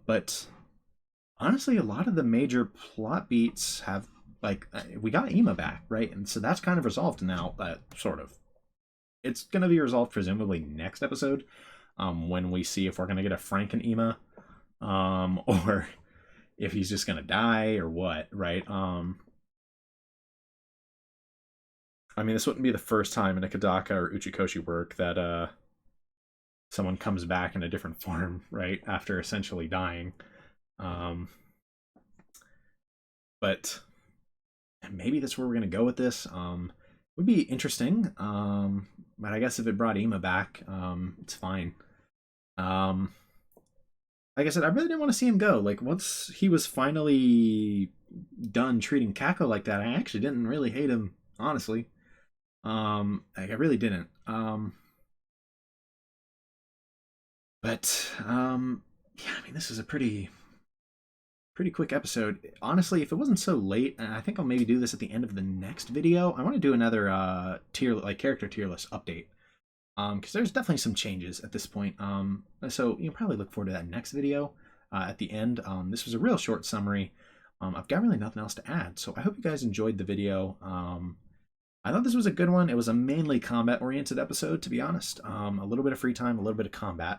But honestly, a lot of the major plot beats have like we got Ima back, right? And so that's kind of resolved now, sort of. It's going to be resolved presumably next episode, when we see if we're going to get a Franken Ima, or if he's just going to die or what, right? I mean, this wouldn't be the first time in a Kodaka or Uchikoshi work that someone comes back in a different form, right, after essentially dying. But maybe that's where we're going to go with this. Would be interesting, but I guess if it brought Ima back, it's fine. Like I said, I really didn't want to see him go. Like, once he was finally done treating Kako like that, I actually didn't really hate him, honestly. Like, I really didn't. But yeah, I mean, this is a pretty quick episode. Honestly, if it wasn't so late, and I think I'll maybe do this at the end of the next video, I want to do another character tier list update, because there's definitely some changes at this point. So you'll probably look forward to that next video at the end. This was a real short summary. I've got really nothing else to add, so I hope you guys enjoyed the video. I thought this was a good one. It was a mainly combat oriented episode, to be honest. A little bit of free time, a little bit of combat,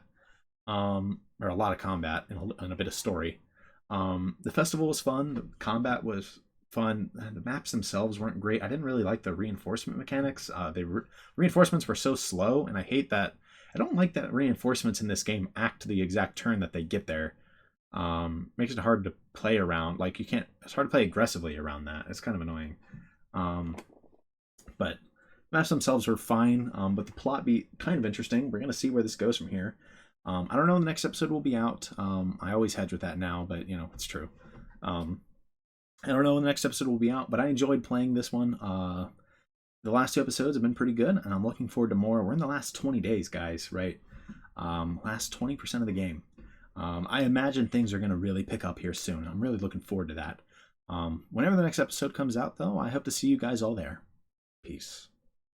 or a lot of combat and a bit of story. The festival was fun, the combat was fun, and the maps themselves weren't great. I didn't really like the reinforcement mechanics. Reinforcements were so slow, and I hate that. I don't like that reinforcements in this game act the exact turn that they get there. Makes it hard to play around. Like, it's hard to play aggressively around that. It's kind of annoying. But maps themselves were fine, but the plot beat kind of interesting. We're going to see where this goes from here. I don't know when the next episode will be out. I always hedge with that now, but you know, it's true. I don't know when the next episode will be out, but I enjoyed playing this one. The last two episodes have been pretty good, and I'm looking forward to more. We're in the last 20 days, guys, right? Last 20% of the game. I imagine things are going to really pick up here soon. I'm really looking forward to that. Whenever the next episode comes out, though, I hope to see you guys all there. Peace.